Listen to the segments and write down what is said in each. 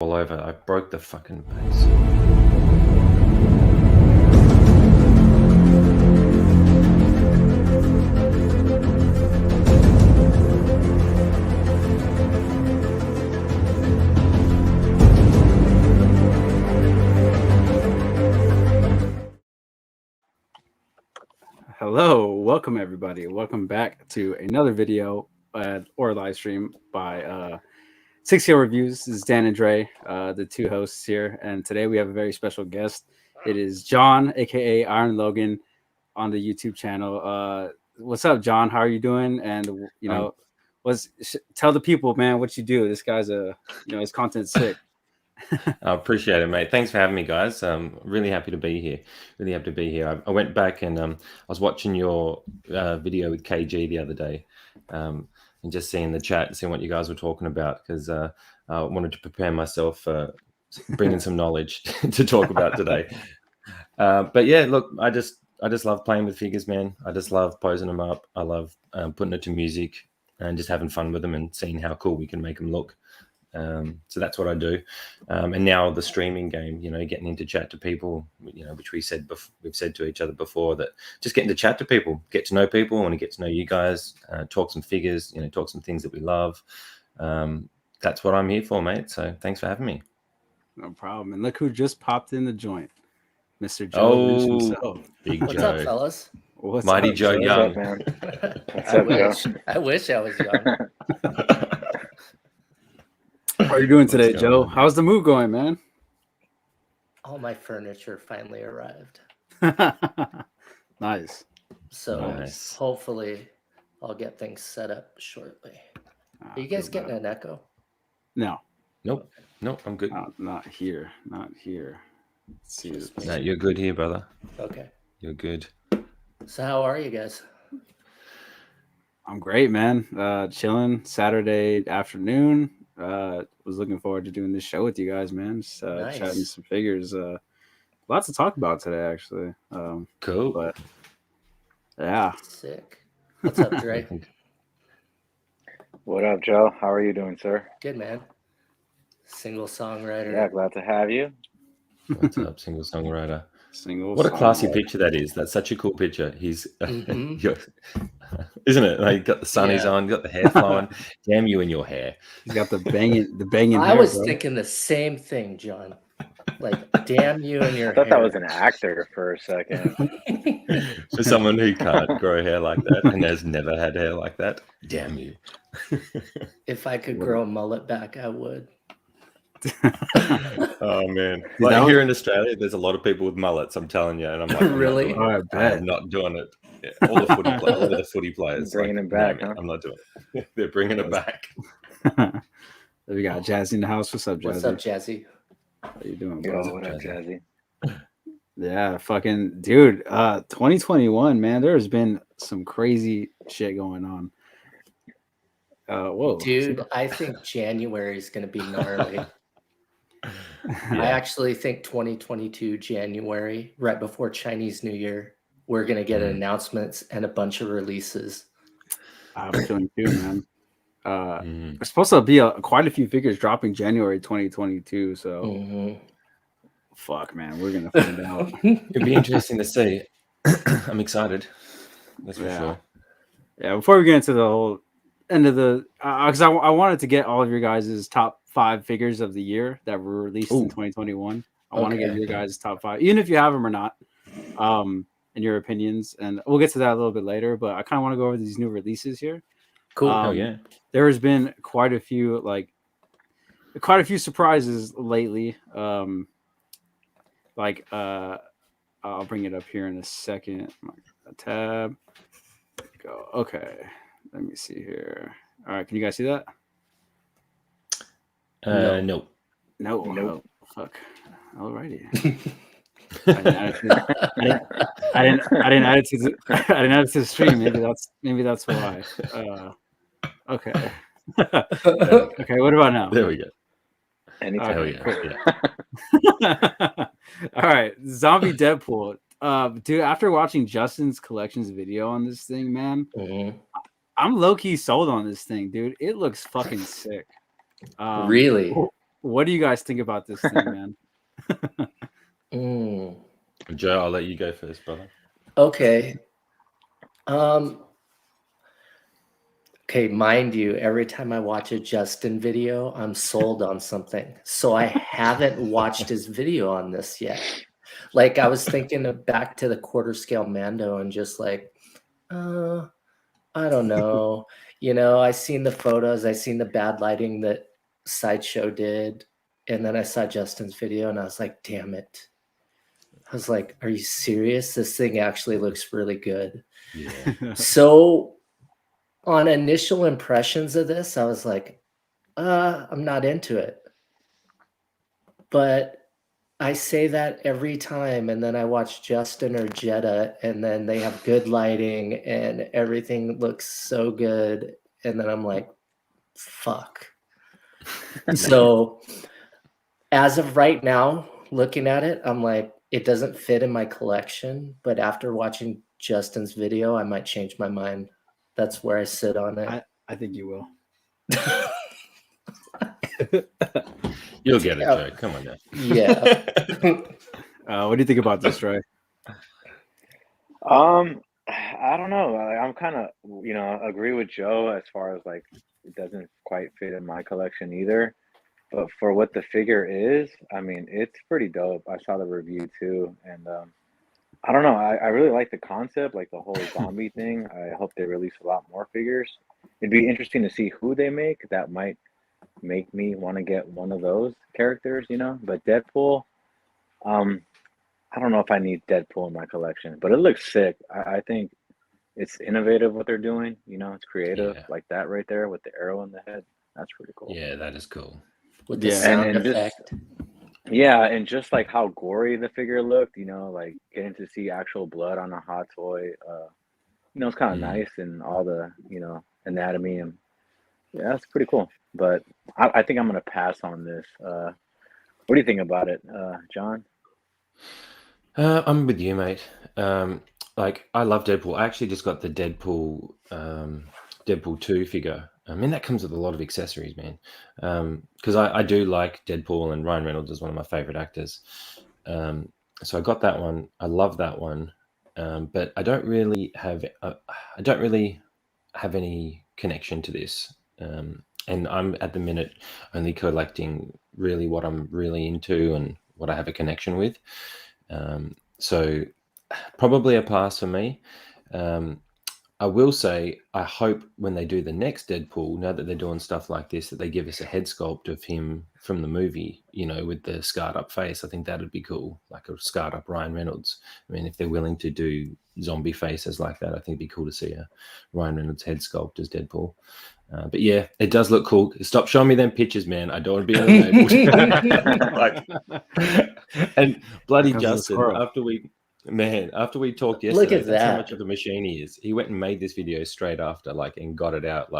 all over. I broke the fucking base. Hello, welcome everybody. Welcome back to another video or live stream by 6 Year Reviews. This is Dan and Dre, the two hosts here, and today we have a very special guest. It is John, aka Iron Logan, on the YouTube channel. What's up, John? How are you doing? And tell the people, man, what you do. This guy's his content's sick. I appreciate it, mate. Thanks for having me, guys. Really happy to be here. Really happy to be here. I went back and I was watching your video with KG the other day, and just seeing the chat, seeing what you guys were talking about, because I wanted to prepare myself, bringing some knowledge to talk about today. But yeah, look, I just love playing with figures, man. I just love posing them up. I love putting it to music and just having fun with them and seeing how cool we can make them look. So that's what I do, and now the streaming game, getting into chat to people, which we've said to each other before, that just getting to chat to people, get to know people. I want to get to know you guys, talk some figures, talk some things that we love. That's what I'm here for, mate. So thanks for having me. No problem. And look who just popped in the joint, Mr. Joe Lynch himself. Big What's Joe. up, fellas? What's Mighty up, Joe Young. I wish I was young. How are you doing today, Joe? How's the move going, man? All my furniture finally arrived. Nice. So hopefully I'll get things set up shortly. Are you guys getting an echo? No. Nope. Nope, I'm good. Not here. Not here. Let's see. No, you're good here, brother. Okay. You're good. So how are you guys? I'm great, man. Chilling Saturday afternoon. Was looking forward to doing this show with you guys, man. Just chatting some figures. Lots to talk about today, actually. Cool. But yeah. Sick. What's up, Dre? What up, Joe? How are you doing, sir? Good, man. Single songwriter. Yeah, glad to have you. What's up, single songwriter? What a classy picture that is. That's such a cool picture. He's, isn't it? Like, you got the sunnies on, you got the hair flowing. Damn you and your hair. He's got the banging. I was thinking the same thing, John. Like, damn you and your hair. I thought that was an actor for a second. For someone who can't grow hair like that and has never had hair like that, damn you. If I could grow a mullet back, I would. Oh man, like here in Australia there's a lot of people with mullets, I'm telling you, and I'm like, really? I'm not doing it. Yeah, all the footy players bringing it back, huh? I'm not doing it. They're bringing it back. We got Jazzy in the house. What's up, Jazzy? What's up, Jazzy? How you doing, bro? What up, Jazzy? Yeah, fucking dude. 2021, man. There has been some crazy shit going on. Whoa, dude! I think January is going to be gnarly. I actually think 2022 January, right before Chinese New Year, we're going to get announcements and a bunch of releases. I'm feeling too, man. There's supposed to be quite a few figures dropping January 2022. So, fuck, man, we're gonna find out. It'd be interesting to see. I'm excited. That's for sure. Yeah. Before we get into the whole end of the, because I wanted to get all of your guys' top 5 figures of the year that were released in 2021. I want to get your guys' top 5, even if you have them or not, and your opinions. And we'll get to that a little bit later. But I kind of want to go over these new releases here. Cool. There has been quite a few surprises lately. I'll bring it up here in a second. Tab. Go. Okay. Let me see here. All right. Can you guys see that? No. Oh, fuck. Alrighty. I didn't add it to the stream. Maybe that's why. Okay. Okay. What about now? There we go. Anytime. All right. Zombie Deadpool. Dude, after watching Justin's collections video on this thing, man, I'm low-key sold on this thing, dude. It looks fucking sick. Really? what do you guys think about this thing, man? Joe, I'll let you go first, brother. Okay. Okay, mind you, every time I watch a Justin video, I'm sold on something. So I haven't watched his video on this yet. Like, I was thinking of back to the quarter scale Mando and just like, I don't know. I seen the photos, I seen the bad lighting that Sideshow did, and then I saw Justin's video and I was like, damn it. I was like, are you serious? This thing actually looks really good. Yeah. So on initial impressions of this, I was like, I'm not into it. But I say that every time, and then I watch Justin or Jetta, and then they have good lighting and everything looks so good. And then I'm like, fuck. So as of right now, looking at it, I'm like, it doesn't fit in my collection. But after watching Justin's video, I might change my mind. That's where I sit on it. I think you will. You'll get it, Joe. Come on now. Yeah. What do you think about this, Troy? I don't know. I'm kind of, agree with Joe as far as like it doesn't quite fit in my collection either. But for what the figure is, I mean, it's pretty dope. I saw the review too, and I don't know. I really like the concept, like the whole zombie thing. I hope they release a lot more figures. It'd be interesting to see who they make. That might make me want to get one of those characters, But Deadpool, I don't know if I need Deadpool in my collection, but it looks sick. I think it's innovative what they're doing. It's creative, like that right there with the arrow in the head. That's pretty cool. Yeah, that is cool. With the sound and effect. And just like how gory the figure looked, like getting to see actual blood on a hot toy, it's kind of nice, and all the, anatomy, and yeah, that's pretty cool. But I think I'm gonna pass on this. What do you think about it, John? I'm with you, mate. Like, I love Deadpool. I actually just got the Deadpool 2 figure. I mean, that comes with a lot of accessories, man. Because I do like Deadpool, and Ryan Reynolds is one of my favorite actors. So I got that one. I love that one. But I don't really have any connection to this. And I'm at the minute only collecting really what I'm really into and what I have a connection with. So probably a pass for me. I will say, I hope when they do the next Deadpool, now that they're doing stuff like this, that they give us a head sculpt of him from the movie, with the scarred up face. I think that'd be cool, like a scarred up Ryan Reynolds. I mean, if they're willing to do zombie faces like that, I think it'd be cool to see a Ryan Reynolds head sculpt as Deadpool. But yeah, it does look cool. Stop showing me them pictures, man. I don't want to be unavailable. And bloody Justin, after we talked yesterday, Look at that's how that. much of a machine he is. He went and made this video straight after, and got it out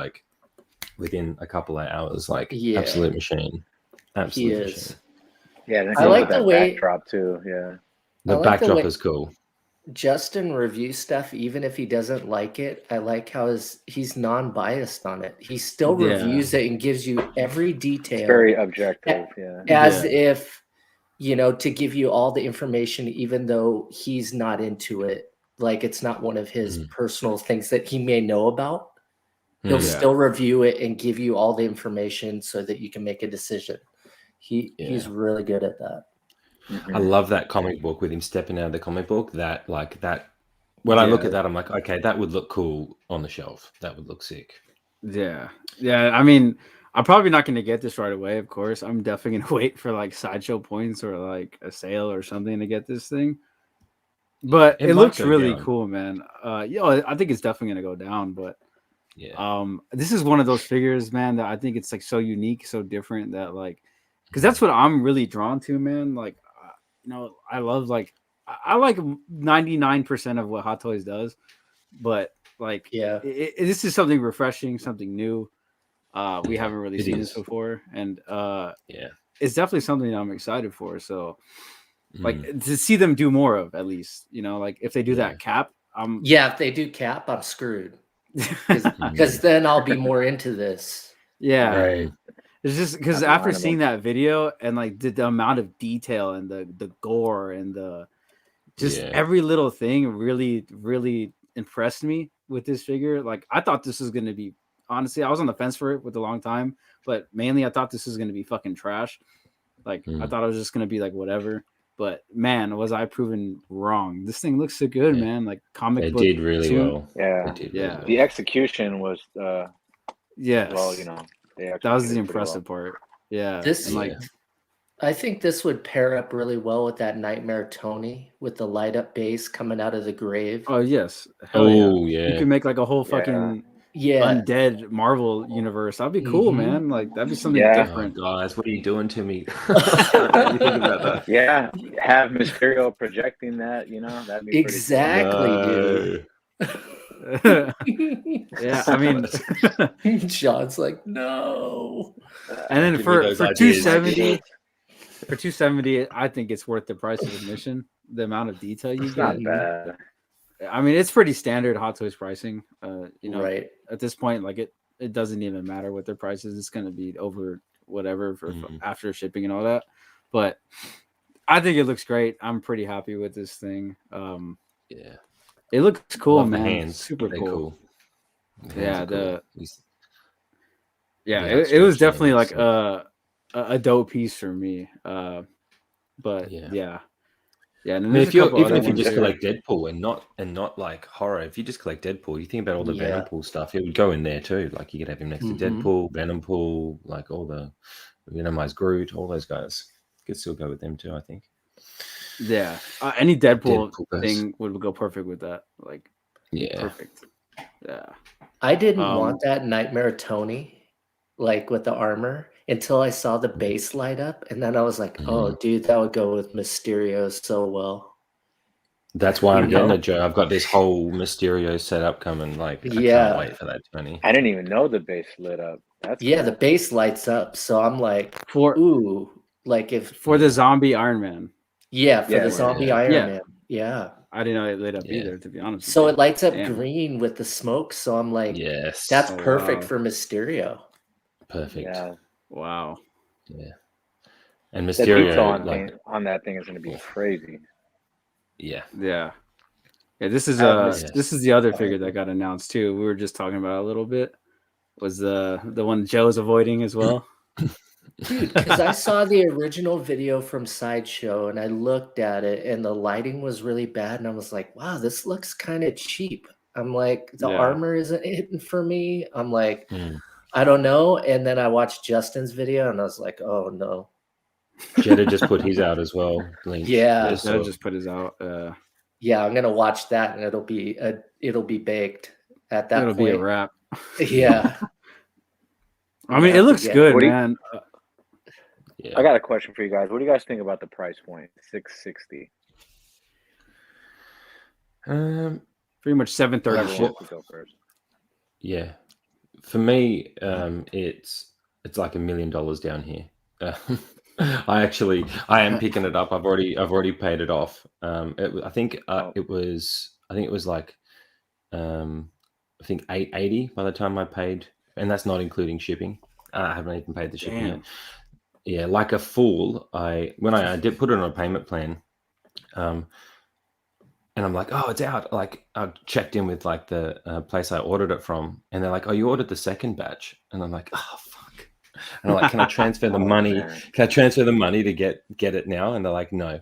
within a couple of hours. Absolute machine. Absolute He machine. is. Yeah, and I like that the way- backdrop too. Yeah, The I like the backdrop way- is cool. Justin review stuff, even if he doesn't like it, I like how he's non-biased on it. He still reviews it and gives you every detail. it's very objective. Yeah, As if, to give you all the information, even though he's not into it. Like, it's not one of his personal things that he may know about. He'll still review it and give you all the information so that you can make a decision. He's really good at that. I love that comic book with him stepping out of the comic book. That when I look at that, I'm like, okay, that would look cool on the shelf. That would look sick. Yeah. I mean, I'm probably not going to get this right away. Of course, I'm definitely going to wait for Sideshow points or a sale or something to get this thing. But it looks really cool, man. I think it's definitely going to go down. But this is one of those figures, man, that I think it's so unique, so different that because that's what I'm really drawn to, man. I love I like 99% of what Hot Toys does, but this is something refreshing, something new. We haven't really seen this before, and it's definitely something I'm excited for. So, to see them do more of, at least, if they do that cap, if they do cap, I'm screwed because then I'll be more into this. Yeah, right. It's just because Got after 9 of seeing them. that video and like the amount of detail and the gore and the just Yeah. every little thing really impressed me with this figure. Like I thought this was gonna be honestly, I was on the fence for it with a long time, but mainly I thought this was gonna be fucking trash. Like I thought it was just gonna be like whatever. But man, was I proven wrong? This thing looks so good, Yeah. man. Like comic They book did really suit. well. Yeah. They did Yeah. really well. The execution was Yes. well, you know, they that was the executed pretty impressive part. Yeah. This and like Yeah. I think this would pair up really well with that Nightmare Tony with the light up base coming out of the grave. oh yes. Hell yeah. Oh You yeah. could make like a whole Yeah. fucking Yeah. undead Marvel universe. That'd be cool, Mhm. man. Like that'd be something Yeah. Oh, different. guys, what are you doing to me? You think about that? Yeah, have Mysterio projecting that, you know, that'd be pretty Exactly, dude. Yeah, I mean, John's like, no. cool. and then Give me for those for ideas. 270, for 270, I think it's worth the price of admission. The amount of detail you It's not get. bad. I mean, it's pretty standard Hot Toys pricing. You know, Right. at this point, like it doesn't even matter what their price is. It's gonna be over whatever for after shipping and all that. But I think it looks great. I'm pretty happy with this thing. Yeah. It looks cool, Love man. the hands. Super They're cool. The hands Yeah, are cool. Yeah, The it was outstretched definitely hands, like a dope piece for me. But Yeah. yeah. And I then mean, there's if a you're couple even other if you ones just here. collect Deadpool and not like horror, if you just collect Deadpool, you think about all the Yeah. Venompool stuff, it would go in there too. Like you could have him next to Deadpool, Venompool, like all the Venomized Groot, all those guys. Could still go with them too, I think. Yeah, any Deadpool guys. thing would go perfect with that. Like, Yeah. perfect. Yeah. I didn't want that Nightmare Tony, like with the armor, until I saw the base light up, and then I was like, "Oh, dude, that would go with Mysterio so well." That's why You I'm getting know? it, Joe. I've got this whole Mysterio setup coming. Like, I Yeah. can't wait for that, Tony. I didn't even know the base lit up. That's Yeah, cool. the base lights up, so I'm like, For ooh, like if for the zombie Iron Man. yeah, for Yeah, the yeah, zombie yeah. Iron Yeah. Man. Yeah. I didn't know it lit up Yeah. either, to be honest with So you. it lights up Damn. green with the smoke, so I'm like, Yes. that's Oh, perfect wow. for Mysterio. Perfect. Yeah. Wow. Yeah. And The Mysterio, detail like, on that thing is going to be crazy. yeah. Yeah. Yeah, this is Yes. this is the other figure that got announced too. We were just talking about it a little bit. Was the one Joe's avoiding as well? Dude, because I saw the original video from Sideshow and I looked at it and the lighting was really bad. And I was like, wow, this looks kind of cheap. I'm like, the Yeah. armor isn't hitting for me. I'm like, Mm. I don't know. And then I watched Justin's video and I was like, oh no. Jetta just put his out as well. Link. Yeah. Joe just put his out. Yeah, I'm gonna watch that and it'll be baked at that It'll point. be a wrap. Yeah. I mean, it looks Yeah. good, What do you- man. Yeah. I got a question for you guys. What do you guys think about the price point? $660. Pretty much 730 Whoever ship. wants to go first. Yeah. For me, it's like $1 million down here. I am picking it up. I've already paid it off. I think it was like I think $880 by the time I paid, and that's not including shipping. I haven't even paid the shipping yet. Yeah, like a fool. When I did put it on a payment plan, and I'm like, oh, it's out. Like I checked in with like the place I ordered it from, and they're like, oh, you ordered the second batch, and I'm like, oh fuck. And I'm like, can I transfer the money? Man. Can I transfer the money to get it now? And they're like, no,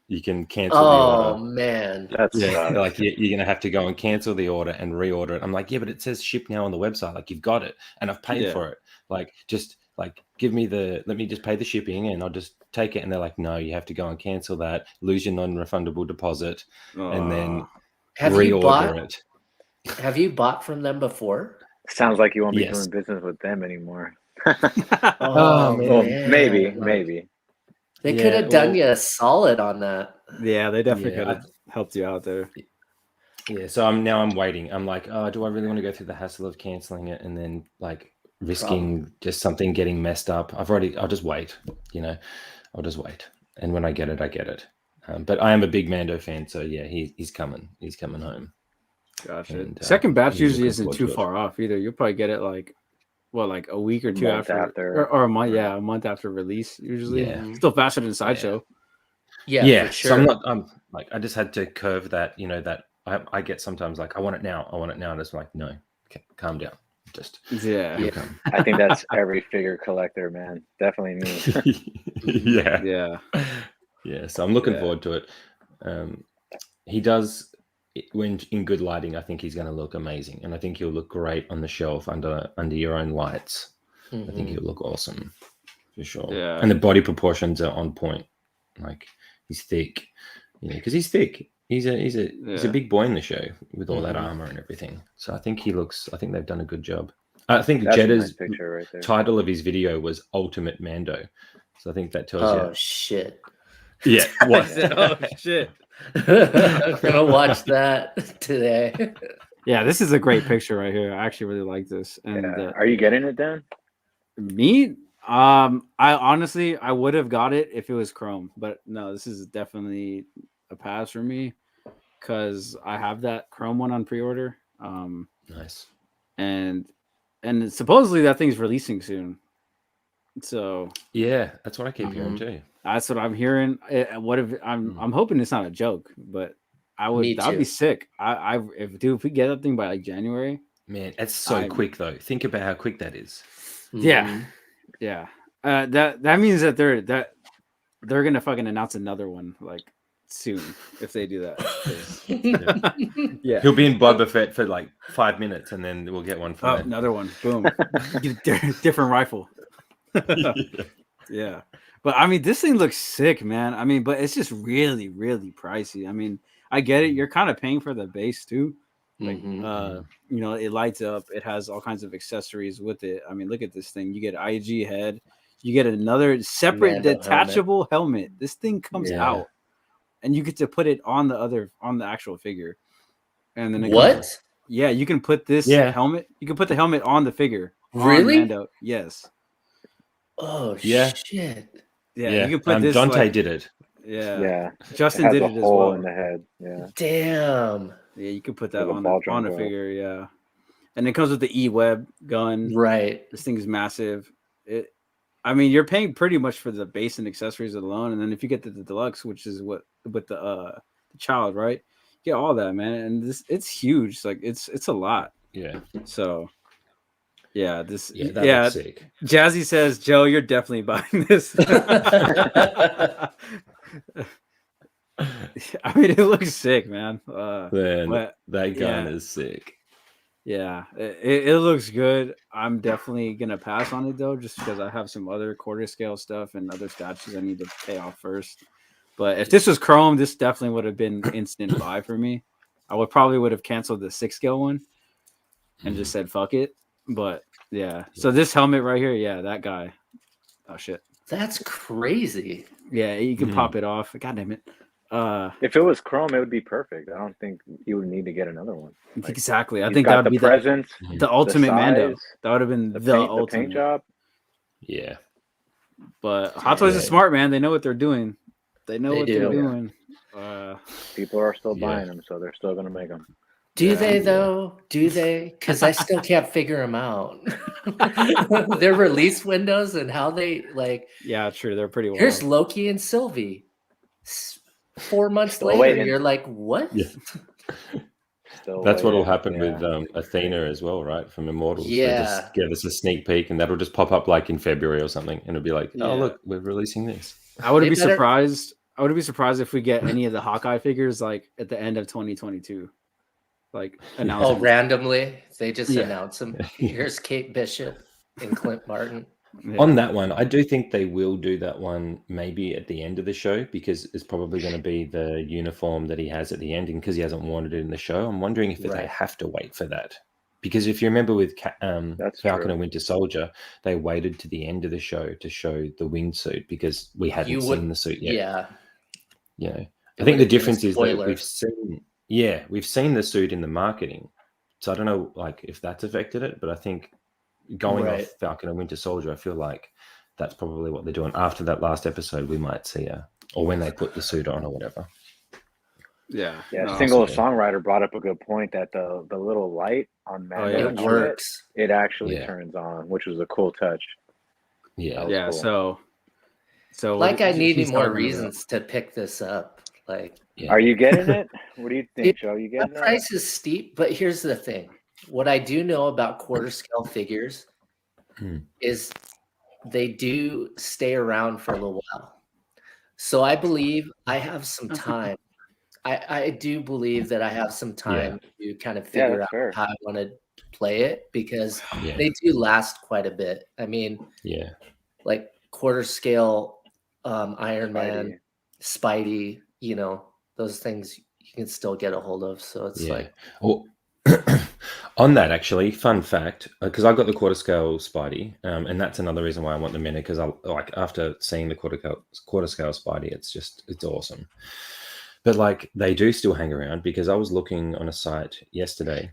you can cancel the Oh order. man. That's Yeah, they're like you're gonna have to go and cancel the order and reorder it. I'm like, yeah, but it says ship now on the website. Like you've got it, and I've paid for it. Like just like let me just pay the shipping and I'll just take it. And they're like, no, you have to go and cancel that, lose your non-refundable deposit, and then reorder it. Have you bought from them before? Sounds like you won't be Yes. doing business with them anymore. Oh, man. Well, man. maybe. They Yeah, could have done well- you a solid on that. Yeah, they definitely Yeah, could have helped you out there. Yeah, so I'm waiting. I'm like, oh, do I really want to go through the hassle of canceling it and then like risking just something getting messed up? I'll just wait, I'll just wait. And when I get it, I get it. But I am a big Mando fan, so yeah, he's coming. He's coming home. Gotcha. And, Second batch I'm usually looking isn't forward too to it. far off either. You'll probably get it like like a week or two Month after. or a month, a month after release. Usually, still faster than Sideshow. Yeah, for sure. So I'm like, I just had to curve that. That I get sometimes like, I want it now. And it's like, no, okay, calm down. Just I think that's every figure collector, man. Definitely me. Yeah. So I'm looking forward to it. He does, when in good lighting, I think he's going to look amazing, and I think he'll look great on the shelf under your own lights. I think he'll look awesome for sure. Yeah, and the body proportions are on point. Like, he's thick, because he's thick. He's a big boy in the show with all that armor and everything. So I think they've done a good job. I think Jeddah's right title of his video was Ultimate Mando. So I think that tells you. Oh, shit. Yeah. What? Oh, shit. I'm going to watch that today. Yeah, this is a great picture right here. I actually really like this. And are you getting it, Dan? Me? I honestly, I would have got it if it was Chrome. But no, this is definitely a pass for me because I have that Chrome one on pre-order. Nice. And supposedly that thing's releasing soon. So yeah, that's what I keep hearing too. That's what I'm hearing. What if I'm hoping it's not a joke, but that'd be sick. If we get that thing by like January, man, it's so quick though. Think about how quick that is. Yeah. That means that they're gonna fucking announce another one like soon if they do that. Yeah, he'll be in Boba Fett for like 5 minutes, and then we'll get one for another one. Boom, different rifle. Yeah, but I mean, this thing looks sick, man. I mean, but it's just really, really pricey. I mean, I get it. You're kind of paying for the base too. Like, it lights up. It has all kinds of accessories with it. I mean, look at this thing. You get IG head. You get another separate detachable helmet. This thing comes out, and you get to put it on the actual figure. And then you can put this helmet. You can put the helmet on the figure. Really? Yes. Oh shit! Yeah, you can put this. Dante did it. Yeah. Justin did it as well. In the head. Yeah. Damn. Yeah, you can put that on a figure. Yeah, and it comes with the E-Web gun. Right. This thing is massive. I mean, you're paying pretty much for the base and accessories alone, and then if you get the deluxe, which is what with the child, right? You get all that, man, and it's huge. Like it's a lot. Yeah. So. Yeah, looks sick. Jazzy says, Joe, you're definitely buying this. I mean, it looks sick, man. That gun is sick. Yeah, it looks good. I'm definitely going to pass on it, though, just because I have some other quarter scale stuff and other statues I need to pay off first. But if this was Chrome, this definitely would have been instant buy for me. I would have canceled the 6 scale one and just said, fuck it. But yeah, so this helmet right here, that guy. Oh shit, that's crazy. Yeah, you can pop it off. God damn it. If it was Chrome, it would be perfect. I don't think you would need to get another one. Like, exactly. I think that would be the ultimate Mando. That would have been the ultimate paint job. Yeah, but Hot Toys is smart, man. They know what they're doing. They know what they're doing. People are still buying them, so they're still going to make them. Do they though? Do they? Because I still can't figure them out. Their release windows and how they like. Yeah, true. They're pretty. Here's Loki and Sylvie. 4 months later, you're like, what? Yeah. That's what will happen with Athena as well, right? From Immortals. Yeah. They just give us a sneak peek, and that'll just pop up like in February or something, and it'll be like, oh look, we're releasing this. I wouldn't be surprised. I would be surprised if we get any of the Hawkeye figures like at the end of 2022. Like announced. Oh, randomly they just announce them. Here's Kate Bishop and Clint Martin. Yeah. On that one, I do think they will do that one maybe at the end of the show, because it's probably going to be the uniform that he has at the ending, because he hasn't worn it in the show. I'm wondering if they have to wait for that, because if you remember with Falcon and Winter Soldier, they waited to the end of the show to show the wingsuit because we hadn't seen the suit yet. Yeah, I think the difference is that we've seen the suit in the marketing, so I don't know like if that's affected it, but I think going off Falcon and Winter Soldier, I feel like that's probably what they're doing. After that last episode, we might see or when they put the suit on or whatever. Yeah. Yeah, No, single awesome. songwriter brought up a good point that the little light on Oh, Mando yeah, It and that's shit, works. it actually Yeah. turns on, which was a cool touch. Yeah. That was yeah. cool. So Like I need he's more talking about. reasons to pick this up. Like, Yeah. Are you getting it? What do you dude, think, Joe? You the getting it? price is steep, but here's the thing. What I do know about quarter scale figures Hmm. is they do stay around for a little while. So I believe I have some time. I do believe that I have some time to kind of Yeah, figure that's out fair. how I want to play it because Yeah. they do last quite a bit. I mean, Yeah. like quarter scale Iron Man, Spidey. Spidey, those things you can still get a hold of. So it's Yeah. like, Well, on that, actually, fun fact, because I got the quarter scale Spidey, and that's another reason why I want the mini, because I like after seeing the quarter scale Spidey, it's awesome. But like they do still hang around because I was looking on a site yesterday,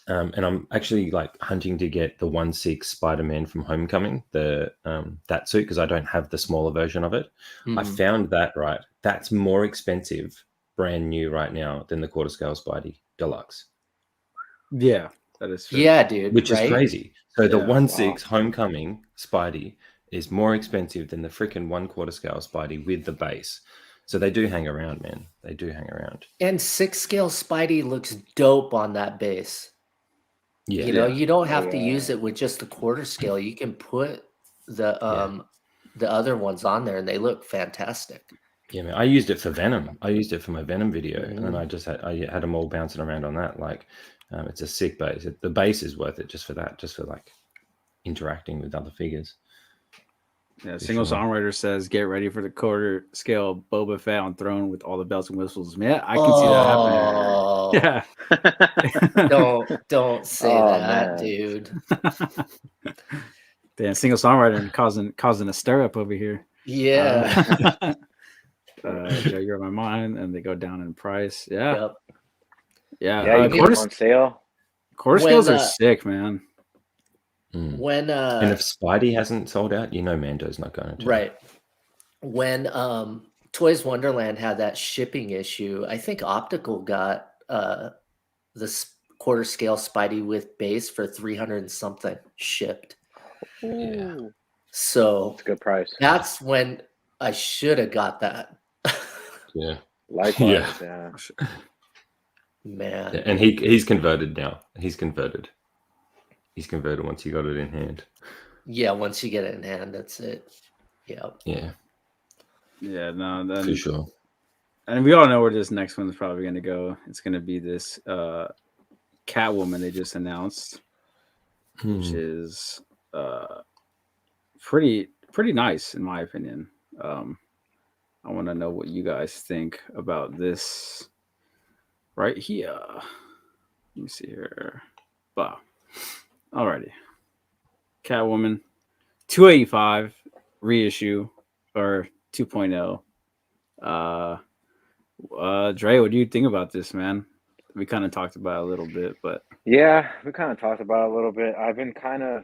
and I'm actually like hunting to get the 1/6 Spider-Man from Homecoming, the that suit, because I don't have the smaller version of it. I mhm. found that right. That's more expensive, brand new right now, than the quarter scale Spidey Deluxe, Yeah, that is true. Yeah, dude, which is right? crazy. So the Yeah. 1/6 Homecoming Spidey is more expensive than the freaking 1/4 scale Spidey with the base. So they do hang around, man. They do hang around. And 6 scale Spidey looks dope on that base. Yeah. You don't Oh, have to use yeah. it with just the quarter scale. You can put the other ones on there and they look fantastic. Yeah, man. I used it for Venom. I used it for my Venom video, and then Mhm. I had them all bouncing around on that. Like, it's a sick base. The base is worth it just for that, just for like interacting with other figures. Yeah, For single sure. songwriter says, "Get ready for the quarter scale Boba Fett on throne with all the bells and whistles." Man, I can see that happening. Oh, Yeah. don't say Oh, that, man. dude. Damn, single songwriter and causing a stir up over here. Yeah. Joe, you're on my mind, and they go down in price. Yeah, Yep. yeah. Yeah, you get them on sale. Quarter scales are sick, man. When And if Spidey hasn't sold out, Mando's not going to. right. When Toys Wonderland had that shipping issue, I think Optical got the quarter scale Spidey with base for 300 and something shipped. Yeah. So It's a good price. that's when I should have got that. Yeah. Likewise, yeah. Man. Yeah, and he's converted now. He's converted once he got it in hand. Yeah, once you get it in hand, that's it. Yeah. Yeah. Yeah, no, then For sure. And we all know where this next one's probably going to go. It's going to be this Catwoman they just announced, which is pretty nice in my opinion. I want to know what you guys think about this right here. Let me see here. Wow. Alrighty. Catwoman 285 reissue or 2.0. Dre, what do you think about this, man? We kind of talked about it a little bit, but yeah, we kind of talked about it a little bit. I've been kind of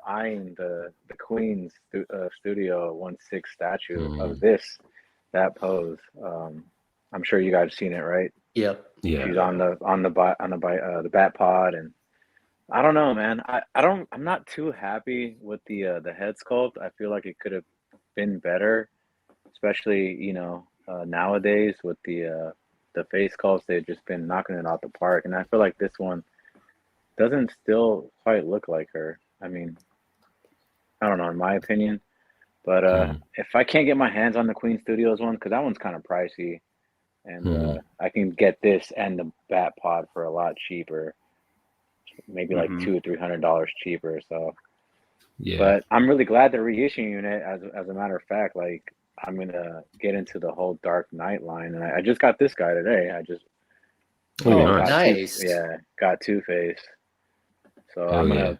eyeing the Queen's Studio 1/6 statue of that pose. I'm sure you guys have seen it, right? Yep. Yeah. She's on the bat pod, and I don't know, man. I'm not too happy with the head sculpt. I feel like it could have been better, especially nowadays with the face sculpts. They've just been knocking it out the park, and I feel like this one doesn't still quite look like her. I mean, I don't know, in my opinion, but if I can't get my hands on the Queen Studios one, because that one's kind of pricey, and I can get this and the bat pod for a lot cheaper, maybe like $200-300 cheaper. So, yeah. But I'm really glad they're reissuing it. As a matter of fact, like I'm gonna get into the whole Dark Knight line, and I just got this guy today. I just nice. got Two-Face. So Oh, I'm gonna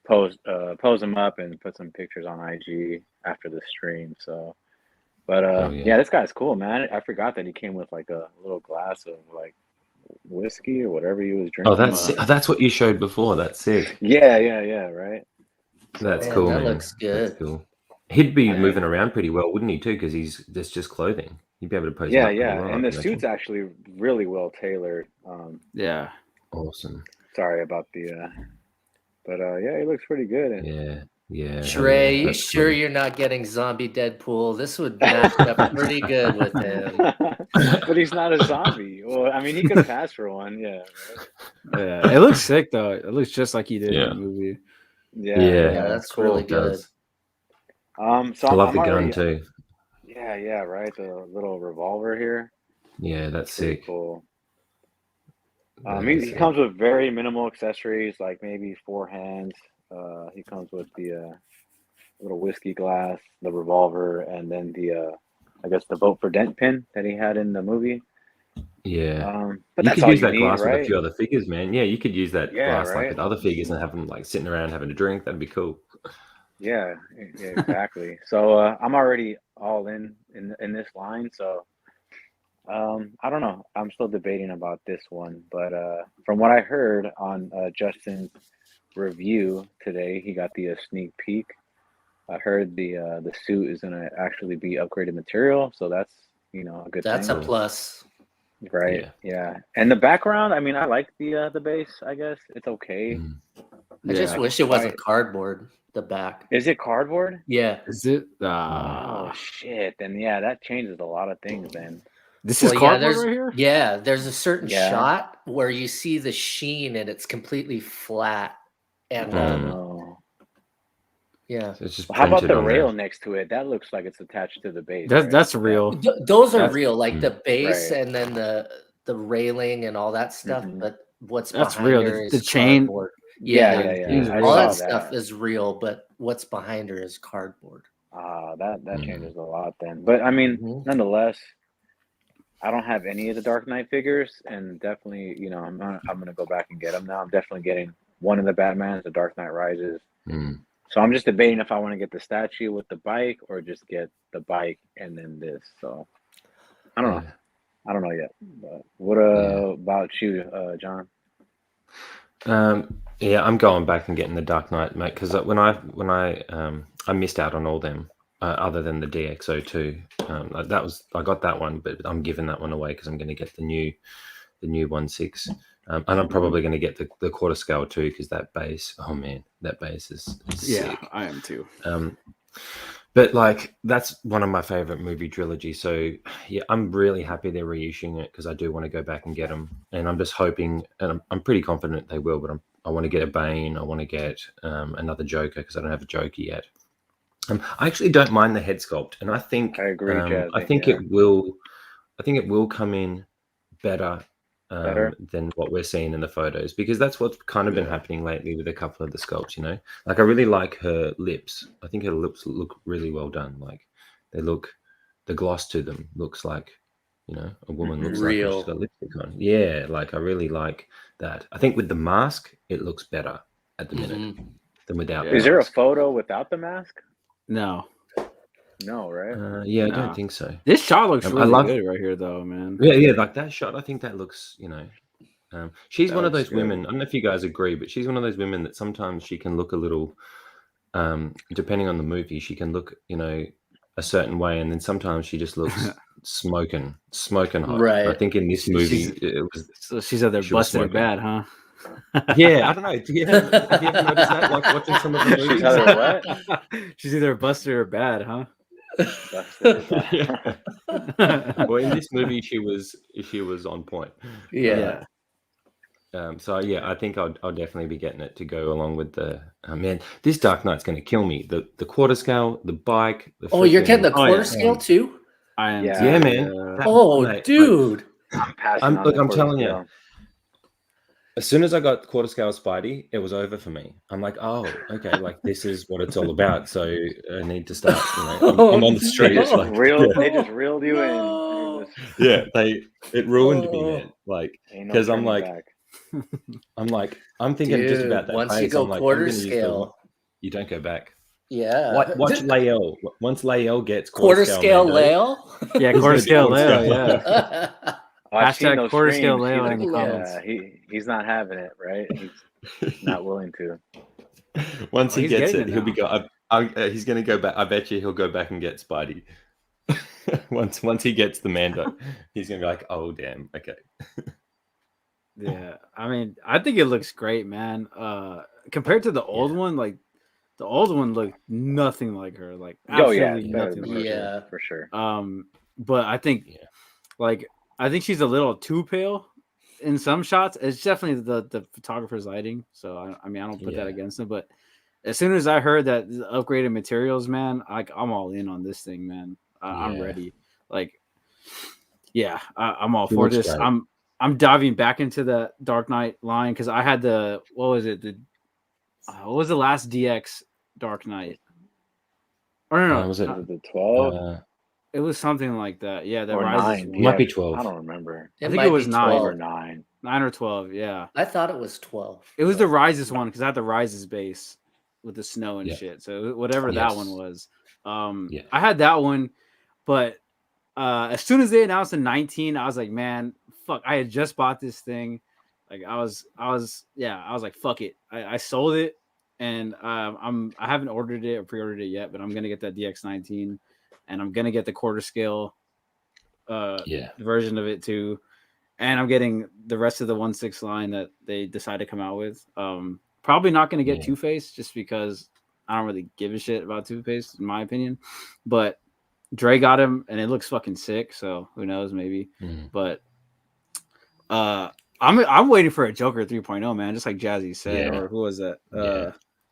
pose him up and put some pictures on IG after the stream. So, but yeah, this guy's cool, man. I forgot that he came with like a little glass of like whiskey or whatever he was drinking. Oh, that's what you showed before. That's sick. Yeah, right. That's Man, cool, that man. looks good. That's cool. He'd be moving around pretty well, wouldn't he, too? Because that's just clothing. You'd be able to pose him Yeah, up pretty yeah, well, and I the reckon. suit's actually really well tailored. Yeah. Awesome. Sorry about the, but yeah, he looks pretty good. And Yeah. Trey, you That's sure cool. you're not getting zombie Deadpool? This would match up pretty good with him. but he's not a zombie. Well, I mean, he could pass for one. Yeah, right? Yeah. It looks sick though. It looks just like he did in Yeah. the movie. Yeah, Yeah, that's cool. really It good. does. So I love I'm the gun already. too. Yeah, right. The little revolver here. Yeah, that's Pretty sick. cool. Very He sick. comes with very minimal accessories, like maybe 4 hands. He comes with the little whiskey glass, the revolver, and then the I guess the vote for dent pin that he had in the movie. Yeah. But You that's could all use you that need, glass with a right? few other figures, man. Yeah, you could use that Yeah, glass like right. with other figures and have them like sitting around having a drink. That'd be cool. Yeah, exactly. So I'm already all in this line. So I don't know. I'm still debating about this one, but from what I heard on Justin's review today, he got the sneak peek. I heard the suit is gonna actually be upgraded material, so that's a good That's thing, a plus. right? Yeah. Yeah, and the background. I mean, I like the base. I guess it's okay. Mm. I just Yeah. wish it wasn't cardboard, the back. Is it cardboard? Yeah. Is it? Oh shit! Then yeah, that changes a lot of things. Then This is Well, cardboard right here? Yeah, there's a certain Yeah. shot where you see the sheen and it's completely flat. And oh no. yeah. So it's just How about printed the on rail there. next to it? That looks like it's attached to the base. That's real. Those are That's- real, like the base Right. and then the railing and all that stuff. Mhm. But what's That's behind real. her The is chain- cardboard. Yeah. Yeah. I All saw that stuff that. is real, but what's behind her is cardboard. That Mhm. changes a lot then. But I mean, Mhm. nonetheless, I don't have any of the Dark Knight figures, and definitely, I'm gonna go back and get them now. I'm definitely getting one of the Batmans, the Dark Knight Rises. Mm. So I'm just debating if I want to get the statue with the bike or just get the bike and then this. So I don't know. Yeah. I don't know yet. But what Yeah. about you, John? Yeah, I'm going back and getting the Dark Knight, mate, because when I missed out on all them, other than the DX02. I got that one, but I'm giving that one away because I'm going to get the new 1/6, and I'm probably going to get the quarter scale too, because that base. Oh man, that base is sick. I am too. But like that's one of my favorite movie trilogy. So yeah, I'm really happy they're reissuing it because I do want to go back and get them, and I'm just hoping, and I'm pretty confident they will. But I want to get a Bane. I want to get another Joker because I don't have a Joker yet. I actually don't mind the head sculpt, and I think I agree, Jazzy, I think yeah. it will. I think it will come in better Better? than what we're seeing in the photos, because that's what's kind of been happening lately with a couple of the sculpts. Like I really like her lips. I think her lips look really well done. Like the gloss to them looks like a woman looks like when Real. she's got lipstick on. Yeah, like I really like that. I think with the mask, it looks better at the minute than without. Yeah. the Is there a mask. photo without the mask? No. No, right? Yeah, I Nah. don't think so. This shot looks I really love- good right here, though, man. Yeah, like that shot. I think that looks, she's That one of looks those women. I don't know if you guys agree, but she's one of those women that sometimes she can look a little, depending on the movie, she can look, a certain way, and then sometimes she just looks smoking hot. Right. I think in this movie, She's- it was. So she's out there She was busting her smoking. bad, huh? Yeah, I don't know. Have you ever noticed that? Like watching some of the movies. She's either what? She's either busted or bad, huh? Yeah. Well, in this movie, she was on point. Yeah. So yeah, I think I'll definitely be getting it to go along with the man. This Dark Knight's going to kill me. The quarter scale, the bike. Oh, you're freaking- getting the quarter yeah. scale too? I am. Yeah. too, Yeah, man. That- Oh, mate, like, dude. I'm passing I'm on the quarter telling you. scale. As soon as I got quarter scale Spidey, it was over for me. I'm like, oh, okay, like this is what it's all about. So I need to start. I'm on the street. They just Like, they just reeled you No. in. You're just- it ruined me, Oh. man. Like, ain't no 'cause I'm turning like, back. I'm thinking just Dude, about that. once you phase. go I'm like, I'm quarter gonna use the scale. you don't go back. Yeah. Watch Lael. Once Lael gets quarter scale Mando, Lael? Yeah, He's quarter gonna be scale quarter Leo, scale. yeah. Oh, I've seen Hashtag those quarter scale streams. Leo He's- in the comments. he's not having it, right? He's not willing to. Once Oh, he he's gets getting it, it he'll be now. he's going to go back. I bet you he'll go back and get Spidey. once he gets the Mando, he's gonna be like, oh damn, okay. Yeah, I mean, I think it looks great, man. Compared to the old one, like the old one looked nothing like her, like Oh yeah, absolutely it's better nothing than like for her. sure, for sure. But I think, like, I think she's a little too pale in some shots. It's definitely the photographer's lighting. So I mean, I don't put that against them, but as soon as I heard that the upgraded materials, man, I'm all in on this thing, man. I'm ready. Like, yeah, I'm all for this. Great. I'm diving back into the Dark Knight line because I had the what was the last DX Dark Knight? Or no, was it the 12? It was something like that. Yeah, that Or Rises 9? one. Might be 12. I don't remember. I think it was 9 or 9. 9 or 12. Yeah, I thought it was 12. it was the Rises one because I had the Rises base with the snow and shit. So whatever that one was, I had that one, but as soon as they announced the 19, I was like, man, fuck! I had just bought this thing. Like I was like, fuck it. I sold it, and I haven't ordered it or pre-ordered it yet, but I'm gonna get that DX19, and I'm gonna get the quarter scale version of it too, and I'm getting the rest of the 1/6 line that they decided to come out with. Probably not gonna get Two-Face just because I don't really give a shit about Two-Face in my opinion, but Dre got him, and it looks fucking sick. So who knows, maybe. But I'm waiting for a Joker 3.0, man. Just like Jazzy said, or who was that?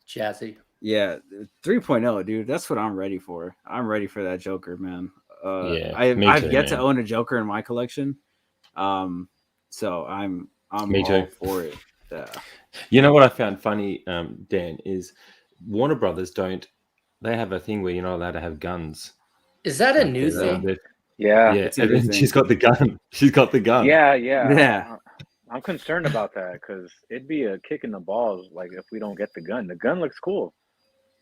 Jazzy. Yeah, 3.0, dude. That's what I'm ready for. I'm ready for that Joker, man. I've yet to own a Joker in my collection, so I'm all for it. Yeah. You know what I found funny, Dan, is Warner Brothers they have a thing where you're not allowed to have guns. Is that a new thing? Yeah. And she's got the gun. She's got the gun. Yeah. I'm concerned about that because it'd be a kick in the balls. Like if we don't get the gun looks cool.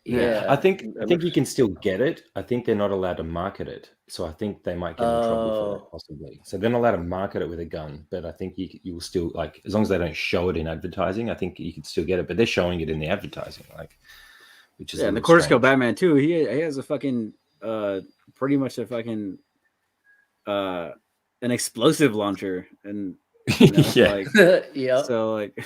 Yeah. I think you can still get it. I think they're not allowed to market it. So I think they might get in trouble for that possibly. So they're not allowed to market it with a gun, but I think you will still, like, as long as they don't show it in advertising, I think you can still get it. But they're showing it in the advertising, like, which is and the quarter scale Batman too. He has a fucking pretty much a fucking an explosive launcher, and you know, so like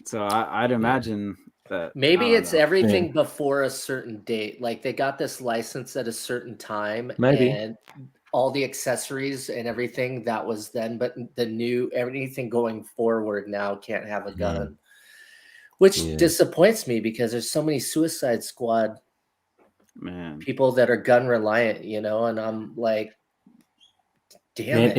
so I'd imagine that maybe it's everything before a certain date. Like they got this license at a certain time, and all the accessories and everything that was then, but everything going forward now can't have a gun, which disappoints me because there's so many Suicide Squad people that are gun reliant, you know, and I'm like, damn it.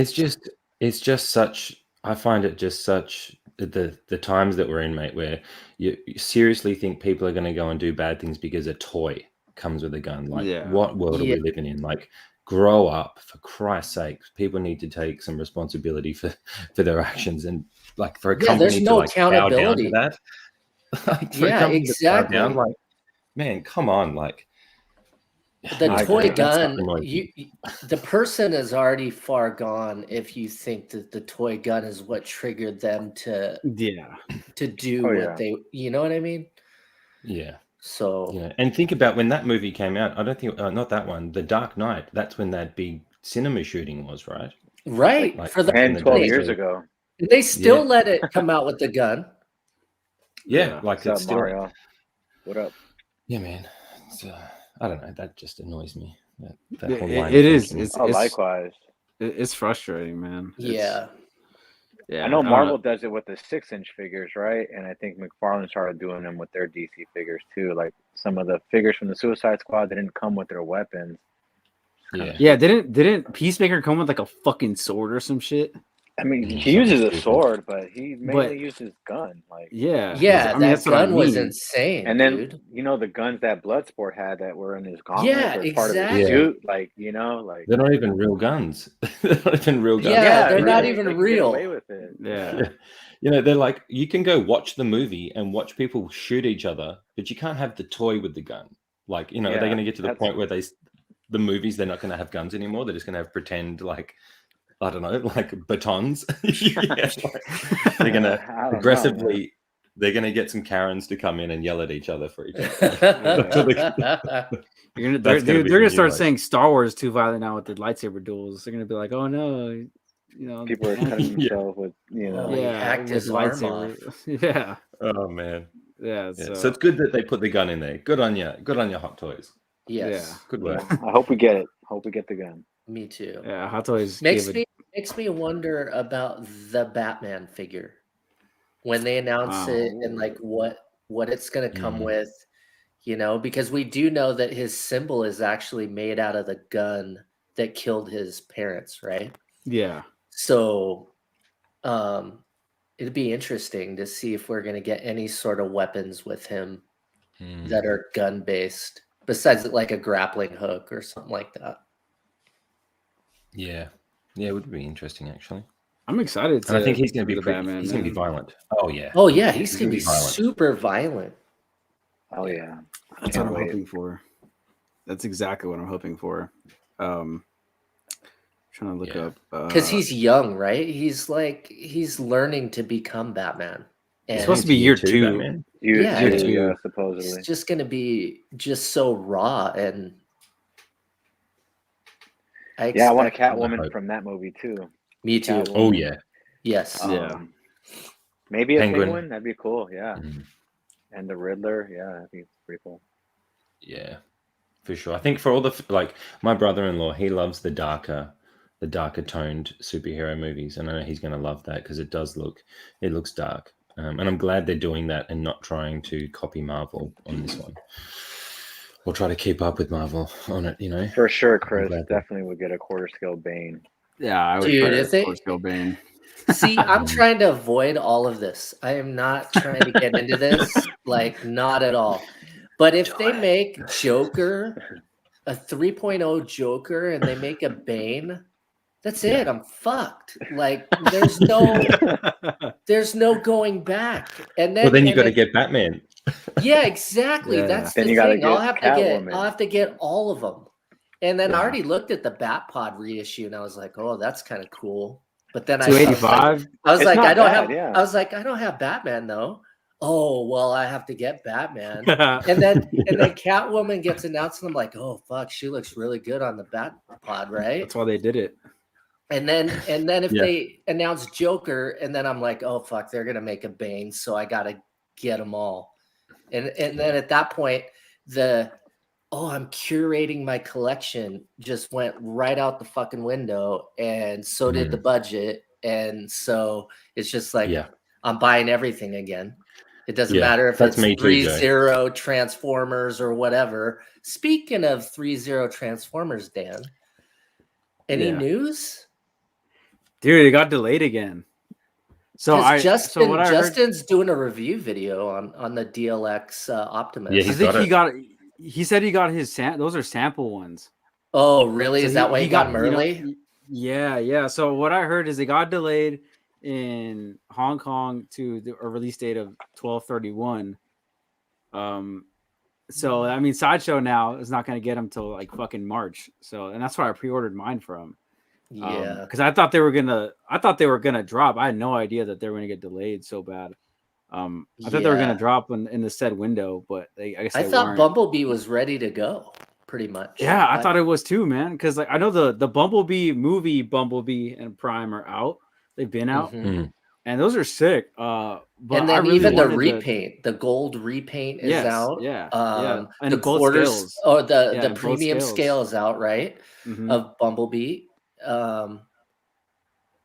It's just such, I find it just such the times that we're in, mate, where you seriously think people are going to go and do bad things because a toy comes with a gun. Like, what world are we living in? Like, grow up, for Christ's sake. People need to take some responsibility for their actions, and like for a company there's no to accountability. bow down to that. Like, exactly. Down, like, man, come on, like. The toy gun, the person is already far gone if you think that the toy gun is what triggered them to do what they, you know what I mean? Yeah. So and think about when that movie came out. I don't think not that one, The Dark Knight. That's when that big cinema shooting was, right? Right. Like for the 12 years ago. They still let it come out with the gun. Yeah, like What's up, it's still Mario? What up? Yeah, man. It's, I don't know. That just annoys me. That whole it line is. It's likewise. It's frustrating, man. Yeah. I know Marvel does it with the 6-inch figures, right? And I think McFarlane started doing them with their DC figures too. Like some of the figures from the Suicide Squad didn't come with their weapons. Yeah. Didn't Peacemaker come with like a fucking sword or some shit? I mean, he uses a sword, but he mainly uses gun. Like, that gun was insane. And then dude. you know the guns that Bloodsport had that were in his gauntlet, part of his suit. Like, you know, like they're not even real guns. They're not even real guns. Yeah, they're not even real. Get away with it. Yeah. You know, they're like, you can go watch the movie and watch people shoot each other, but you can't have the toy with the gun. Like, you know, are they going to get to the point where the movies, they're not going to have guns anymore? They're just going to have pretend, like, I don't know, like batons. They're going to aggressively They're gonna get some Karens to come in and yell at each other for each other. They're That's gonna be gonna the start new saying Star Wars too violent now with the lightsaber duels. They're gonna be like, oh no, you know, People are cutting Yeah. themselves with, you know. Oh, he hacked his arm off. Yeah, Oh man. yeah. Yeah. So it's good that they put the gun in there. Good on you. Good on your Hot Toys. Yes. Good work. I hope we get it. Hope we get the gun. Me too. Yeah, Hot Toys Makes me wonder about the Batman figure when they announce it and like what it's gonna come with, you know, because we do know that his symbol is actually made out of the gun that killed his parents, right? Yeah. So it'd be interesting to see if we're gonna get any sort of weapons with him that are gun based, besides like a grappling hook or something like that. Yeah. Yeah, it would be interesting actually. I'm excited. And I think he's going to be Batman. He's going to be violent. Oh yeah. Oh yeah, he's gonna be violent. super violent. Oh yeah. That's what I'm hoping for. That's exactly what I'm hoping for. Trying to look up because he's young, right? He's learning to become Batman. And it's supposed to be year 2. Batman. Year dude. 2, yeah, supposedly. It's just gonna be just so raw, and I want a Catwoman from that movie too. Me too. Catwoman. Oh yeah. Yes. Maybe a Penguin. penguin. That'd be cool. Yeah. And the Riddler. Yeah, that'd be pretty cool. Yeah, for sure. I think for all the like my brother-in-law, he loves the darker toned superhero movies, and I know he's going to love that because it looks dark. And I'm glad they're doing that and not trying to copy Marvel on this one, or try to keep up with Marvel on it. You know, For sure, Chris definitely would get a quarter scale Bane. Yeah, I would. Dude, if they quarter scale Bane. see, I'm trying to avoid all of this. I am not trying to get into this, like not at all. But if they make Joker a 3.0 Joker and they make a Bane, that's it. I'm fucked. Like there's no going back. And then you got to get Batman. Yeah, exactly. Yeah. That's Then the you gotta thing. get I'll have Catwoman. to get all of them. And then I Yeah. already looked at the Batpod reissue and I was like, oh, that's kind of cool. But then I 285. was It's like, not I don't bad, have yeah. I was like, I don't have Batman though. Oh, well, I have to get Batman. And then Catwoman gets announced, and I'm like, oh fuck, she looks really good on the Batpod, right? That's why they did it. And then if Yeah. they announce Joker, and then I'm like, oh fuck, they're gonna make a Bane, so I gotta get them all. And then at that point, I'm curating my collection just went right out the fucking window, and so did the budget, and so it's just like I'm buying everything again. It doesn't matter if that's it's me too, Joe. 3-0 Transformers or whatever. Speaking of 3-0 Transformers, Dan, any news? Dude, it got delayed again. So Justin's doing a review video on the DLX Optimus. Yeah, he said he got his those are sample ones. Oh, really? So is that why he got them early? Yeah. So what I heard is it got delayed in Hong Kong to a release date of 12/31. So I mean, Sideshow now is not going to get them till like fucking March. So, and that's why I pre-ordered mine from. Yeah, because I thought they were gonna drop. I had no idea that they were gonna get delayed so bad. I thought they were gonna drop in the said window, but I thought weren't. Bumblebee was ready to go, pretty much. Yeah, I thought it was too, man. Because like I know the Bumblebee movie, Bumblebee and Prime are out. They've been out, and those are sick. But and then even the repaint, the gold repaint is out. Yeah, and the quarters scales. or the premium scale is out, right? Mm-hmm. Of Bumblebee. No,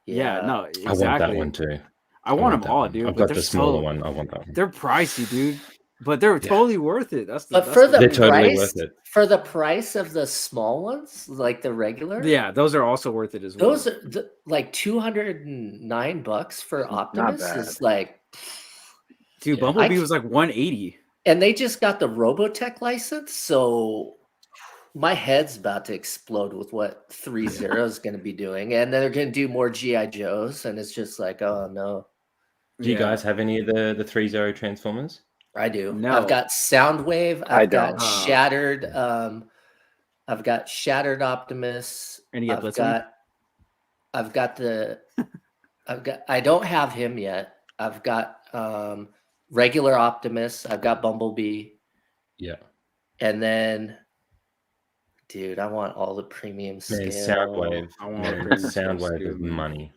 exactly. I want that one too. I want them all, dude. I've got the smaller one. I want that one. They're pricey, dude, but they're totally worth it. They're totally worth it for the price of the small ones, like the regular. Yeah, those are also worth it as well. Those are like $209 for Optimus. Is like, dude, Bumblebee was like 180, and they just got the Robotech license, so. My head's about to explode with what 3-0 is going to be doing, and then they're going to do more GI Joes, and it's just like, oh no. Do you guys have any of the 3-0 Transformers? I do. No. I've got Soundwave. I've got Shattered. I've got Shattered Optimus. And you get I don't have him yet. I've got regular Optimus. I've got Bumblebee. Yeah. And then, dude, I want all the premium Man, scale. Soundwave. I want Man, premium Soundwave scale is too, man. money.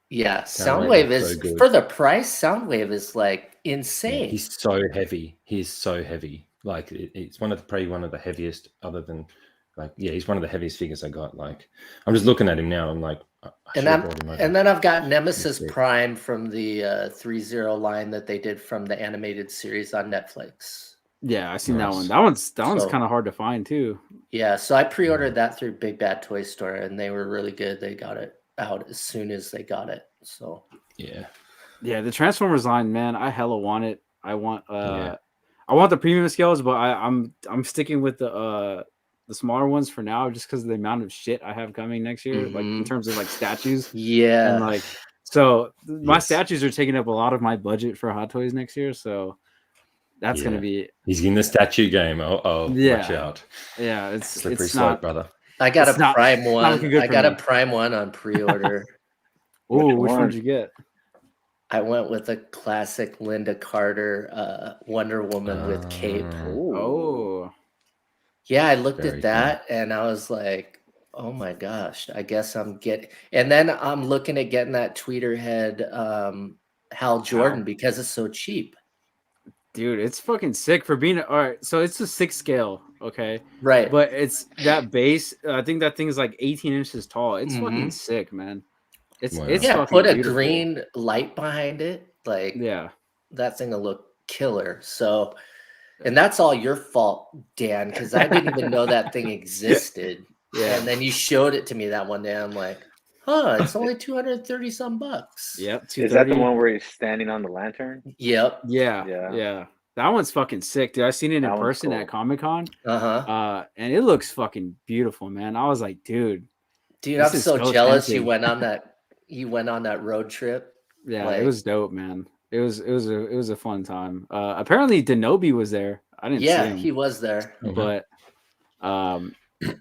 Yeah, Soundwave Soundwave is is so good. for the price. Soundwave is like Yeah, insane. he's so heavy. He's so heavy. Like it's probably one of the heaviest. Other than he's one of the heaviest figures I got. Like I'm just looking at him now. I'm like, I should have brought him over. And then I've got Nemesis sick. Prime from the 3-0 line that they did from the animated series on Netflix. Yeah, I seen that one. Nice. That one's kind of hard to find too. Yeah, so I pre-ordered that through Big Bad Toy Store, and they were really good. They got it out as soon as they got it. So Yeah. Yeah, the Transformers line, man, I hella want it. I want Yeah. I want the premium scales, but I'm sticking with the smaller ones for now, just because of the amount of shit I have coming next year, like in terms of like statues. yeah, And like so my Yes. statues are taking up a lot of my budget for Hot Toys next year, so that's gonna be He's in the statue game. Oh, Yeah. watch out. yeah, it's Slippery it's slope, not. brother. I got It's a not- Prime not one. looking good I for got a me. Prime one on pre-order. Oh, which one? one did you get? I went with a classic Linda Carter Wonder Woman with cape. Ooh. Oh, Yeah, I looked Very at that and I was like, oh my gosh, I guess I'm getting. And then I'm looking at getting that tweeter head Hal Jordan because it's so cheap. dude, it's fucking sick for being all right. So it's a 6 scale, okay, Right. but it's that base. I think that thing is like 18 inches tall. It's fucking Mhm. sick, man. It's Wow. it's yeah, fucking put a beautiful. green light behind it. Like Yeah, that thing will look killer. So, and that's all your fault, Dan, because I didn't even know that thing existed. yeah, And then you showed it to me that one day. I'm like, huh, it's only 230 some bucks. yep. Is that the 230. one where he's standing on the lantern? Yep. Yeah. That one's fucking sick, dude. I seen it in That one's person cool. at Comic-Con. Uh-huh. And it looks fucking beautiful, man. I was like, dude, Dude, this I'm is so so jealous you tempting. went on that road trip. yeah, Like- it was dope, man. It was a fun time. Apparently Denobi was there. I didn't see Yeah, him, he was there. but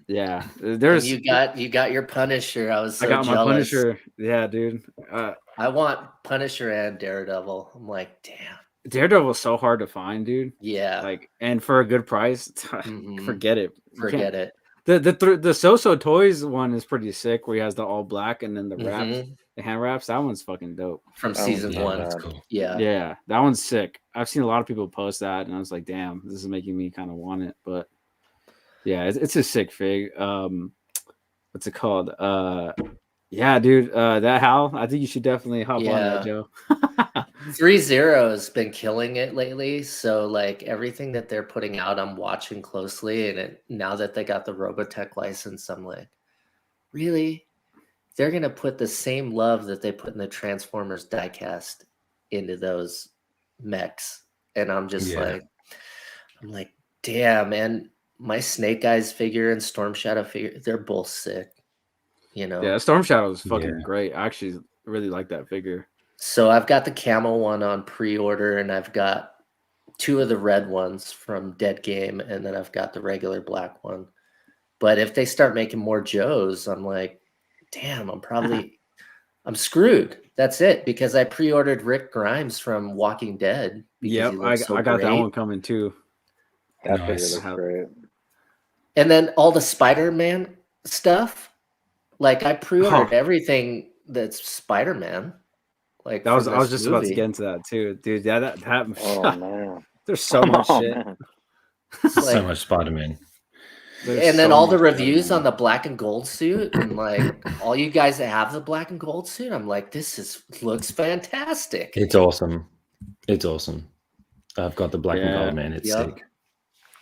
yeah, And there's you got your Punisher. I was so I got my jealous. Punisher. Yeah, dude. I want Punisher and Daredevil. I'm like, damn. Daredevil was so hard to find, dude. Yeah. Like, and for a good price, Mhm. forget it. You Forget can't- it. The So Toys one is pretty sick, where he has the all black and then the wraps, Mhm. the hand wraps. That one's fucking dope. From That season one's not one. bad. That's cool. Yeah. Yeah, that one's sick. I've seen a lot of people post that, and I was like, damn, this is making me kind of want it. But yeah, it's a sick fig. What's it called? Yeah, dude, that Hal. I think you should definitely hop on that, Joe. 3-0 has been killing it lately. So like everything that they're putting out, I'm watching closely. And now that they got the Robotech license, I'm like, really? They're gonna put the same love that they put in the Transformers diecast into those mechs. And I'm just Yeah. like, damn, man, my Snake Eyes figure and Storm Shadow figure, they're both sick. You know? Yeah, Storm Shadow is fucking Yeah. great. I actually really like that figure. So I've got the camo one on pre-order, and I've got 2 of the red ones from Dead Game, and then I've got the regular black one. But if they start making more Joes, I'm like, damn, I'm screwed. That's it, because I pre-ordered Rick Grimes from Walking Dead. Because Yep, he I looks so got that great. one coming too. That Nice. figure looks great. And then all the Spider-Man stuff, like I pre-ordered Oh. everything that's Spider-Man. Like That was from I was this just about to movie. get into that too, dude. Yeah, that Oh man. there's so much Oh, shit. man. It's So like- much Spider-Man. There's and then so all the much reviews Spider-Man. on the black and gold suit, and like all you guys that have the black and gold suit, I'm like, looks fantastic. It's awesome. It's awesome. I've got the black and Yeah. gold, man. It's Yep. sick.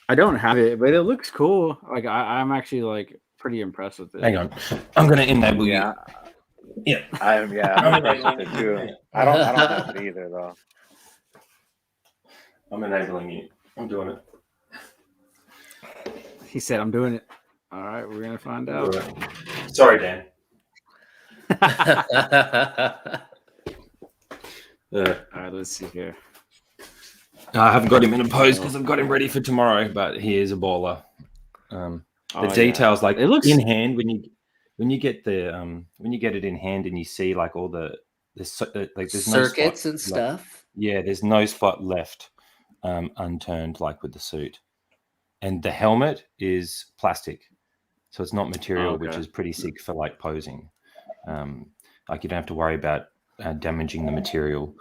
I don't have it, but it looks cool. Like I'm actually like pretty impressed with it. Hang on. I'm gonna enable Yeah. you. Yeah. I'm impressed with it too. I don't have it either though. I'm enabling you. I'm doing it. He said, "I'm doing it." All right, we're gonna find I'm out. doing it. Sorry, Dan. All right, let's see here. I haven't got him in a pose because I've got him ready for tomorrow, but he is a baller. The Oh, yeah. details, like It looks- in hand, when you get it in hand and you see like all the like there's no circuits spot, and stuff. Yeah, there's no spot left unturned like with the suit. And the helmet is plastic. So it's not material, which okay. is pretty sick for like posing. Like you don't have to worry about damaging the material.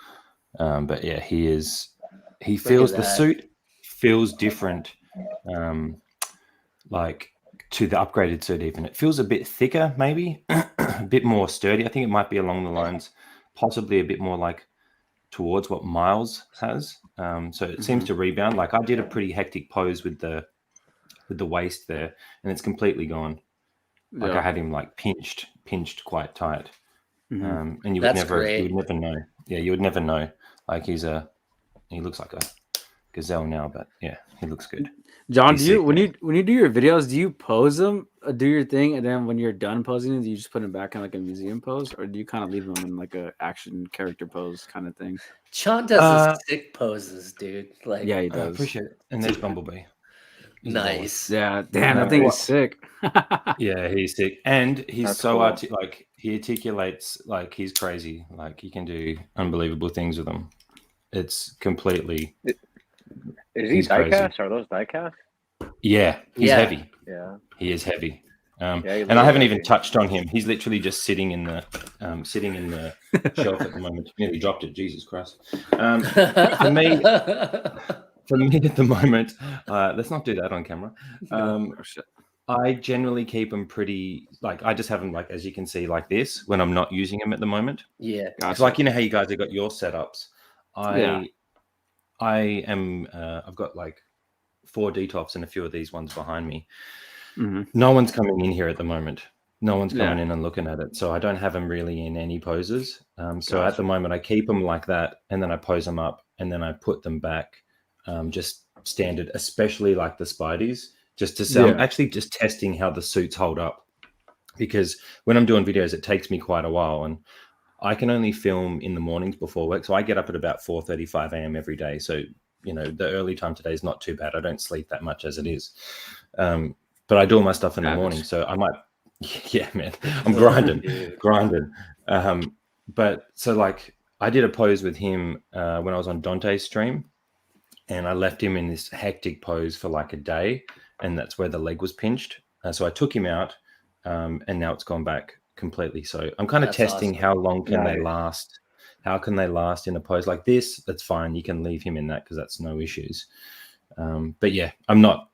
But yeah, he feels the that. suit feels different, like to the upgraded suit. Even it feels a bit thicker, maybe a bit more sturdy. I think it might be along the lines, possibly a bit more like towards what Miles has. So it seems to rebound. Like I did a pretty hectic pose with the waist there, and it's completely gone. Like I had him like pinched quite tight. And you would That's never great. know. Yeah, you would never know. Like he looks like a gazelle now, but yeah, he looks good. John, He's do you sick, when man. you do your videos, do you pose them, do your thing, and then when you're done posing them, do you just put them back in like a museum pose, or do you kind of leave them in like a action character pose kind of thing? Sean does his sick poses, dude. Like, Yeah, he I does. appreciate it. And there's Bumblebee. He's a baller. nice. Yeah, damn, that thing is sick. Yeah, he's sick, and he's That's so cool. like he articulates like he's crazy. Like he can do unbelievable things with them. It's completely. Is he He's crazy. diecast? Are those diecast? Yeah, he's Yeah. heavy. Yeah. He is heavy. Yeah, And I haven't even touched on him. He's literally just sitting in the shelf at the moment. Nearly dropped it. Jesus Christ. For me at the moment, let's not do that on camera. I generally keep them pretty, like, I just have them, like, as you can see, like this, when I'm not using them at the moment. Yeah. It's like, you know how you guys have got your setups. I've got like 4 detops and a few of these ones behind me. No one's coming in here at the moment. No one's coming in and looking at it. So I don't have them really in any poses. So at the moment, I keep them like that, and then I pose them up, and then I put them back just standard, especially like the Spideys, just to say, I'm actually just testing how the suits hold up. Because when I'm doing videos, it takes me quite a while, and I can only film in the mornings before work. So I get up at about 4:35 a.m. every day. So, you know, the early time today is not too bad. I don't sleep that much as it is. But I do all my stuff in the morning. So I might, yeah, man, I'm grinding. But so like I did a pose with him when I was on Dante's stream, and I left him in this hectic pose for like a day. And that's where the leg was pinched. So I took him out and now it's gone back completely. So I'm kind of testing how long can they last. How can they last in a pose like this? That's fine. You can leave him in that because that's no issues. But yeah, I'm not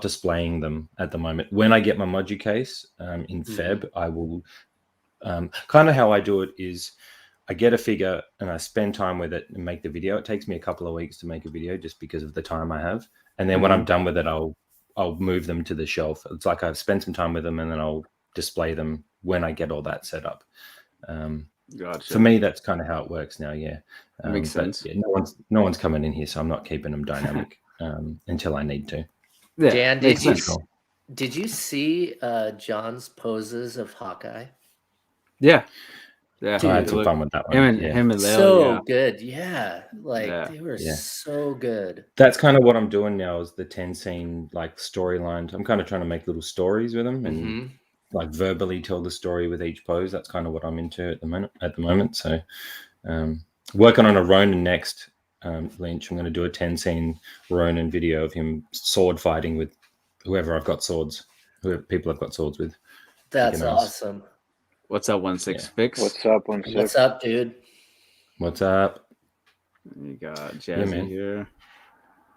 displaying them at the moment. When I get my Modu case in Feb, I will kind of how I do it is I get a figure and I spend time with it and make the video. It takes me a couple of weeks to make a video just because of the time I have. And then when I'm done with it, I'll move them to the shelf. It's like I've spent some time with them and then I'll display them when I get all that set up. Gotcha. For me, that's kind of how it works now. Yeah, makes sense. Yeah, no one's coming in here, so I'm not keeping them dynamic until I need to. Yeah, Dan, did you see John's poses of Hawkeye? Yeah. I had some fun with that one. Him and Leo, so good. Yeah, like they were so good. That's kind of what I'm doing now is the 10 scene like storyline. I'm kind of trying to make little stories with them and like verbally tell the story with each pose. That's kind of what I'm into at the moment. So working on a Ronin next, Lynch. I'm going to do a 10 scene Ronin video of him sword fighting with whoever people I've got swords with. That's awesome. What's up, 16 Fix? What's up, 16? What's up, dude? What's up? You got Jazzy here.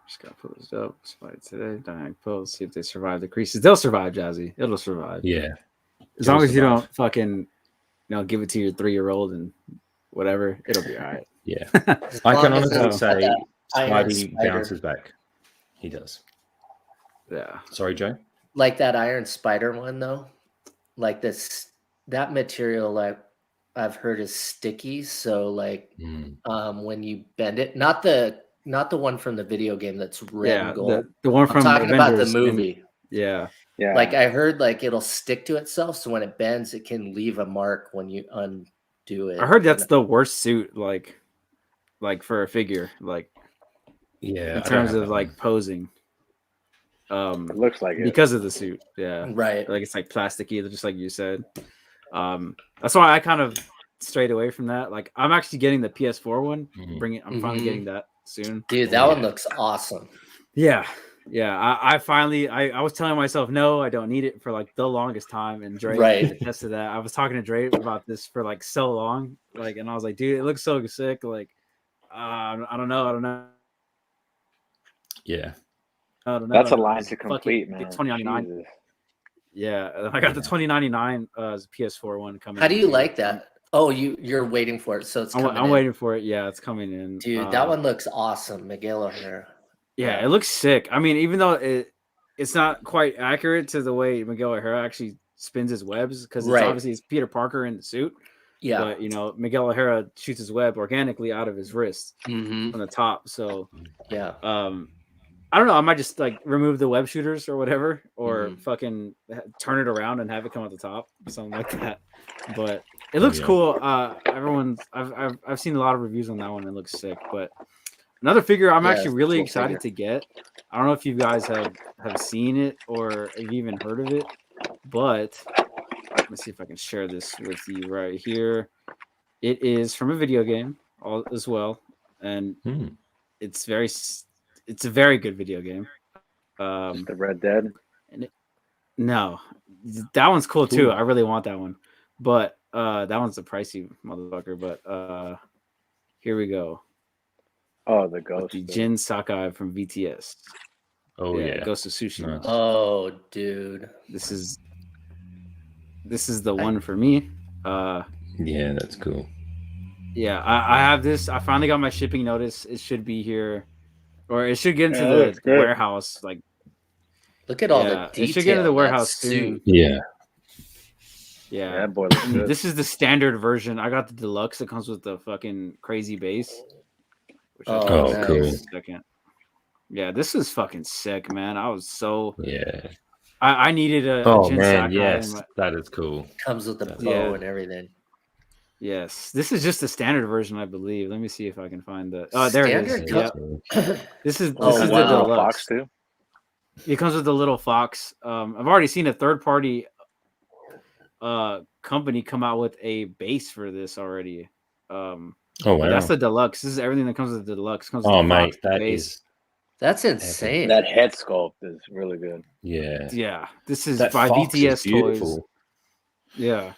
Just got to put this up. Fight today. Dynamic pose. See if they survive the creases. They'll survive, Jazzy. It'll survive. Yeah. As long as you don't fucking, give it to your 3-year-old and whatever, it'll be all right. Yeah. I can honestly say Spidey bounces back. He does. Yeah. Sorry, Joe? Like that Iron Spider one, though. Like that material, like I've heard is sticky. So like when you bend it, not the one from the video game that's red and gold. The one from I'm talking about the movie. Yeah. Like I heard like it'll stick to itself. So when it bends, it can leave a mark when you undo it. I heard that's the worst suit, like for a figure, like in terms of like posing. It looks like it because of the suit. Yeah. Right. Like it's like plasticky, just like you said. That's why I kind of strayed away from that. Like I'm actually getting the PS4 one. Mhm. I'm finally getting that soon. Dude, that one looks awesome. Yeah. I finally I was telling myself no, I don't need it for like the longest time, and Dre Right. attested that. I was talking to Dre about this for like so long, like, and I was like, dude, it looks so sick. Like, I don't know. Yeah. That's a line to complete, man. 2099. Jesus. Yeah, I got the 2099 PS4 one coming. How do in you too. like that? Oh, you're waiting for it, so it's coming. I'm waiting for it. Yeah, it's coming in. Dude, that one looks awesome, Miguel O'Hara. Yeah, it looks sick. I mean, even though it's not quite accurate to the way Miguel O'Hara actually spins his webs, because it's obviously it's Peter Parker in the suit. Yeah, but you know, Miguel O'Hara shoots his web organically out of his wrist from the top. So yeah, I don't know. I might just like remove the web shooters or whatever, or fucking turn it around and have it come at the top, something like that. But it looks cool. I've seen a lot of reviews on that one. It looks sick. But another figure I'm actually really excited to get. I don't know if you guys have seen it or have even heard of it, but let me see if I can share this with you right here. It is from a video game as well, and it's a very good video game. Just the Red Dead. No, that one's cool too. I really want that one, but that one's a pricey motherfucker. But here we go. Oh, the ghost. The Jin Sakai from VTS. Oh yeah, Ghost of Tsushima. Oh, dude, this is the one for me. Yeah, that's cool. Yeah, I have this. I finally got my shipping notice. It should be here, or it should get into the warehouse. Like, look at all the detail. It should get into the warehouse soon. Yeah. Yeah, that boy this is the standard version. I got the deluxe that comes with the fucking crazy base. Which cool. Second. Yeah, this is fucking sick, man. I was so I I needed a Jin man, Sakai yes, that is cool. Comes with the bow and everything. Yes, this is just the standard version, I believe. Let me see if I can find the. Oh, there it is. Yeah. This is the deluxe. Fox too. It comes with the little fox. I've already seen a third-party company come out with a base for this already. Oh wow, that's the deluxe. This is everything that comes with the deluxe. Comes with the mate, that's insane. That head sculpt is really good. Yeah. This is by VTS Toys. Yeah.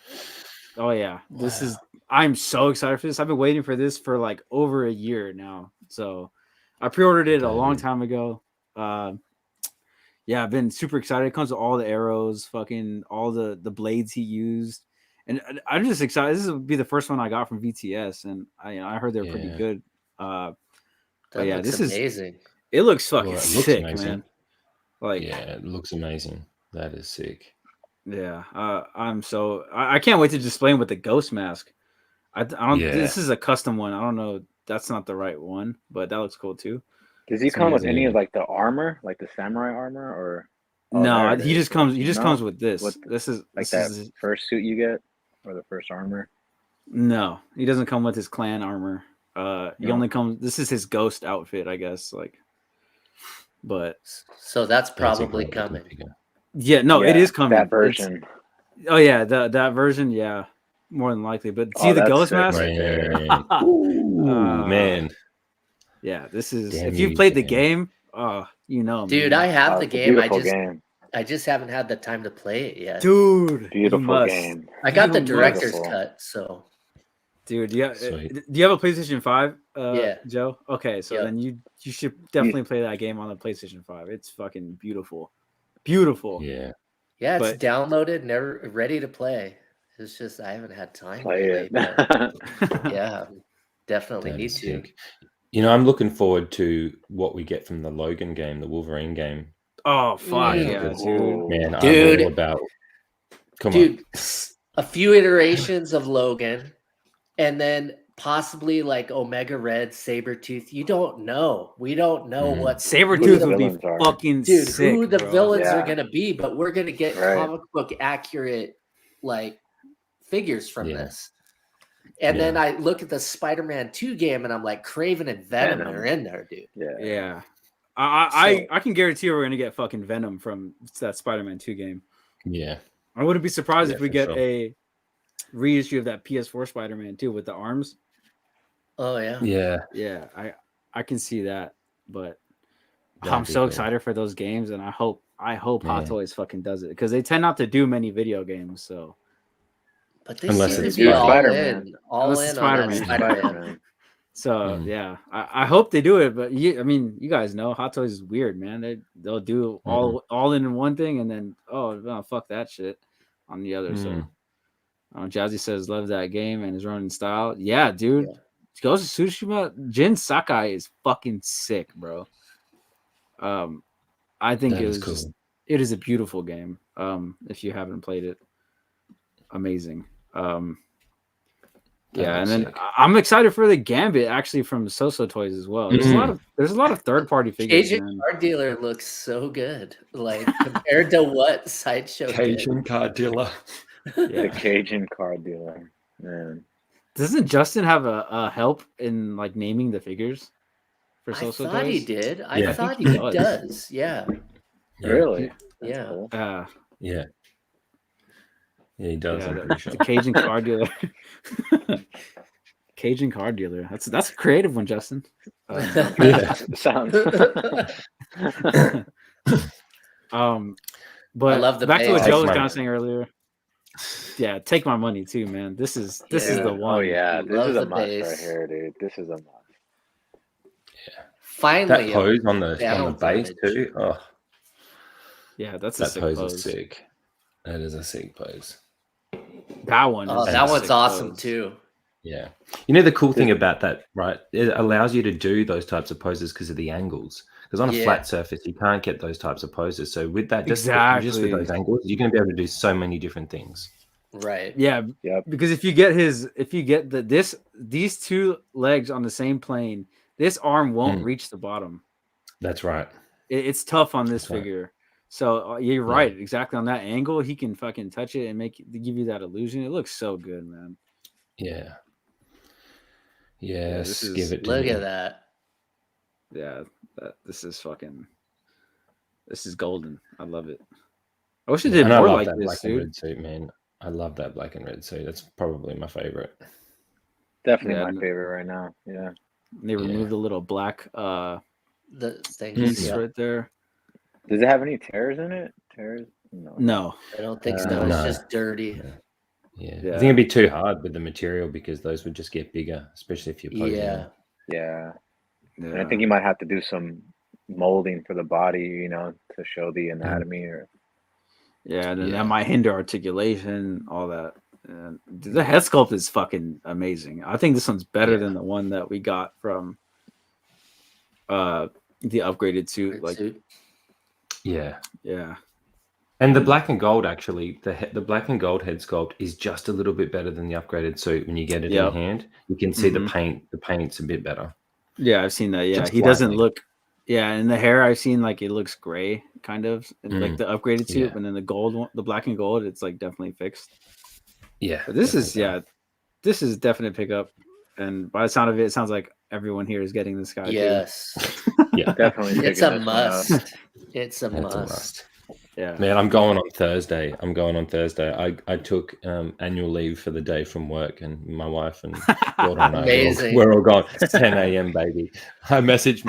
Oh yeah. This is. I'm so excited for this. I've been waiting for this for like over a year now. So I pre-ordered it a long time ago. Yeah, I've been super excited. It comes with all the arrows, fucking all the blades he used, and I'm just excited. This will be the first one I got from VTS, and I heard they're pretty good. But yeah, this is amazing. It looks fucking sick, man. Like, yeah, it looks amazing. That is sick. Yeah, I can't wait to display him with the ghost mask. I don't. This is a custom one. I don't know. That's not the right one, but that looks cool too. Does he come with any of like the armor, like the samurai armor, or? No, he just comes. He just comes with this. This is like that first suit you get, or the first armor. No, he doesn't come with his clan armor. He only comes. This is his ghost outfit, I guess. Like, but so that's probably coming. Yeah, no, it is coming. That version. That version, yeah, more than likely. But see the ghost mask. Ooh, man. Yeah, this is. If you've played the game, you know, dude, man. I have the game. I just haven't had the time to play it yet. Dude, beautiful game. I got the director's cut, so. Dude, do you have a PlayStation 5? Yeah, Joe. Okay, so then you should definitely play that game on the PlayStation 5. It's fucking beautiful. Beautiful. Yeah, it's downloaded, never ready to play. It's just I haven't had time to play it. Yeah, definitely need to. You know, I'm looking forward to what we get from the Logan game, the Wolverine game. Oh fuck yeah, dude! Man, I'm all about. Come on, a few iterations of Logan, and then possibly like Omega Red, Sabretooth. You don't know. We don't know what Sabretooth would be fucking sick, who the villains are gonna be, but we're gonna get comic book accurate like figures from this. And then I look at the Spider-Man 2 game and I'm like, Kraven and Venom are in there, dude. Yeah. I can guarantee you we're gonna get fucking Venom from that Spider-Man 2 game. Yeah. I wouldn't be surprised if we get a reissue of that PS4 Spider-Man too with the arms. Oh yeah. Yeah, I can see that, but That'd I'm be so cool. excited for those games, and I hope Hot Man. Toys fucking does it because they tend not to do many video games. So But they Unless seem to it's be all Spider-Man. in, all Unless it's in on that Spider-Man. Spider-Man. Spider-Man. So Mm. yeah, I hope they do it. But I mean, you guys know Hot Toys is weird, man. They'll do all in one thing, and then fuck that shit on the other. So Jazzy says love that game and is running style. Yeah, dude. Yeah. Ghost of Tsushima, Jin Sakai is fucking sick, bro. I think That it is was cool. it is a beautiful game. If you haven't played it, amazing. Yeah, and then sick. I'm excited for the Gambit actually from Soso Toys as well. There's a lot of third party figures. Cajun Man. Card Dealer looks so good, like compared to what Sideshow Cajun card dealer. did. The Yeah. Cajun card dealer, man. Doesn't Justin have a help in like naming the figures for I Soso thought Toys? he did. I Yeah. thought I think he he does. Yeah. Really? That's Yeah. cool. Yeah, he does. Yeah, I'm pretty sure. the Cajun card dealer. Cajun card dealer. That's a creative one, Justin. Yeah. Sounds. But I love the back to what base. Joe was Take kind my- of saying earlier. Yeah, take my money too, man. This is Yeah. the one. Oh yeah, this Love is a the must right base. here, dude. This is a must. Finally, That pose on the battle base damage. too. Oh, Yeah, that's a that sick pose pose. is sick. That is a sick pose. That one. Oh, is that a one's sick awesome pose. too. Yeah. You know the cool thing about that, right? It allows you to do those types of poses because of the angles. Because on a Yeah. flat surface, you can't get those types of poses. So with that, just with Exactly. those angles, you're going to be able to do so many different things. Right. Yeah, Yep. because if you get these two legs on the same plane, this arm won't reach the bottom. That's right. It's tough on this That's right. figure. So you're right, exactly on that angle, he can fucking touch it and give you that illusion. It looks so good, man. Yeah. Yeah, Yes. this is- Give it to Look me. at that. Yeah, this is golden. I love it. I wish it did And I more love like that this, black and dude. red suit, man. I love that black and red suit. That's probably my favorite. Definitely Yeah, my and- favorite right now. Yeah. They removed the little black The thing. piece Yeah. right there. Does it have any tears in it? Tears? No. No. I don't think so. No. It's just dirty. Yeah. Yeah. I think it'd be too hard with the material because those would just get bigger, especially if you're posing. Yeah. Yeah. And Yeah. I think you might have to do some molding for the body, you know, to show the anatomy or Yeah, and then Yeah. that might hinder articulation, all that. And the head sculpt is fucking amazing. I think this one's better than the one that we got from the upgraded suit. Like, Suit. Yeah. yeah, And the black and gold, actually, the black and gold head sculpt is just a little bit better than the upgraded suit. When you get it Yep. in hand, you can see the Mhm. paint. The paint's a bit better. yeah, I've seen that. Yeah, Just he doesn't slightly. look. Yeah, and the hair I've seen like it looks gray, kind of like the upgraded suit, Yeah. and then the gold one, the black and gold, it's like definitely fixed. Yeah. But this is definitely. this is definite pickup, and by the sound of it, it sounds like everyone here is getting this guy. too. Yes. Yeah. definitely It's picking a this one up. must. It's a That's a must. must. Yeah, Man, I'm going on Thursday. I took annual leave for the day from work, and my wife and daughter and I, Amazing. we're all gone. It's 10 a.m. baby. I messaged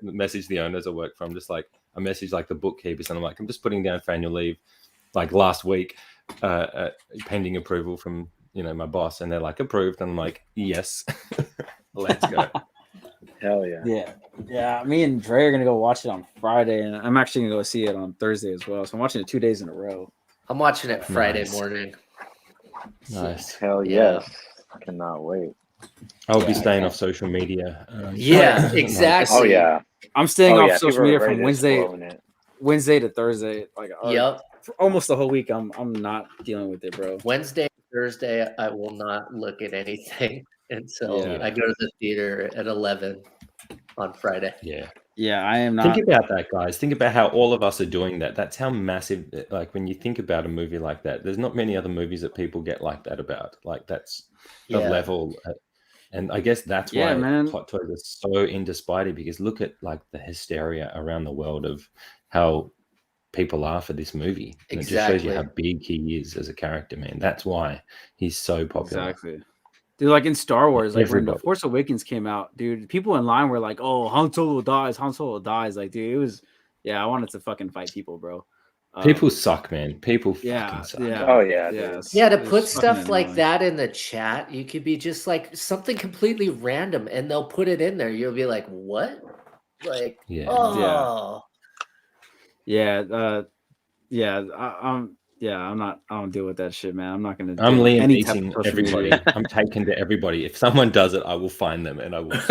messaged the owners I work from, just like I messaged like the bookkeepers, and I'm like, I'm just putting down for annual leave, like last week, pending approval from my boss, and they're like approved, and I'm like, yes, let's go. Hell yeah. yeah. Me and Dre are gonna go watch it on Friday, and I'm actually gonna go see it on Thursday as well. So I'm watching it 2 days in a row. I'm watching it Friday Nice. morning. Nice. Hell Yeah. yes. Cannot wait. I'll be Yeah. staying off social media. Yeah, exactly. Oh yeah. I'm staying Oh, off yeah. social People are media ready from to Wednesday to Thursday. Like, Yep. for almost the whole week. I'm not dealing with it, bro. Wednesday, Thursday, I will not look at anything until Yeah. I go to the theater at 11 on Friday. Yeah. Yeah, I am not. Think about that, guys. Think about how all of us are doing that. That's how massive, like when you think about a movie like that, there's not many other movies that people get like that about. Like that's the Yeah. level. And I guess that's Yeah, why man. Hot Toys is so into Spidey, because look at like the hysteria around the world of how people are for this movie. And it just shows you how Exactly. big he is as a character, man. That's why he's so popular. Exactly. Dude, like in Star Wars, like when The Everybody. Force Awakens came out, dude, people in line were like, "Oh, Han Solo dies, Han Solo dies." Like, dude, it was, yeah, I wanted to fucking fight people, bro. People suck, man. People fucking Yeah, suck. yeah, Oh yeah, yeah, dude. Yeah, to it's put fucking stuff like annoying. that in the chat, you could be just like something completely random and they'll put it in there. You'll be like, what? Like, Yeah. oh. Yeah, yeah, I'm not. I don't deal with that shit, man. I'm not gonna. I'm do Liam any type eating of social everybody. media. I'm taken to everybody. If someone does it, I will find them and I will.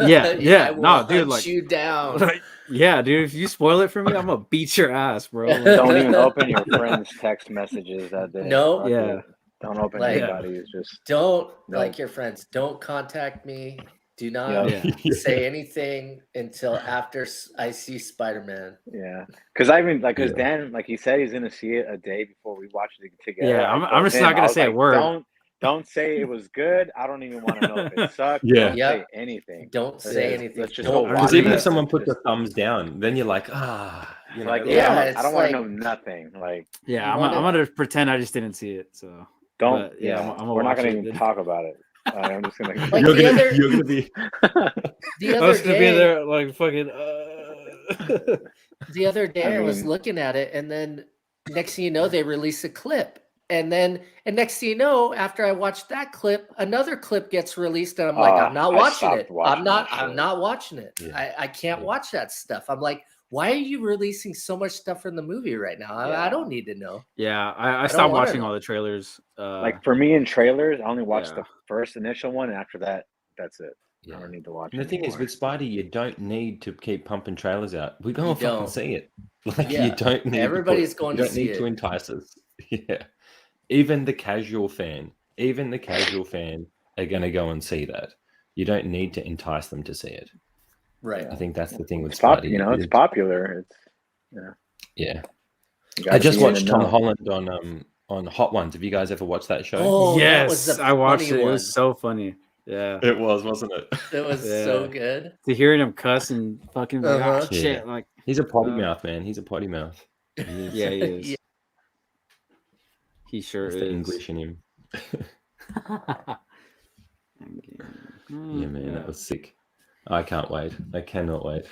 Yeah, I will no, dude, hunt like- you down. Like, yeah, dude, if you spoil it for me, I'm gonna beat your ass, bro. Like, Don't even open your friends' text messages that day. No. Fuck Yeah. it. Don't open Like- anybody's. Just Don't No. like your friends. Don't contact me. Do not Yeah. say anything until after I see Spider-Man. yeah. Because I even like, because Yeah. Dan, like he said, he's gonna see it a day before we watch it together. Yeah, I I'm told just him, not I gonna was say a like, word. Don't say it was good. I don't even want to know if it sucked. Yeah. Don't Yep. say anything. Don't say anything. Let's just Don't go I'm watch Because just even gonna- if someone puts Just- a thumbs down, then you're like, you know, like, Yeah, I it's don't want to like- know nothing. Like, Yeah, You I'm wanna- gonna pretend I just didn't see it. So don't. But, yeah, I'm we're not watch gonna it, even dude. talk about it. I'm just gonna. Like you're the gonna other- you're gonna be. The I other was gonna be day, there like fucking. the other day I was mean- looking at it, and then next thing you know, they release a clip. And next thing you know, after I watched that clip, another clip gets released, and I'm like, I'm not I watching stopped it. watching that I'm shit. not watching it. Yeah. I can't Yeah. watch that stuff. I'm like, why are you releasing so much stuff from the movie right now? I Yeah. don't need to know. Yeah, I don't stopped wanna watching know. all the trailers. Like for me in trailers, I only watched Yeah. the first initial one, and after that, that's it. I Yeah. don't need to watch. And the thing is, anymore. with Spidey, you don't need to keep pumping trailers out. We're going You to fucking don't. see it. Like Yeah. you don't need. Everybody's to put, going you to don't see need to it. entice us. Yeah. Even the casual fan are going to go and see that. You don't need to entice them to see it. Right. I think that's the thing with it's Spidey. it's popular. Yeah. You I gotta just be in watched the Tom know. Holland on Hot Ones. Have you guys ever watched that show? Oh, that was Yes, the I watched funny it. It one. was so funny. Yeah, It was, wasn't it? It was so Yeah. good. to hearing him cuss and fucking like, Uh-huh. ah, shit, Yeah. like He's a potty Uh, mouth, man. He's a potty mouth. He is. yeah, he is. Yeah. He sure It's is. the English in him. Yeah, man, that was sick. I can't wait. I cannot wait.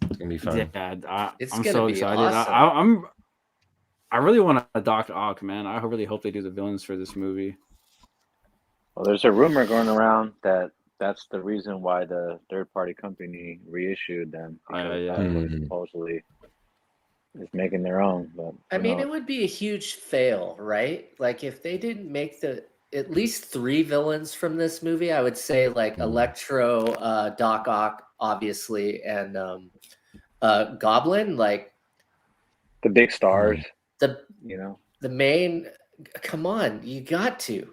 It's gonna be fun. Yeah, It's I'm gonna so be excited. awesome. I really want to Doc Ock, man. I really hope they do the villains for this movie. Well, there's a rumor going around that that's the reason why the third-party company reissued them because yeah. Netflix supposedly is making their own. But I who mean, knows? it would be a huge fail, right? Like if they didn't make at least 3 villains from this movie, I would say like Electro, Doc Ock, obviously, and Goblin, like the big stars. the You know, the main. Come on, you got to.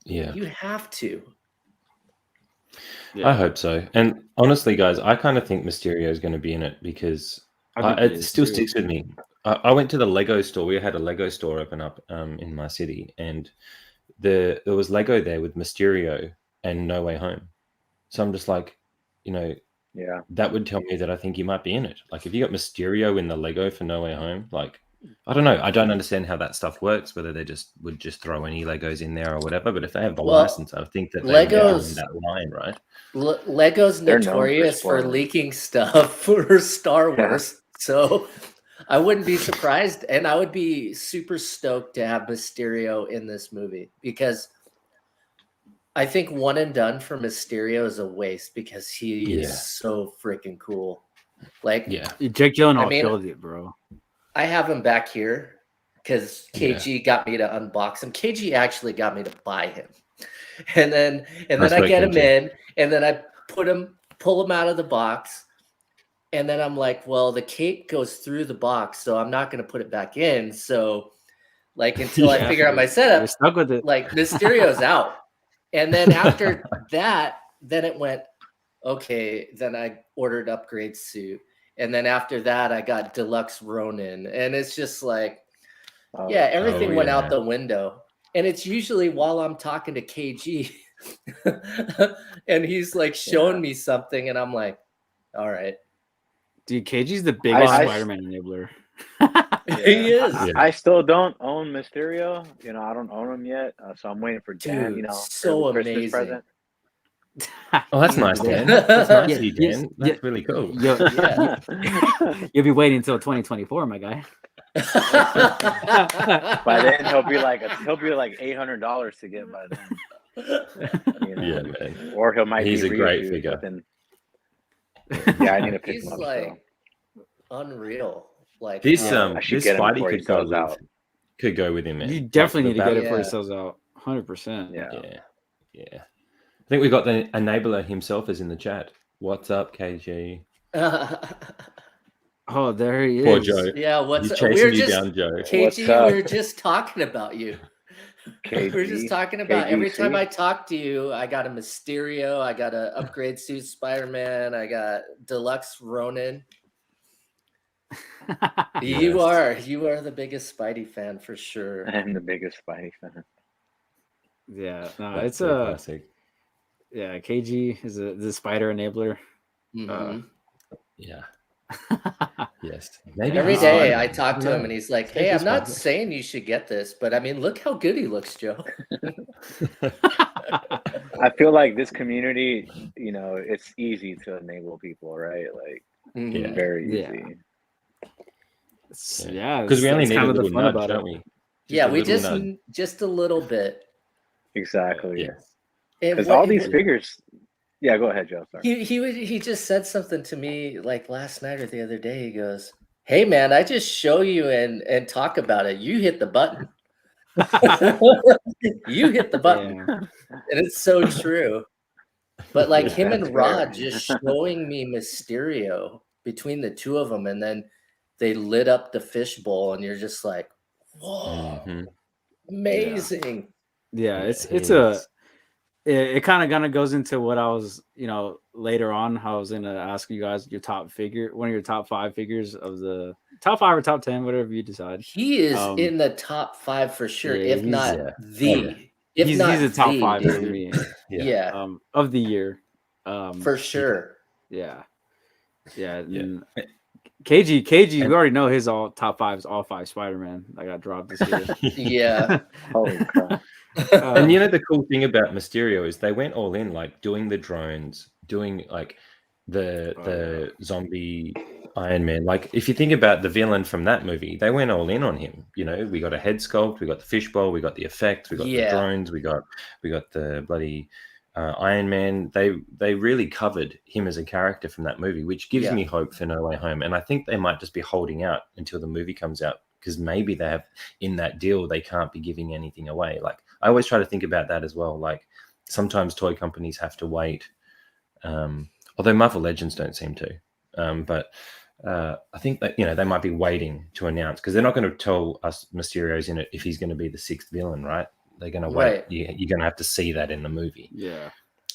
Yeah. You have to. Yeah. I hope so. And honestly, guys, I kind of think Mysterio is going to be in it because I think it is, still too. sticks with me. I went to the Lego store. We had a Lego store open up in my city, and there was Lego there with Mysterio and No Way Home. So I'm just like, yeah. that would tell me that I think he might be in it. Like if you got Mysterio in the Lego for No Way Home, like I don't know. I don't understand how that stuff works, whether they would just throw any Legos in there or whatever. But if they have the Well, license, I think that they would go Legos- in that line, right? Lego's They're known for notorious for spoiling. leaking stuff for Star Yeah. Wars. So I wouldn't be surprised, and I would be super stoked to have Mysterio in this movie because I think one and done for Mysterio is a waste because he Yeah. is so freaking cool. Like, Yeah. Jake Gyllenhaal I mean- killed it, bro. I have him back here because KG got me to unbox him. KG actually got me to buy him, and then I Respect, get him KG. in, and then I pull him out of the box, and then I'm like, well, the cape goes through the box, so I'm not going to put it back in. So, like until I Yeah, figure out my You're setup, stuck with it. like Mysterio's out, and then after that, then it went okay. Then I ordered upgrade suit. And then after that, I got deluxe Ronin, and it's just like, Oh, yeah, everything went yeah. out the window. And it's usually while I'm talking to KG, and he's like showing me something, and I'm like, all right. Dude, KG's the biggest I- Spider-Man enabler. He is. Yeah. I still don't own Mysterio. You know, I don't own him yet, so I'm waiting for Dan. Dude, You know, so for the Christmas amazing. present. Oh, that's nice, Dan. That's nice, of you, Dan. That's really cool. Yeah. You'll be waiting until 2024, my guy. By then he'll be like $800 to get by then. You know? Yeah, man. Or he might He's be a great reissued, figure. but then yeah, I need to pick He's him up. like unreal. Like This how- I should this get him Spidey before he could go sells with out. him, man. You definitely need to get it before Yeah. he sells out. 100%. Yeah. Yeah. I think we got the enabler himself is in the chat. What's up, KG? Oh, there he Poor is. Joe. yeah, what's He's we chasing were you just down, Joe. What's KG, up? we were just talking about you. We were just KG. talking about every KGC. time I talk to you, I got a Mysterio, I got a upgrade suit Spider-Man, I got deluxe Ronin. You are the biggest Spidey fan for sure. I'm the biggest Spidey fan. Yeah, no, That's it's so a classic. yeah. KG is the spider enabler. Mhm. Yeah. Yes. Maybe Every he's day Spider-Man. I talk to don't him know. and he's like, Maybe "Hey, I'm he's not Spider-Man. saying you should get this, but I mean, look how good he looks, Joe." I feel like this community, you know, it's easy to enable people, right? Like Mhm. very Yeah. easy. Yeah, Because we only that's need kind a of the little fun nudge, about don't it. we? Yeah, a we little just nudge. just a little bit. Exactly. Yes. And Because what- all these figures. Yeah, go ahead, Joe. Sorry. he just said something to me like last night or the other day. He goes, "Hey man, I just show you and talk about it. You hit the button. You hit the button." Yeah. And it's so true. But like him That's and Rod fair. just showing me Mysterio between the two of them, and then they lit up the fishbowl, and you're just like, "Whoa, Mhm. amazing!" Yeah, Yeah, it's he a is. it kind of goes into what I was, later on, I was gonna ask you guys your one of your top 5 figures of the top 5 or top 10, whatever you decide. He is Um, in the top 5 for sure, yeah, if not Yeah. the. Oh, yeah. If he's not a top the, 5 for dude. me. Yeah, Of the year. for sure. Yeah. Yeah. Yeah. and KG, And- we already know his top 5 is all 5 Spider-Man. I got dropped this year. Yeah. Holy crap. And you know the cool thing about Mysterio is they went all in, like doing the drones, doing like the zombie Iron Man. Like if you think about the villain from that movie, they went all in on him. You know, we got a head sculpt, we got the fishbowl, we got the effects, we got the drones, we got the bloody Iron Man. They really covered him as a character from that movie, which gives me hope for No Way Home. And I think they might just be holding out until the movie comes out, because maybe they have in that deal they can't be giving anything away. Like I always try to think about that as well. Like sometimes toy companies have to wait, although Marvel Legends don't seem to. But I think that they might be waiting to announce, because they're not going to tell us Mysterio's in it if he's going to be the 6th villain, right? They're going to wait. Right. You're going to have to see that in the movie. Yeah.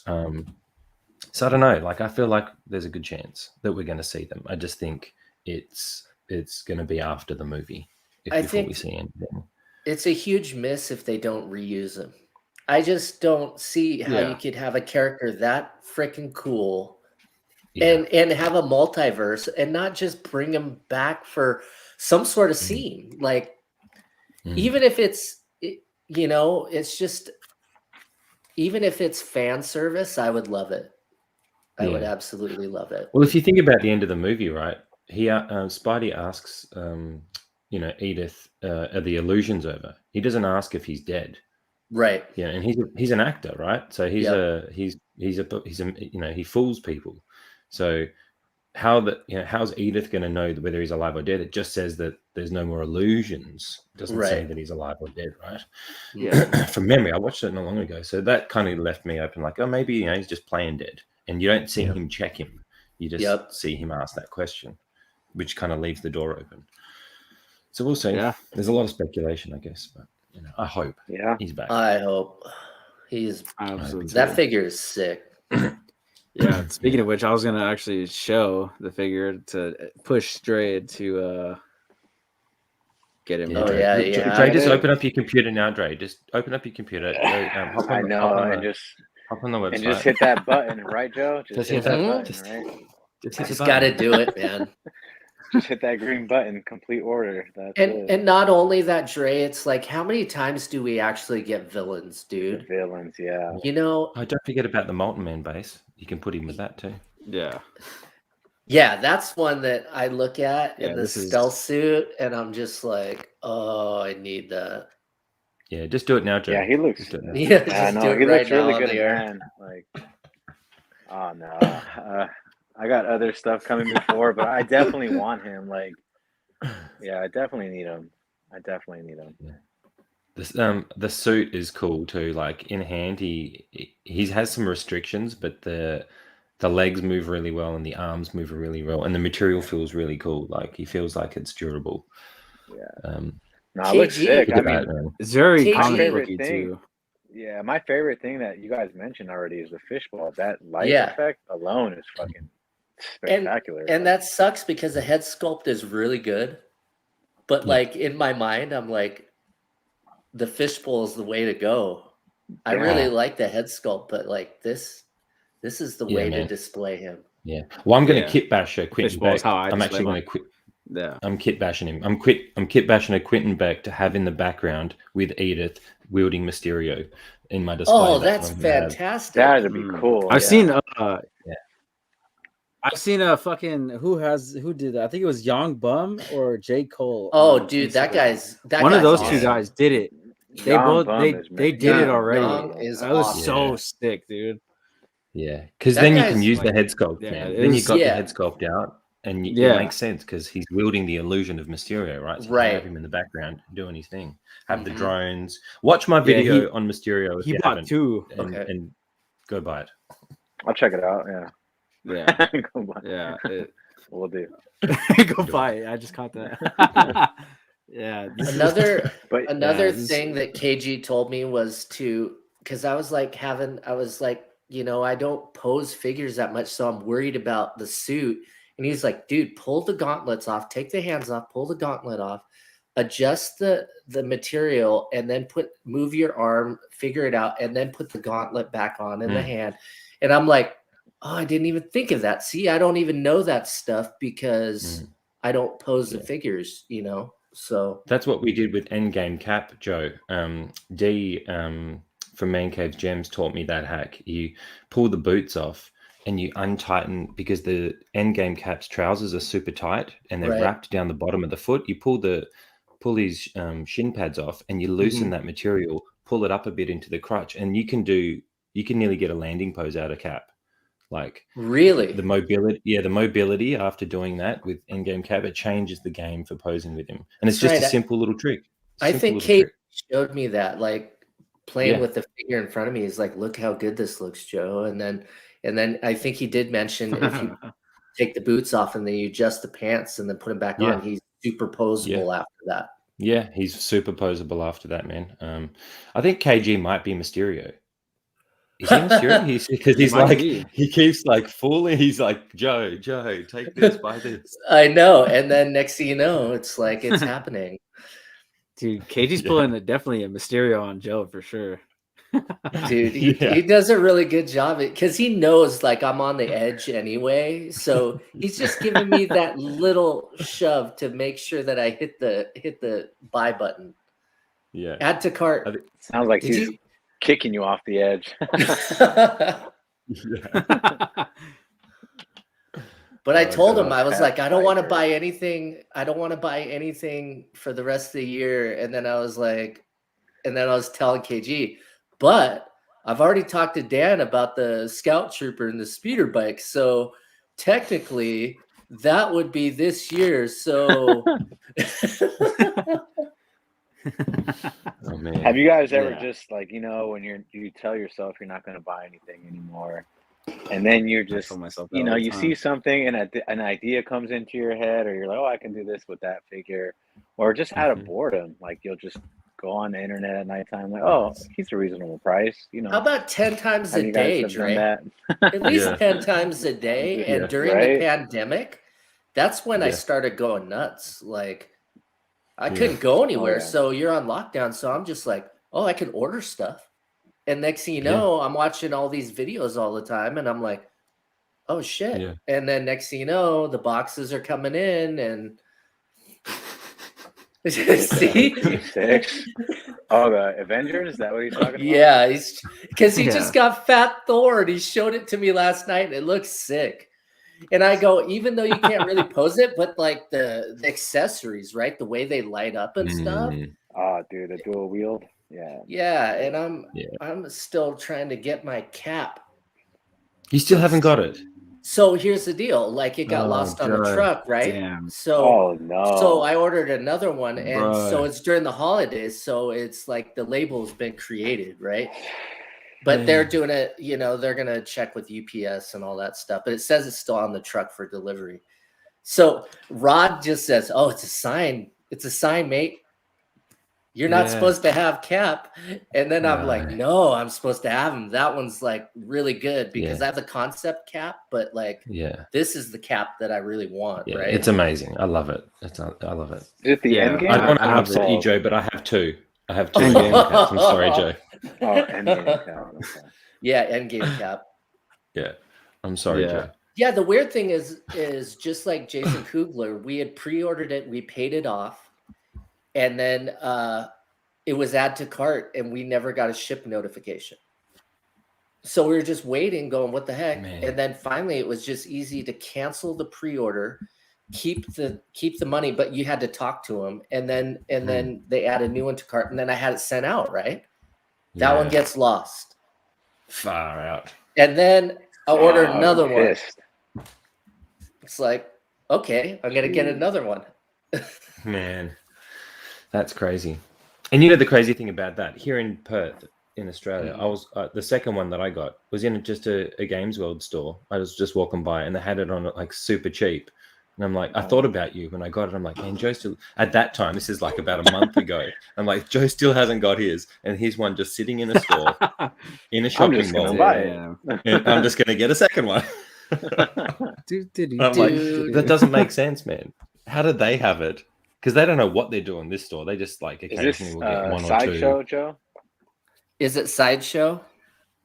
So I don't know. Like I feel like there's a good chance that we're going to see them. I just think it's going to be after the movie before we see anything. It's a huge miss if they don't reuse him. I just don't see how you could have a character that freaking cool and have a multiverse and not just bring him back for some sort of scene. Like even if it's it's just, even if it's fan service, I would love it. I would absolutely love it. Well, if you think about the end of the movie, right? Spidey asks, Edith, are the illusions over? He doesn't ask if he's dead, right? Yeah, and he's an actor, right? So he fools people. So how's Edith going to know whether he's alive or dead? It just says that there's no more illusions. It doesn't say that he's alive or dead, right? Yeah. From memory, I watched it not long ago, so that kind of left me open. Like, oh, maybe he's just playing dead, and you don't see him check him. You just see him ask that question, which kind of leaves the door open. So we'll see. Yeah. There's a lot of speculation, I guess, but I hope he's back. I hope he's absolutely. That figure is sick. Yeah. Speaking of which, I was gonna actually show the figure to push Strayed to get him. Dre, just open up your computer now, Dre. Just open up your computer. Hop on the website. And just hit that button, right, Joe? Just hit that button, right? Just got to do it, man. Just hit that green button, complete order. That's it. And not only that, Dre, it's like, how many times do we actually get villains, The dude? villains, yeah. You know, Oh, don't forget about the Molten Man base. You can put him with that too. Yeah. yeah, that's one that I look at Yeah, in the this is- stealth suit, and I'm just like, oh, I need that. Yeah, just do it now, Joe. Yeah, he looks. Just do it now. Yeah, I just know do it he right looks really now on good the in air. man. Like, oh no, I got other stuff coming before, but I definitely want him. Like, yeah, I definitely need him. I definitely need him. This the suit is cool too. Like in hand, he has some restrictions, but the legs move really well and the arms move really well, and the material feels really cool. Like he feels like it's durable. Yeah. No, it looks KG. sick. Look I at mean, that, man. It's very KG. comic favorite booky thing- too. yeah, my favorite thing that you guys mentioned already is the fishbowl. That light Yeah. effect alone is fucking spectacular. And that sucks because the head sculpt is really good. But Yeah. like in my mind, I'm like, the fishbowl is the way to go. I Yeah. really like the head sculpt, but like this is the Yeah, way to man. display him. Yeah. Well, I'm going to Yeah. kit bash Quentin Fishbowl is Beck. how I I'm display actually mine. going to quit. Yeah. I'm kit bashing him. I'm kit bashing a Quentin Beck to have in the background with Edith wielding Mysterio in my display. Oh, what that's I'm gonna have. fantastic. That'd be cool. I've yeah. seen Yeah. I've seen a fucking who did that? I think it was Young Bum or J. Cole. Oh, on dude, Instagram. that One of guy's those awesome. two guys did it. They Young both Bum is they did Young- it already. Young is That was awesome. so Yeah. sick, dude. Yeah, because That then you guy's can use like- the head sculpt. yeah, man. it Then you was- got the yeah. head sculpt out, and it Yeah. makes sense because he's wielding the illusion of Mysterio, right? So you Right. can have him in the background doing his thing. Have the Mhm. drones. Watch my Yeah, video on Mysterio if He you bought haven't, two. and, Okay. and go buy it. I'll check it out. Yeah. Yeah. Go buy it. Yeah. We'll do. Go buy it. I just caught that. Yeah. this is- Another But Another Yeah, this- thing that KG told me was because I was like I don't pose figures that much, so I'm worried about the suit. And he's like, dude, pull the gauntlets off, take the hands off, pull the gauntlet off, adjust the material, and then move your arm, figure it out, and then put the gauntlet back on in the hand. And I'm like, oh, I didn't even think of that. See, I don't even know that stuff because I don't pose the figures, So That's what we did with Endgame Cap, Joe. D from Man Cave's Gems taught me that hack. You pull the boots off and you untighten because the Endgame Cap's trousers are super tight and they're Right. wrapped down the bottom of the foot. You pull these shin pads off and you loosen that material, pull it up a bit into the crotch, and you can nearly get a landing pose out of Cap. Like really, the mobility after doing that with Endgame Cap, it changes the game for posing with him. And it's That's just right. a simple little trick. I Simple think little Kate trick. showed me that, like playing Yeah. with the figure in front of me. He's like, look how good this looks, Joe. And then I think he did mention if you take the boots off and then you adjust the pants and then put them back Yeah. on, he's super posable after that. Yeah, he's super posable after that, man. I think KG might be Mysterio. Is he Mysterio? Because he's might like, be. he keeps like fooling. He's like, Joe, take this, buy this. I know. And then next thing you know, it's like it's happening. Dude, KG's Yeah. pulling definitely a Mysterio on Joe for sure. Dude, he does a really good job because he knows like I'm on the edge anyway. So he's just giving me that little shove to make sure that I hit the buy button. Yeah. Add to cart. sounds like Did he's you? kicking you off the edge. Yeah. But I Oh, told him, God. I was like, I don't want to Tiger. buy anything. I don't want to buy anything for the rest of the year. And then I was telling KG, but I've already talked to Dan about the Scout Trooper and the speeder bike. So technically that would be this year. So Oh man. Have you guys ever Yeah. just like, when you tell yourself you're not going to buy anything anymore, and then you're I just, tell myself that all the you time. see something and an idea comes into your head, or you're like, oh, I can do this with that figure, or just out of Mhm. boredom, like you'll just go on the internet at nighttime, like, oh, he's a reasonable price, how about 10 times Have a you guys day, have done Dre? that? At least Yeah. 10 times a day. And Yeah. during Right? the pandemic, that's when I Yeah. started going nuts. Like I Yeah. couldn't go anywhere. yeah. So you're on lockdown. So I'm just like, oh, I can order stuff. And next thing you Yeah. know, I'm watching all these videos all the time. And I'm like, oh shit. Yeah. And then next thing you know, the boxes are coming in and see? Six. Oh, the Avengers? Is that what you're talking about? Yeah, he's because he Yeah. just got Fat Thor and he showed it to me last night and it looks sick. And I go, even though you can't really pose it, but like the accessories, right? The way they light up and stuff. Oh, dude, the dual wield. Yeah. Yeah, and Yeah. I'm still trying to get my cap. You still haven't got it. So here's the deal: like it got Oh, lost on the God truck, right? damn. So Oh no. so I ordered another one, and Bruh. so it's during the holidays, so it's like the label's been created, right? But they're doing it, you know, they're gonna check with UPS and all that stuff. But it says it's still on the truck for delivery. So Rod just says, "Oh, it's a sign. It's a sign, mate. You're not Yeah. supposed to have Cap." And then I'm like, No. "No, I'm supposed to have him. That one's like really good because Yeah. I have the concept Cap, but like Yeah. this is the Cap that I really want, Yeah. right?" It's amazing. I love it. I love it. Is it the Yeah, end game? I don't want to I have upset it. you, Joe, but I have two. I have two Endgame. caps. I'm sorry, Joe. Oh, end game. Okay. Yeah, Endgame Cap. Yeah. I'm sorry, Yeah. Joe. Yeah, the weird thing is just like Jason Kugler, we had pre-ordered it, we paid it off, and then it was add to cart, and we never got a ship notification. So we were just waiting, going, "What the heck?" Man. And then finally, it was just easy to cancel the pre-order, keep the money, but you had to talk to them, and then they add a new one to cart, and then I had it sent out. Right, that one Yeah. gets lost, Far out. and then I ordered I'm another one. pissed. It's like, okay, I'm gonna get another one. Man, that's crazy. And you know the crazy thing about that, here in Perth, in Australia, I was the second one that I got was in just a Games World store. I was just walking by and they had it on like super cheap. And I'm like, I thought about you when I got it. I'm like, man, Joe still, at that time, this is like about a month ago. I'm like, Joe still hasn't got his. And here's one just sitting in a store, in a I'm shopping just gonna mall. buy it. Damn. And I'm just going to get a second one. I'm like, that doesn't make sense, man. How did they have it? Because they don't know what they do in this store. They just like Is occasionally this will get one or two. Sideshow, Joe? Is it Sideshow?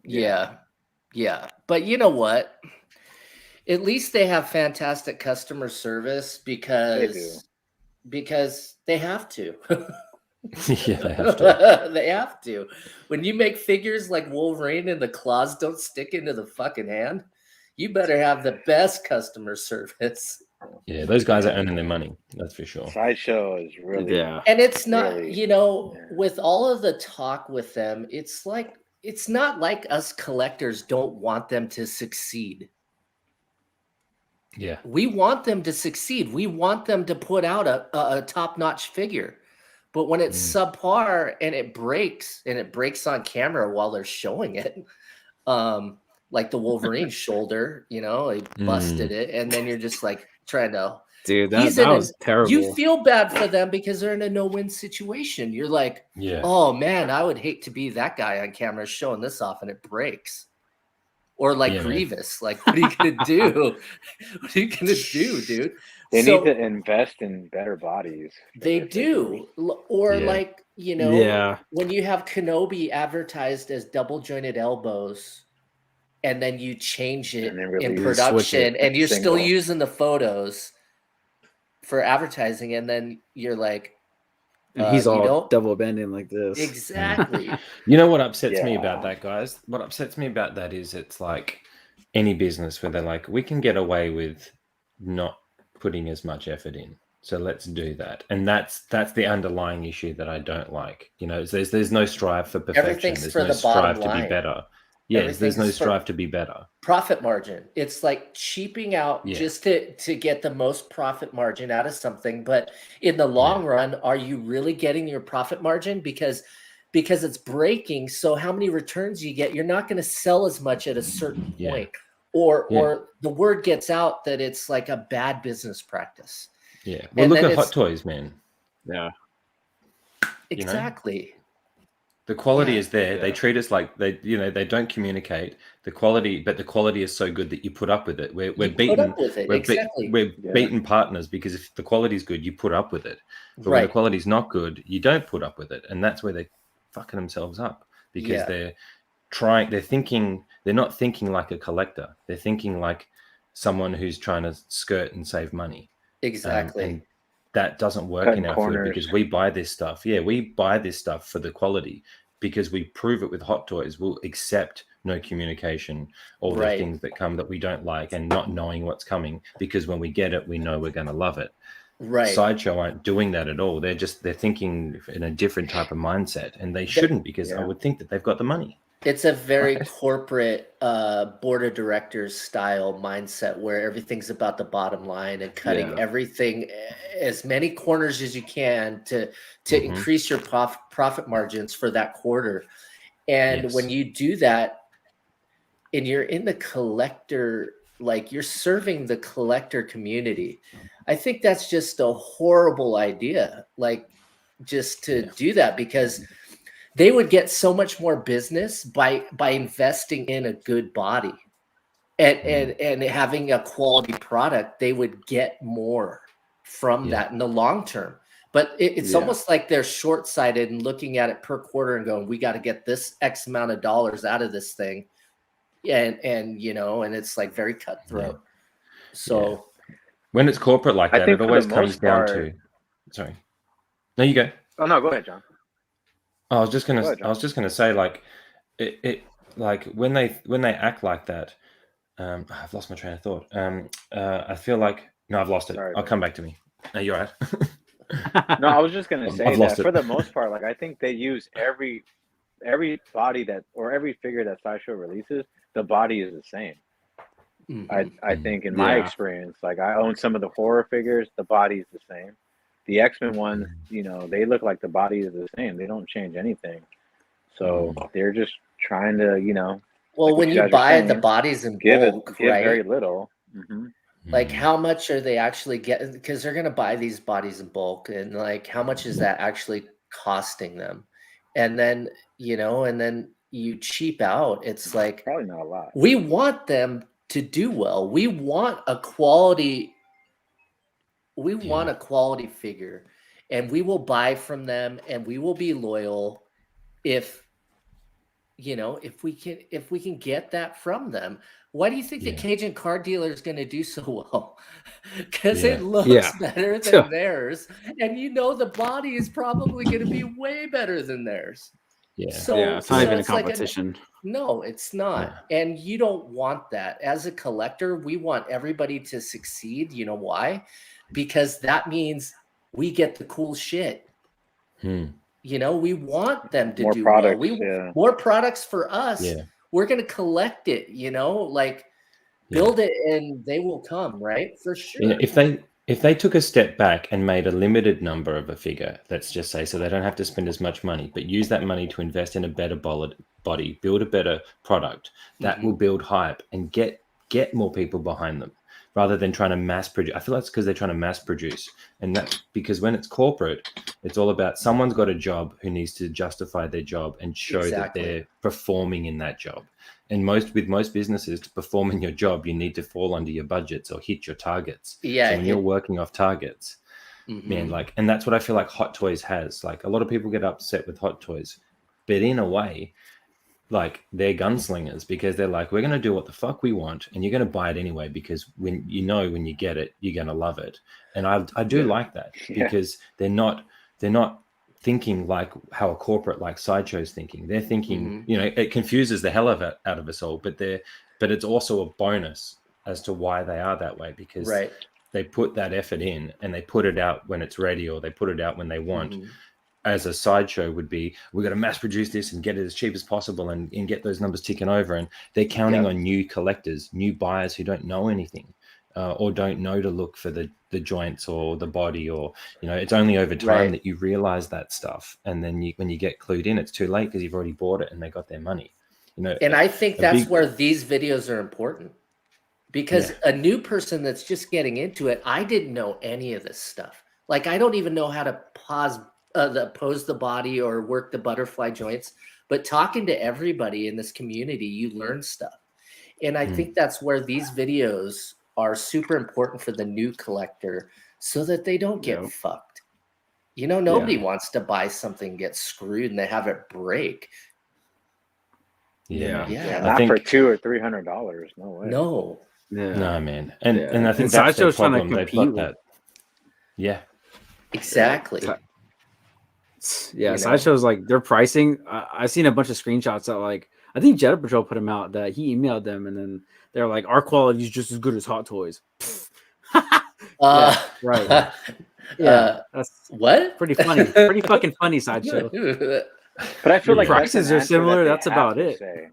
Yeah. But you know what? At least they have fantastic customer service because they have to. Yeah, they have to. They have to. When you make figures like Wolverine and the claws don't stick into the fucking hand, you better have the best customer service. Yeah, those guys are earning their money. That's for sure. Sideshow is really And it's not, Really? you know, with all of the talk with them, it's like, it's not like us collectors don't want them to succeed. Yeah. We want them to succeed. We want them to put out a top-notch figure. But when it's subpar and it breaks on camera while they're showing it, like the Wolverine shoulder, you know, he busted it. And then you're just like trying to, dude, that was terrible. you feel bad for them because they're in a no-win situation. You're like, Yeah. oh man, I would hate to be that guy on camera showing this off and it breaks. Or like Yeah, Grievous, like what are you gonna do? What are you gonna do, dude? They So need to invest in better bodies. for they their do. figures. Or Yeah. like, you know, Yeah. when you have Kenobi advertised as double jointed elbows and then you change it And then in release- switch production it and you're still single. using the photos for advertising, and then you're like, And he's you all don't- double bending like this. exactly. You know what upsets me Yeah. about that, guys? What upsets me about that is it's like any business where they're like, we can get away with not putting as much effort in. So let's do that. And that's the underlying issue that I don't like. You know, there's no strive for perfection. Everything's There's for no the bottom strive to line. be better. Yeah, there's no Everything's for- strive to be better. Profit margin. It's like cheaping out Yeah. just to get the most profit margin out of something. But in the long run, are you really getting your profit margin? Because it's breaking. So how many returns you get, you're not going to sell as much at a certain Yeah. point. Or the word gets out that it's like a bad business practice. Yeah. Well, And look then at it's- Hot Toys, man. Yeah. You know? Exactly. The quality Yeah. is there. They treat us like they don't communicate the quality, but the quality is so good that you put up with it. We're You put beaten. up with it. We're, Exactly. we're Yeah. beaten partners because if the quality is good, you put up with it. But when the Right. quality's not good, you don't put up with it, and that's where they're fucking themselves up because Yeah. they're not thinking like a collector. They're thinking like someone who's trying to skirt and save money. Exactly. And that doesn't work Cutting in our corners. field, because we buy this stuff. Yeah, we buy this stuff for the quality, because we prove it with Hot Toys. We'll accept no communication, all the Right. things that come that we don't like, and not knowing what's coming, because when we get it, we know we're going to love it. Right. Sideshow aren't doing that at all. They're thinking in a different type of mindset, and they shouldn't, because I would think that they've got the money. It's a very corporate board of directors style mindset, where everything's about the bottom line and cutting everything, as many corners as you can to increase your profit margins for that quarter. And when you do that, and you're in the collector, like you're serving the collector community, I think that's just a horrible idea. Like, just to do that, because they would get so much more business by investing in a good body and having a quality product. They would get more from that in the long term. But it's almost like they're short-sighted and looking at it per quarter and going, we got to get this X amount of dollars out of this thing. And you know, and it's like very cutthroat. So when it's corporate like that, think it always comes down to, sorry. No, you go. Oh no, go ahead, John. I was just gonna say, like, it like when they act like that, I've lost my train of thought. I feel like, no, I've lost it. Sorry, I'll come back to me. No, you're right. No, I was just gonna say I've lost that it. for the most part, like I think they use every body that, or every figure that Sideshow releases, the body is the same. I think in my experience, like I own some of the horror figures, the body is the same. The X-Men ones, you know, they look like the body is the same. They don't change anything. So they're just trying to, you know. Well, like when you buy the bodies in bulk, give right? very little. Like, how much are they actually getting? Because they're going to buy these bodies in bulk, and like, how much is that actually costing them? And then, you know, and then you cheap out. It's like, Probably not a lot. we want them to do well. We want a quality. We want a quality figure, and we will buy from them, and we will be loyal if, you know, if we can get that from them. Why do you think the Cajun car dealer is going to do so well? Because it looks better than theirs, and you know the body is probably going to be way better than theirs. So it's not even a competition. No, it's not. And you don't want that. As a collector, we want everybody to succeed. You know why? Because that means we get the cool shit. You know, we want them to do products, well. More products for us. We're going to collect it, you know, like build it and they will come, right? For sure. If they took a step back and made a limited number of a figure, let's just say, so they don't have to spend as much money, but use that money to invest in a better body, build a better product, that will build hype and get more people behind them, rather than trying to mass produce. I feel that's because they're trying to mass produce. And that, because when it's corporate, it's all about someone's got a job who needs to justify their job and show that they're performing in that job. And with most businesses, to perform in your job, you need to fall under your budgets or hit your targets. So when you're working off targets, man, like, and that's what I feel like Hot Toys has. Like, a lot of people get upset with Hot Toys, but in a way, like, they're gunslingers, because they're like, we're going to do what the fuck we want, and you're going to buy it anyway, because when you get it, you're going to love it. And I do like that, because they're not thinking like how a corporate like Sideshow's thinking. They're thinking, you know, it confuses the hell out of us all, but it's also a bonus as to why they are that way, because they put that effort in and they put it out when it's ready, or they put it out when they want. As a Sideshow would be, we're going to mass produce this and get it as cheap as possible and get those numbers ticking over. And they're counting on new collectors, new buyers who don't know anything, or don't know to look for the joints or the body, or, you know, it's only over time that you realize that stuff. And then when you get clued in, it's too late, because you've already bought it and they got their money, you know. And I think that's where these videos are important, because a new person that's just getting into it, I didn't know any of this stuff. Like, I don't even know how to pose the body or work the butterfly joints, but talking to everybody in this community, you learn stuff. And I think that's where these videos are super important for the new collector, so that they don't get fucked. You know, nobody wants to buy something, get screwed, and they have it break. Not for $200 or $300. No way. Yeah. No, man. And Yeah. and I think And that's their Sideshow's trying to problem. They've compete got that. Yeah. Exactly. Yeah, You know? Sideshow's like their pricing. I've seen a bunch of screenshots that like I think Jedi Patrol put him out that he emailed them and then they're like our quality is just as good as Hot Toys. Yeah, right. Yeah, that's What? pretty funny. Pretty fucking funny, Sideshow. But I feel like Prices that's an are answer similar, that they that's have about to it. say.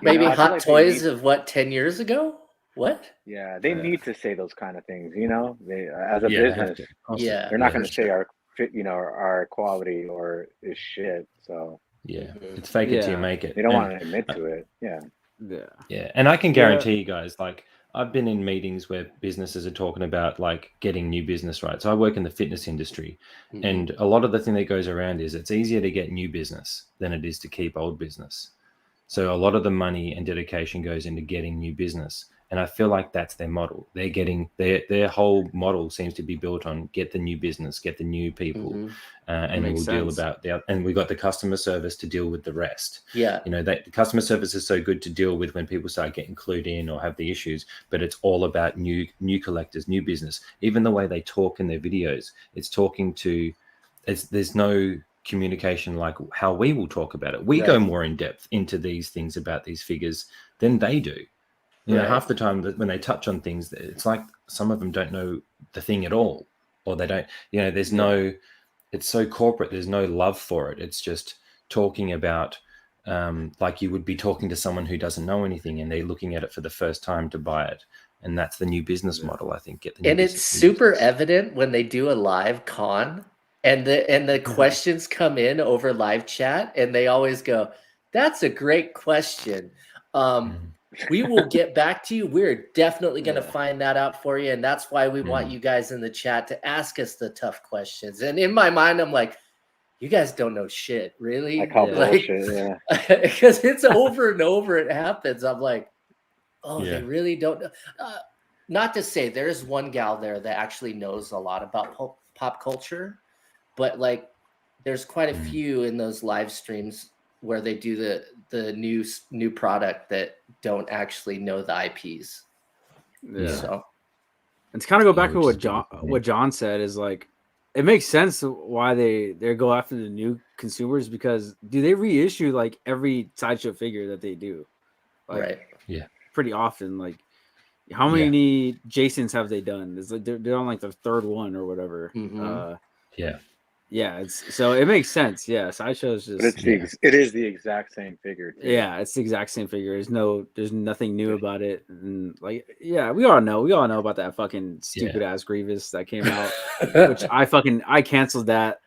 Maybe I feel Hot like they Toys need- of what, 10 years ago? What? Yeah, they Yeah. need to say those kind of things. You know, they as a Yeah, they have business, to. Yeah. they're not Yeah, going to for say sure. our quality or is shit. So Yeah. Mhm. It's fake it till you Yeah. make it. they don't And- want to admit to it. Yeah. Yeah. Yeah, and I can Yeah. guarantee you guys, like I've been in meetings where businesses are talking about like getting new business, right? So I work in the fitness industry, Mhm. and a lot of the thing that goes around is it's easier to get new business than it is to keep old business. So a lot of the money and dedication goes into getting new business, and I feel like that's their model. They're getting their whole model seems to be built on get the new business, get the new people, Mhm. and Makes we'll deal sense. about the and we got the customer service to deal with the rest. Yeah. You know, that the customer service is so good to deal with when people start getting clued in or have the issues, but it's all about new collectors, new business. Even the way they talk in their videos, it's talking to there's no communication like how we will talk about it. We go Right. more in depth into these things about these figures than they do. You know, Right. half the time that when they touch on things, it's like some of them don't know the thing at all, or they don't, you know, there's no, it's so corporate, there's no love for it. It's just talking about like you would be talking to someone who doesn't know anything and they're looking at it for the first time to buy it. And that's the new business model, I think. Get the new And it's business, new super business. evident when they do a live con and the questions come in over live chat and they always go, that's a great question. We will get back to you. We're definitely going to Yeah. find that out for you. And that's why we want you guys in the chat to ask us the tough questions. And in my mind, I'm like, you guys don't know shit, really? I call Yeah. bullshit. Yeah. Because it's over and over it happens. I'm like, oh, Yeah. they really don't know. Not to say there's one gal there that actually knows a lot about pop culture, but like there's quite a few in those live streams where they do the new product that don't actually know the IPs. Yeah. So And to kind of go back Yeah, to which what is good. what John said is like it makes sense why they go after the new consumers because do they reissue like every Sideshow figure that they do? Like right. pretty often. Like how many Jasons have they done? It's like they're on like the third one or whatever. Mhm. Yeah, it's so it makes sense. Yeah, Sideshow's But just it is the exact same figure. Too. yeah, it's the exact same figure. There's nothing new about it. And like yeah, we all know about that fucking stupid ass Grievous that came out, which I canceled that.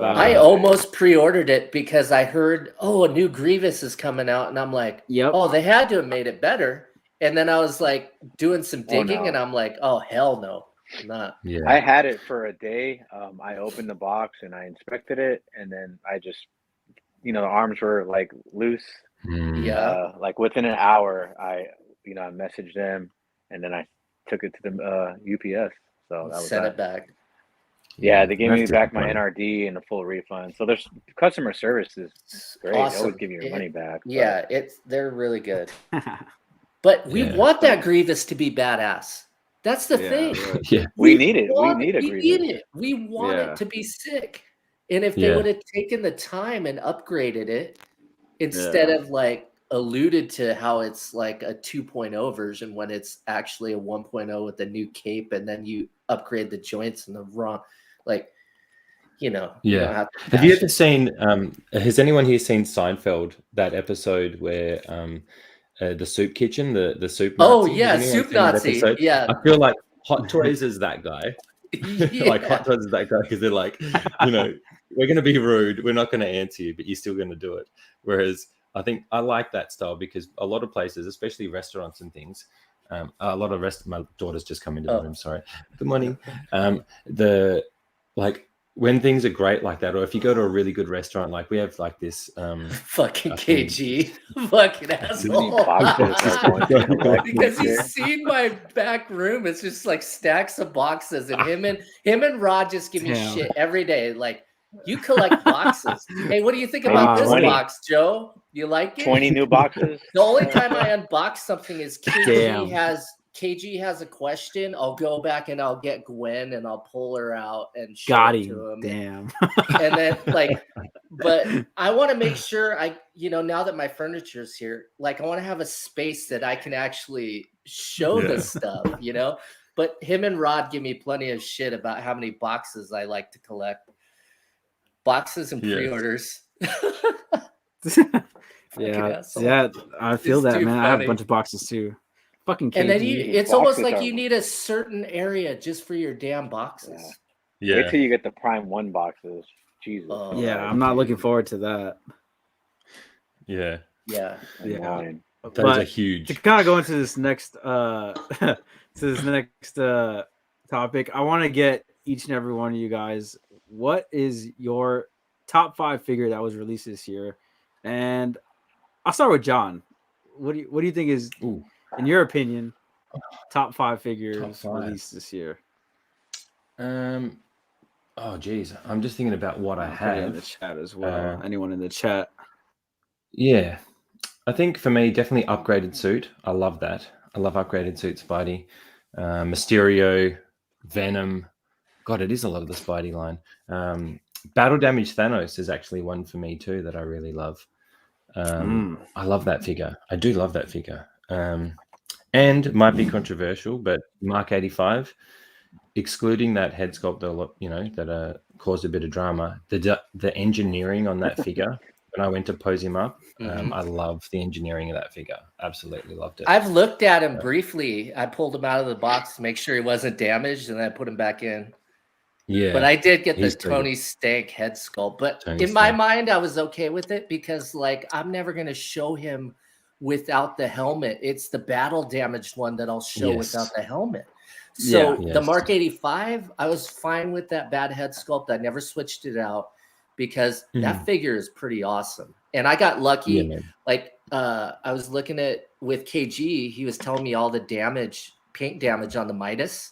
I almost pre-ordered it because I heard, oh, a new Grievous is coming out, and I'm like, Yep. oh, they had to have made it better. And then I was like doing some digging, and I'm like, oh hell no, not. Yeah. I had it for a day. I opened the box and I inspected it, and then I just, the arms were like loose. Yeah. Like within an hour, I messaged them, and then I took it to the UPS. So that was Sent that. it back. Yeah, they gave me That's back my disappointing. NRD and a full refund. So there's customer service is great. They Awesome. always give you your money back. but- Yeah, they're really good. But we Yeah. want that Grievous to be badass. That's the Yeah, thing. right. Yeah. We need it. We want need a We Grievous. need it. We want Yeah. it to be sick. And if they Yeah. would have taken the time and upgraded it instead of like alluded to how it's like a 2.0 version when it's actually a 1.0 with a new cape and then you upgrade the joints and the wrong, like, you don't Yeah. have to Have you bash ever it. seen? Has anyone here seen Seinfeld? That episode where the soup kitchen, the soup. Oh, Nazi? yeah, Has anyone Soup seen that Nazi. episode? Yeah. I feel like Hot Toys is that guy. Like Yeah. Hot Toys is that guy because they're like, we're going to be rude. We're not going to answer you, but you're still going to do it. Whereas I think I like that style because a lot of places, especially restaurants and things, a lot of my daughter's just come into the room. Sorry. Good morning. When things are great like that, or if you go to a really good restaurant, like we have like this Fucking I think- KG. Fucking asshole. Because he's seen my back room. It's just like stacks of boxes, and him and Rod just give me Damn. shit every day. Like, you collect boxes. Hey, what do you think about this 20. box, Joe? You like it? 20 new boxes. The only time I unbox something is Damn. KG has a question, I'll go back and I'll get Gwen and I'll pull her out and show Got it him. to him. Damn. And then but I want to make sure now that my furniture's here, like I want to have a space that I can actually show this stuff, But him and Rod give me plenty of shit about how many boxes I like to collect. Boxes and pre-orders. Yeah, I feel that, man. I have a bunch of boxes too. Fucking KG. And then it's almost like you need a certain area just for your damn boxes. Yeah. Wait till you get the Prime 1 boxes. Jesus. I'm not looking forward to that. Yeah. Yeah. Those are huge. To kind of go into this next topic, I want to get each and every one of you guys, what is your top 5 figure that was released this year? And I'll start with John. What do you think is, in your opinion, top 5 figures released this year? Oh geez, I'm just thinking about what I have in the chat as well. Anyone in the chat? Yeah, I think for me, definitely upgraded suit. I love that. I love upgraded suit Spidey, Mysterio, Venom. God, it is a lot of the Spidey line. Battle Damage Thanos is actually one for me too that I really love. I love that figure. I do love that figure. And might be controversial, but Mark 85, excluding that head sculpt that caused a bit of drama, the engineering on that figure, when I went to pose him up, I love the engineering of that figure. Absolutely loved it. I've looked at him briefly. I pulled him out of the box to make sure he wasn't damaged, and then I put him back in. Yeah, but I did get the Tony Stank head sculpt. But in my mind, I was okay with it because, like, I'm never going to show him without the helmet. It's the battle damaged one that I'll show without the helmet. So the Mark 85, I was fine with that bad head sculpt. I never switched it out because that figure is pretty awesome. And I got lucky. I was looking at with KG, he was telling me all the paint damage on the Midas.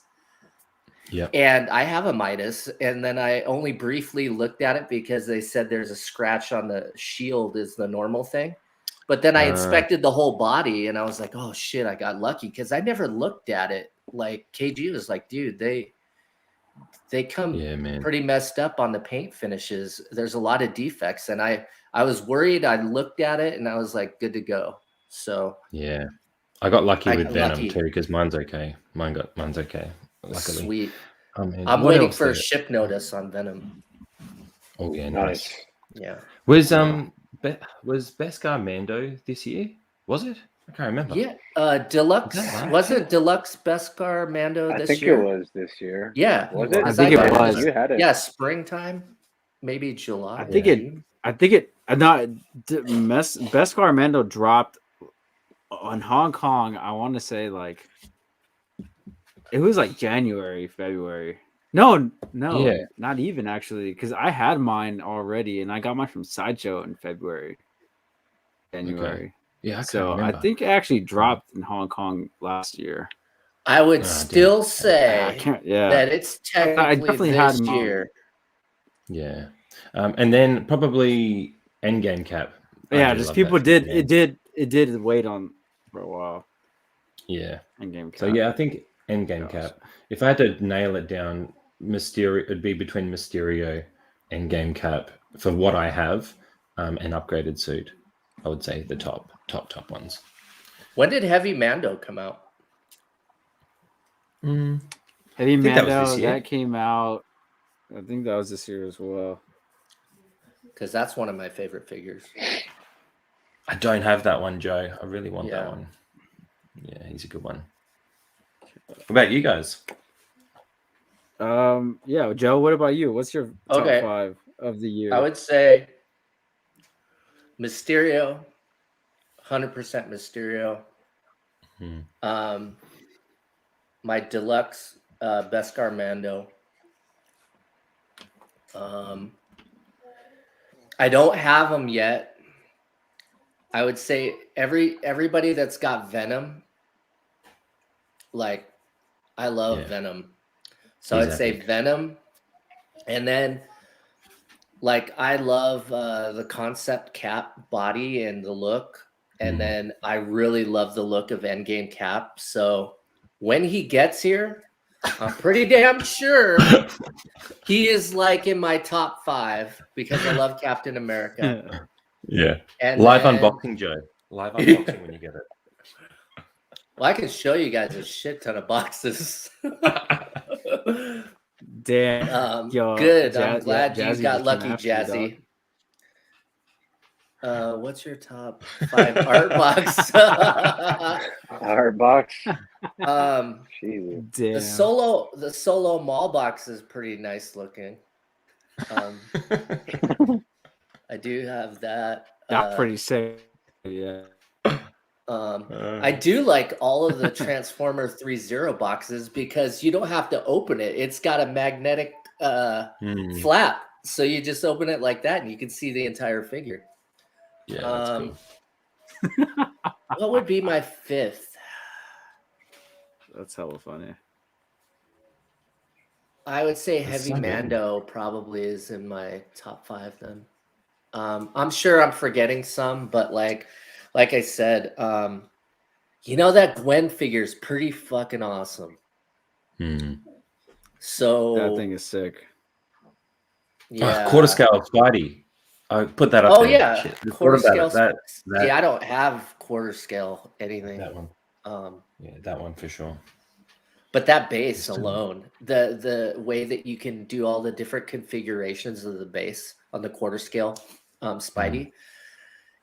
Yeah. And I have a Midas, and then I only briefly looked at it because they said there's a scratch on the shield is the normal thing. But then I inspected the whole body, and I was like, oh shit, I got lucky because I never looked at it. Like KG was like, dude, they come pretty messed up on the paint finishes. There's a lot of defects, and I was worried. I looked at it, and I was like, good to go. So yeah, I got lucky with Venom too because mine's okay. Mine's okay. Luckily. Sweet. I'm waiting for a ship notice on Venom. Oh yeah, nice. Yeah. Was Beskar Mando this year? Was it? I can't remember. Yeah. Deluxe. Wasn't Deluxe Beskar Mando this year? I think it was this year. Yeah. Was it? I think it was. You had it. Yeah, springtime. Maybe July. I think it. Beskar Mando dropped on Hong Kong. I want to say like. It was like January, February. No, not even actually, because I had mine already, and I got mine from Sideshow in January. Okay. Yeah, I think it actually dropped in Hong Kong last year. I would still say that it's technically this year. Yeah, and then probably Endgame Cap. Yeah, just people did it did wait on for a while. Yeah, Endgame Cap. So yeah, I think Endgame Cap. If I had to nail it down, Mysterio, it'd be between Mysterio and Endgame Cap for what I have, and upgraded suit. I would say the top ones. When did Heavy Mando come out? Heavy Mando that came out. I think that was this year as well. Because that's one of my favorite figures. I don't have that one, Joe. I really want that one. Yeah, he's a good one. What about you guys? Joe, what about you? What's your top 5 of the year? I would say Mysterio, 100% Mysterio. My deluxe Beskar Mando. I don't have them yet. I would say everybody that's got Venom, like, I love Venom. So I'd say Venom. And then, like, I love the concept Cap body and the look. And then I really love the look of Endgame Cap. So when he gets here, I'm pretty damn sure he is like in my top 5 because I love Captain America. Yeah. And Live then, unboxing, Joe. Live unboxing when you get well, I can show you guys a shit ton of boxes. it. Damn. Yo, Good. I'm glad Jazzy you got just came lucky, after you, dog. Jazzy. What's your top 5 art box? Art box. The Damn. solo mall box is pretty nice looking. I do have that. That's pretty sick. Yeah. I do like all of the Transformer 3.0 boxes because you don't have to open it. It's got a magnetic flap, so you just open it like that, and you can see the entire figure. Yeah, that's cool. What would be my 5th? That's hella funny. I would say That's Heavy so good. Mando probably is in my top 5 then. I'm sure I'm forgetting some, but like I said, that Gwen figure is pretty fucking awesome. So That thing is sick. Yeah. Quarter scale Spidey. I put that up Oh there. yeah, Shit. quarter What about scale. it? That See, I don't have quarter scale anything. that one. Yeah, that one for sure. But that base alone, the way that you can do all the different configurations of the base on the quarter scale Spidey,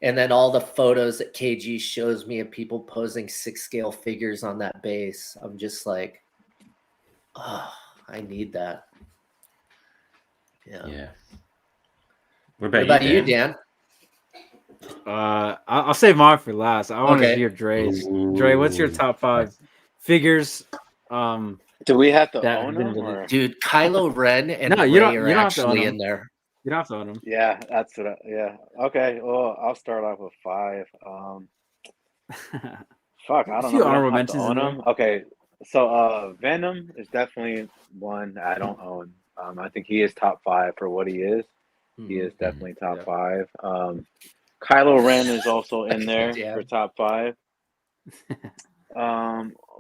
and then all the photos that KG shows me of people posing 6 scale figures on that base, I'm just like, oh, I need that. Yeah. What about you, Dan? I'll save mine for last. I want to hear Dre's. Dre, what's your top 5 figures? Do we have to own them? Or? Dude, Kylo Ren and no, Rey you don't are have to own actually them. in there. You don't have to own them. Yeah, that's what. Okay. Well, I'll start off with 5. Fuck, I don't know. Honorable mentions own them. Okay, so Venom is definitely one I don't own. I think he is top 5 for what he is. He is definitely top 5. Kylo Ren is also in there for top 5.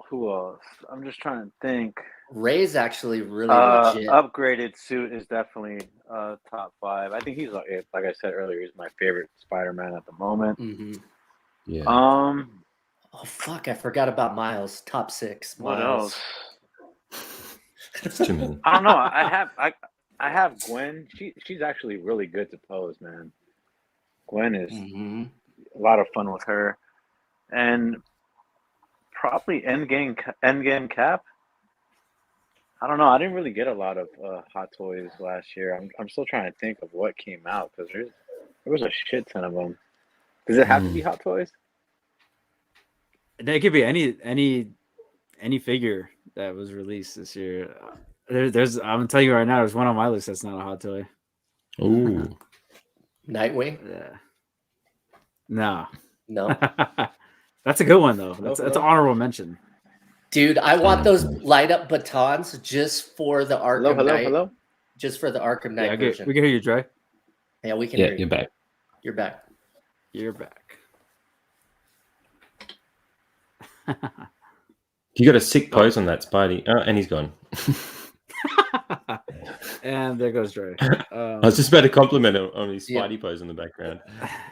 Who else? I'm just trying to think. Rey's actually really legit. Upgraded suit is definitely top 5. I think he's like I said earlier, he's my favorite Spider-Man at the moment. Yeah. Oh fuck! I forgot about Miles. Top 6. What Miles. else? It's too many. I don't know. I have Gwen. She's actually really good to pose, man. Gwen is a lot of fun with her, and probably Endgame Cap. I don't know. I didn't really get a lot of Hot Toys last year. I'm still trying to think of what came out because there was a shit ton of them. Does it have to be Hot Toys? It could be any figure that was released this year. There's I'm telling you right now, there's one on my list that's not a Hot Toy. Ooh. Nightwing? Yeah. No. That's a good one though. That's an honorable mention. Dude, I want those light up batons just for the Arkham Knight. Hello. Just for the Arkham Knight version. We can hear you, Dre. Yeah, we can hear you. You're back. You're back. You're back. You got a sick pose on that Spidey. And he's gone. And there goes Dre. I was just about to compliment him on his Spidey pose in the background.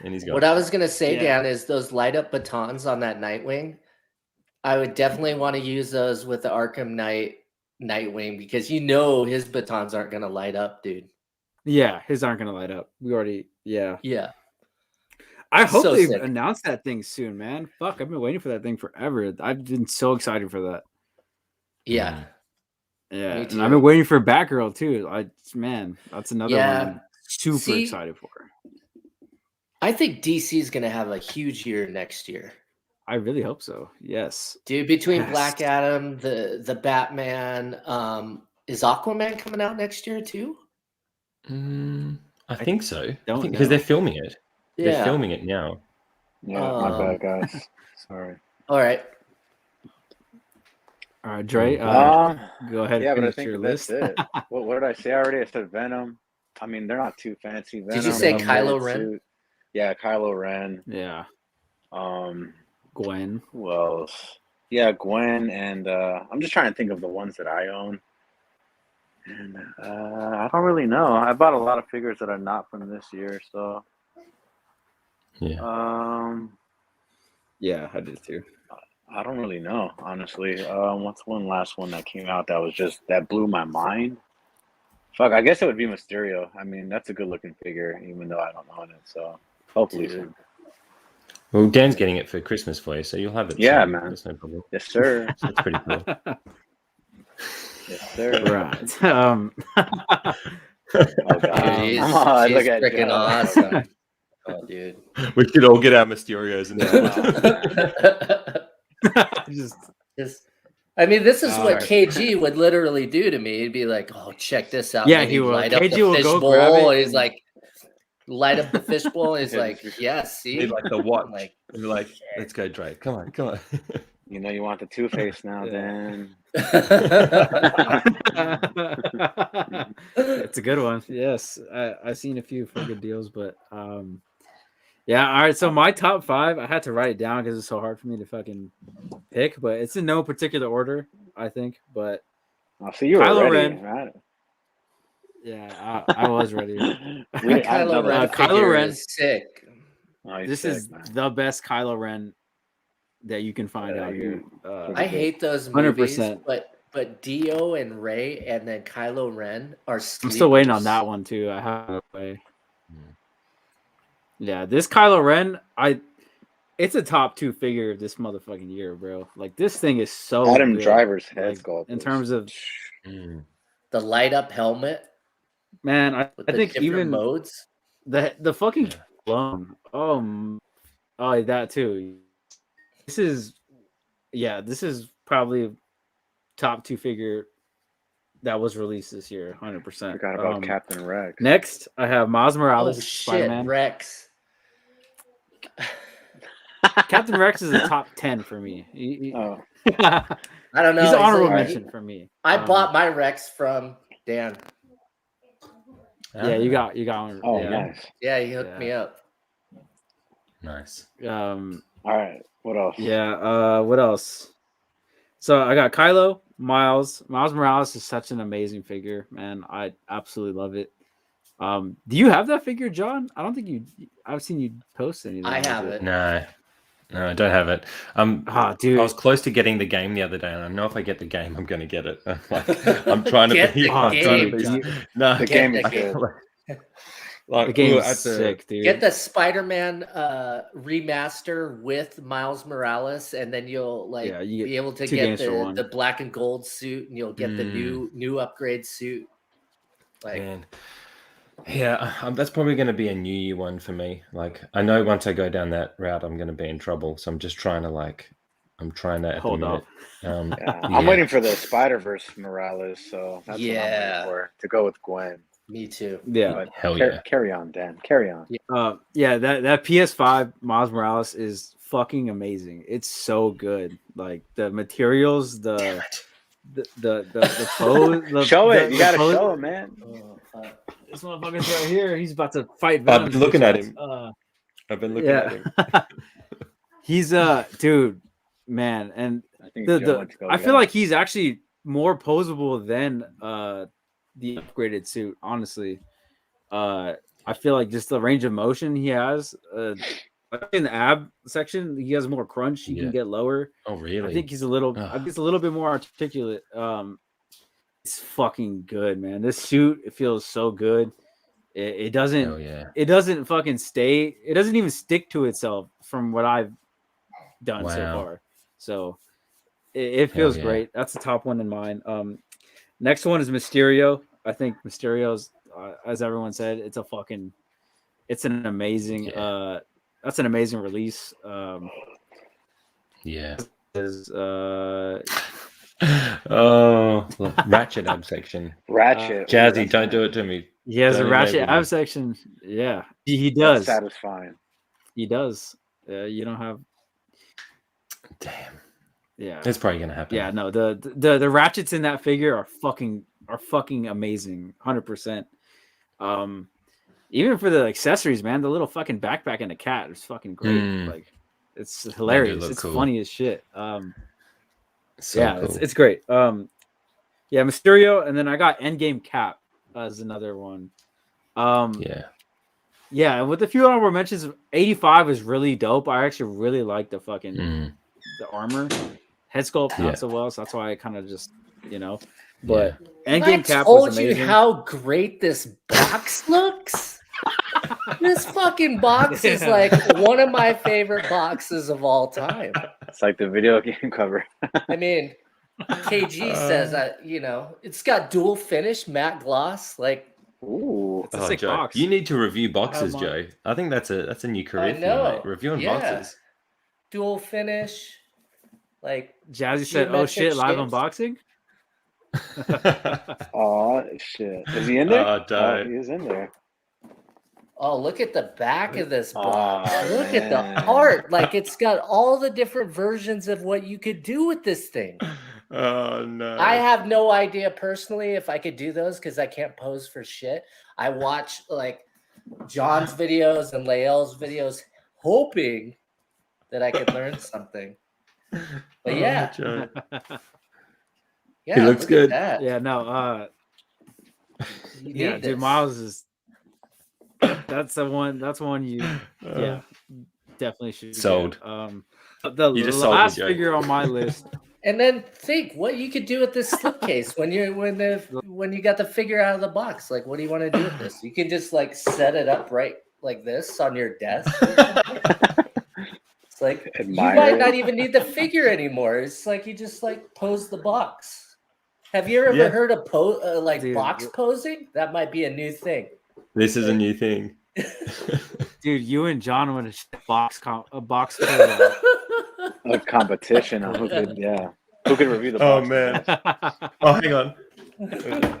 And he's gone. What I was going to say, Dan, is those light up batons on that Nightwing. I would definitely want to use those with the Arkham Knight Nightwing because his batons aren't going to light up, dude. Yeah, his aren't going to light up. We already, Yeah. I hope they announce that thing soon, man. Fuck, I've been waiting for that thing forever. I've been so excited for that. Yeah. Yeah. And I've been waiting for Batgirl too. That's another one I'm super excited for. I think DC is going to have a huge year next year. I really hope so. Yes. Dude, between Black Adam, the Batman, is Aquaman coming out next year too? I think so. Because they're filming it. Yeah. They're filming it now. Yeah, my bad, guys. Sorry. All right. All right, Dre. Go ahead. Yeah, and but I finish your think list. that's it. What did I say already? I said Venom. I mean, they're not too fancy. Venom, did you say Kylo Ren? Suit. Yeah, Kylo Ren. Yeah. Gwen. Gwen. Who else? Yeah, Gwen, and I'm just trying to think of the ones that I own. And I don't really know. I bought a lot of figures that are not from this year, so Yeah. Yeah, I did too. I don't really know, honestly. What's one last one that came out that blew my mind? Fuck, I guess it would be Mysterio. I mean, that's a good looking figure, even though I don't own it. So hopefully Dude. soon. Well, Dan's getting it for Christmas for you, so you'll have it. Yeah, soon. man. That's no problem. Yes, sir. So it's pretty cool. Yes, sir. Right. Oh god. She's Oh, look at freaking Joe. awesome. Oh, dude. We should all get our Mysterios and Just I mean, this is what Alright. KG would literally do to me. He'd be like, "Oh, check this out." Yeah, And then he he'd would. light up KG the will go fishbowl, grab it and he's and- like, light up the fishbowl, and he's Yeah, like, just- "Yeah, see." Be like the watch. Like, Be like, let's go, Drake. Come on, come on. You know you want the Two-Face now, Yeah. Dan. It's a good one. Yes, I've seen a few for good deals, but yeah. All right, so my top 5, I had to write it down because it's so hard for me to fucking pick, but it's in no particular order, I think. But Oh, so you were Kylo ready, Ren. right? yeah, I was ready. that I didn't know Kylo Ren that. Kylo figure Ren. is sick. Oh, he's This sick, is man. the best Kylo Ren that you can find Yeah, out here. I hate those movies, 100%. but Dio and Rey and then Kylo Ren are. I'm still waiting on sleepers. that one too. I have no way. Hmm. Yeah, this Kylo Ren, it's a top 2 figure of this motherfucking year, bro. Like this thing is so Adam good. Driver's head Like, sculpt. in is- terms of Mm. The light up helmet man, I with the think different even modes. the fucking Yeah. clone. Oh, that too. This is probably top 2 figure that was released this year, 100%. Forgot about Captain Rex. Next, I have Miles Morales, Oh shit, Spider-Man. Rex. Captain Rex is a top 10 for me. Oh, I don't know. He's an honorable like- mention for me. I bought my Rex from Dan. Yeah, you got one. oh, yeah. nice. Yeah, he hooked Yeah. me up. Nice. All right. What else? Yeah. What else? So I got Kylo, Miles. Miles Morales is such an amazing figure, man. I absolutely love it. Do you have that figure, John? I don't think I've seen you post anything. I with have it. No, I don't have it. Dude. I was close to getting the game the other day, and I know if I get the game, I'm going to get it. I'm trying to Get be. the I'm trying to game, be. John. No, The Get game the is game. good. like, The game's we were at sick, dude. Get the Spider-Man remaster with Miles Morales, and then you'll you get be able to 2 get games for one. the black and gold suit, and you'll get the new upgrade suit. Like, Man. Yeah, that's probably going to be a New Year one for me. Like, I know once I go down that route, I'm going to be in trouble. So I'm just trying to at Hold the minute. Yeah. I'm Yeah. waiting for the Spider-Verse Morales, so that's what I'm Yeah. waiting for to go with Gwen. me too. Yeah. But Hell yeah. carry on, Dan. Carry on. Yeah, that PS5 Miles Morales is fucking amazing. It's so good. Like the materials, the pose. Show it. the You gotta pose- show it, man. Oh, fuck. This motherfucker's right here. He's about to fight. I've Venom's been looking bitch at ass. him. I've been looking at him. He's dude, man, and I think Joe the went to go I get feel him. like he's actually more posable than the upgraded suit. Honestly, I feel like just the range of motion he has. In the ab section, he has more crunch. He Yeah. can get lower. Oh, really? I think he's a little. I think it's a little bit more articulate. It's fucking good, man. This suit, it feels so good. It doesn't. Hell yeah. It doesn't fucking stay. It doesn't even stick to itself from what I've done so Wow. far. So it feels yeah. great. That's the top one in mine. Next one is Mysterio. I think Mysterio's, as everyone said, it's an amazing. Yeah. That's an amazing release. Yeah. Is Oh, Ratchet ab section. Ratchet. Jazzy, That's don't nice. do it to me. he has a Don't ratchet enable me. ab section. Yeah, he That's does. satisfying. He does. You don't have. Damn. Yeah. It's probably gonna happen. Yeah, no, the ratchets in that figure are fucking amazing, 100%. Even for the accessories, man, the little fucking backpack and the cat is fucking great. Mm. Like, it's hilarious. look It's cool. funny as shit. yeah, cool. it's great. Yeah, Mysterio, and then I got Endgame Cap as another one. Yeah. Yeah, and with a few honorable mentions, 85 is really dope. I actually really like the fucking the armor, head sculpt not so well, so that's why I kind of just But Endgame Cap was told you amazing. how great this box looks. This fucking box is like one of my favorite boxes of all time. It's like the video game cover. I mean, KG says that it's got dual finish matte gloss. Like, ooh, it's a sick Joe, box. you need to review boxes, Joe. I think that's a new career for you, mate. Reviewing boxes. Dual finish. Like Jazzy said, "Oh shit, live unboxing." Oh shit! Is he in there? Oh, he is in there. Oh, look at the back of this box. Look man. at the art. Like, it's got all the different versions of what you could do with this thing. Oh, no. I have no idea personally if I could do those because I can't pose for shit. I watch, like, John's videos and Lael's videos hoping that I could learn something. But yeah. Yeah, he looks good. Yeah, no. Yeah, dude, Miles is... That's one you definitely should sold. Get. The last figure on my list. And then think what you could do with this slipcase when you got the figure out of the box. Like, what do you want to do with this? You can just like set it up right like this on your desk. It's like you might not even need the figure anymore. It's like you just like pose the box. Have you ever heard of box posing? That might be a new thing. This is a new thing. Dude, you and John want to a box a competition on who could review the box. Oh man. Oh, hang on.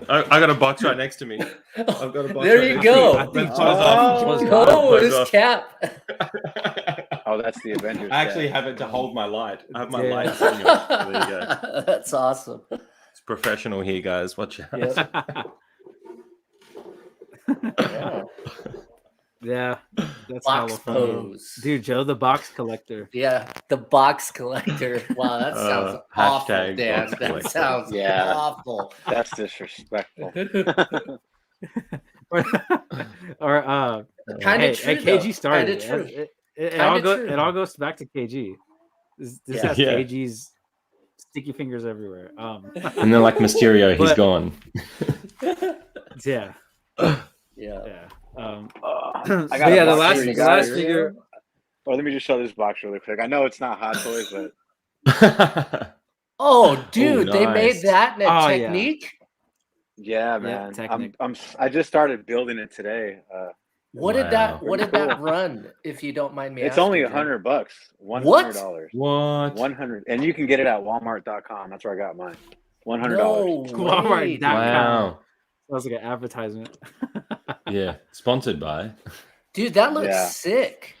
I got a box right next to me. I've got a box. There you go. His cap. Oh, that's the Avengers. I actually have it to hold my light. I have my light sitting on. There you go. That's awesome. It's professional here, guys. Watch out. Yeah, that's box pose, dude. Joe, the box collector. Yeah, the box collector. Wow, that sounds awful, Dan. That sounds awful. That's disrespectful. Or kind of true. KG started. True. It all goes back to KG. This has KG's sticky fingers everywhere. And then like Mysterio, he's gone. Yeah. I got the last figure. Oh, let me just show this box really quick. I know it's not Hot Toys, but oh, dude, they made that in a Technique. Yeah, man. I just started building it today. What did that run? If you don't mind me, it's only $100. $100. What? 100, and you can get it at Walmart.com. That's where I got mine. $100. No Walmart.com. Wow. That was like an advertisement. Yeah, sponsored by. Dude, that looks sick.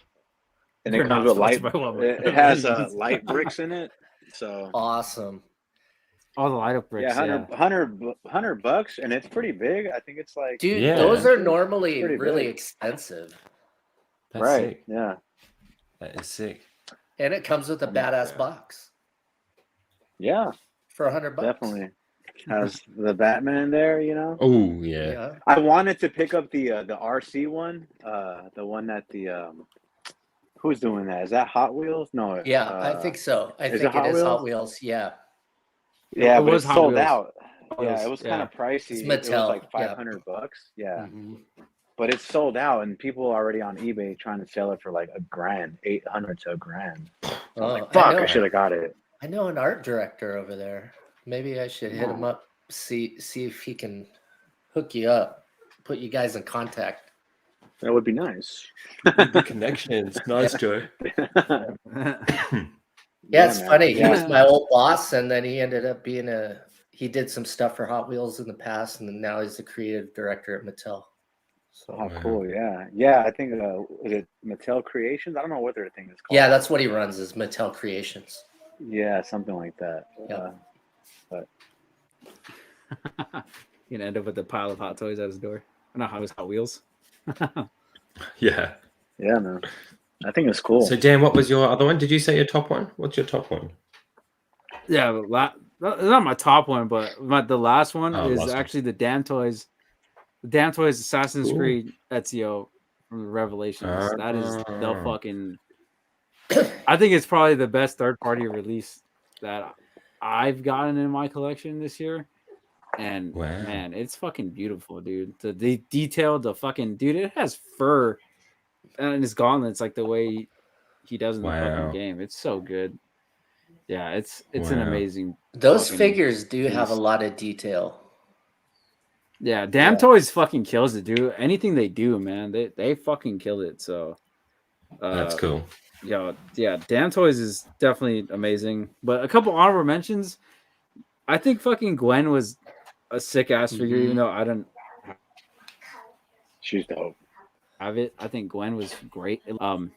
And it comes with light. It has light bricks in it. So awesome. All the light up bricks. Yeah, $100, and it's pretty big. I think it's like, dude, those are normally really expensive. That's right? Sick. Yeah, that is sick. And it comes with a badass box. Yeah, for $100. Definitely has the Batman there. Oh yeah. I wanted to pick up the RC one, the one that the who's doing that? Is that Hot Wheels? No. Yeah, I think so. I think it is Hot Wheels. Yeah. Yeah, but it's sold out. Yeah, it was kind of pricey. It's Mattel. It was like $500. Yeah. Mm-hmm. But it's sold out, and people are already on eBay trying to sell it for like $1,000, $800 to $1,000. So I'm like, fuck, I should have got it. I know an art director over there. Maybe I should hit him up, see if he can hook you up, put you guys in contact. That would be nice. The connections. Nice, Joe. Yeah, it's funny. He was my old boss, and then he ended up being he did some stuff for Hot Wheels in the past, and then now he's the creative director at Mattel. So cool. Yeah. I think is it Mattel Creations? I don't know what their thing is called. Yeah, that's what he runs, is Mattel Creations. Yeah, something like that. Yeah. But you're gonna end up with a pile of Hot Toys at his door. I know how it's Hot Wheels. Yeah, man. I think it's cool. So Dan, what was your other one? Did you say your top one? What's your top one? Yeah, not my top one, but the last one is last one. actually the Dan Toys Assassin's Ooh. Creed Ezio from the Revelations. That is the Ah. fucking. I think it's probably the best third party release that I've gotten in my collection this year. And Wow. man, it's fucking beautiful, dude. The detail, the fucking dude, it has fur and his gauntlets like the way he does in the fucking Wow. game. It's so good. Yeah, it's an Wow. amazing. Those fucking figures do have a piece. lot of detail. Yeah, Damn Yeah. Toys fucking kills it, dude. Anything they do, man, they fucking kill it. So That's cool. yeah, Damn Toys is definitely amazing. But a couple honorable mentions. I think fucking Gwen was a sick ass figure, even though I don't She's dope. have it. I think Gwen was great. Hmm.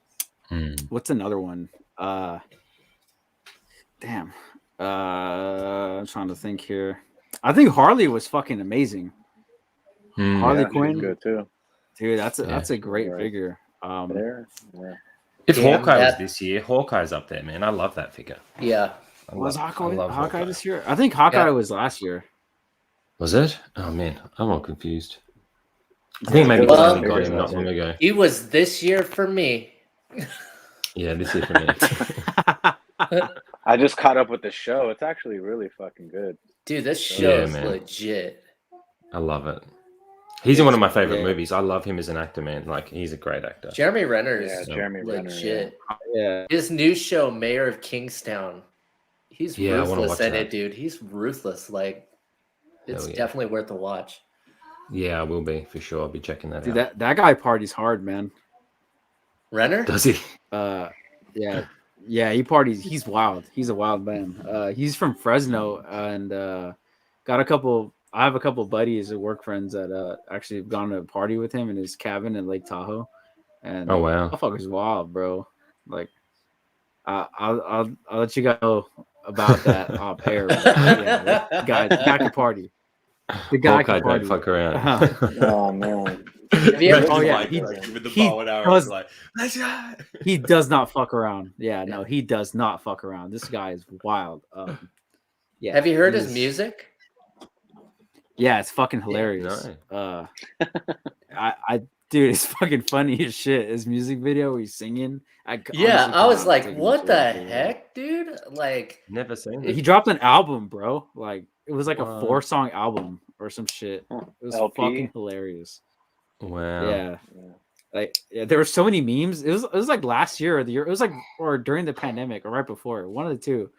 What's another one? Damn. I'm trying to think here. I think Harley was fucking amazing. Hmm. Harley Yeah, she's Quinn, good too. dude. That's a great Right. figure. There. Yeah. If Damn, Hawkeye was that- this year, Hawkeye's up there, man. I love that figure. Yeah. Was I Hawkeye love Hawkeye this year? I think Hawkeye was last year. Was it? Oh man, I'm all confused. I think maybe Well- Tony got him not long ago. He was this year for me. Yeah, this year for me. I just caught up with the show. It's actually really fucking good. Dude, this Yeah, show is man. legit. I love it. He's in one of my favorite Yeah. movies. I love him as an actor, man. Like he's a great actor. Jeremy Renner is Yeah, Jeremy Renner. legit. Yeah. His new show, Mayor of Kingstown. He's Yeah, I wanna ruthless watch in that. it, dude. He's ruthless. Like, it's Hell yeah. definitely worth a watch. Yeah, I will be for sure. I'll be checking that Dude, out. that guy parties hard, man. Renner? Does he? Yeah, he parties. He's wild. He's a wild man. He's from Fresno and got a couple. I have a couple buddies and work friends that actually have gone to a party with him in his cabin in Lake Tahoe. And Oh wow. motherfucker's wild, bro. Like, I'll let you guys know about that off air. But, yeah, the guy can party. The guy Hawkeye can party. don't fuck around. Oh man. Have you ever- Oh, yeah, Like, he- with the he bow and arrow, does- like, let's go. He does not fuck around. Yeah, no, he does not fuck around. This guy is wild. Yeah. Have you heard his he's- music? Yeah, it's fucking hilarious. no. Dude, it's fucking funny as shit. His music video where he's singing. Yeah, honestly I was cannot like, take him what the seriously. heck, dude? Like, Never seen He it. dropped an album, bro. Like it was like a What? 4-song album or some shit. It was LP? fucking hilarious. Wow. Yeah. Yeah. Like there were so many memes. It was like last year or the year. It was like or during the pandemic or right before, one of the two.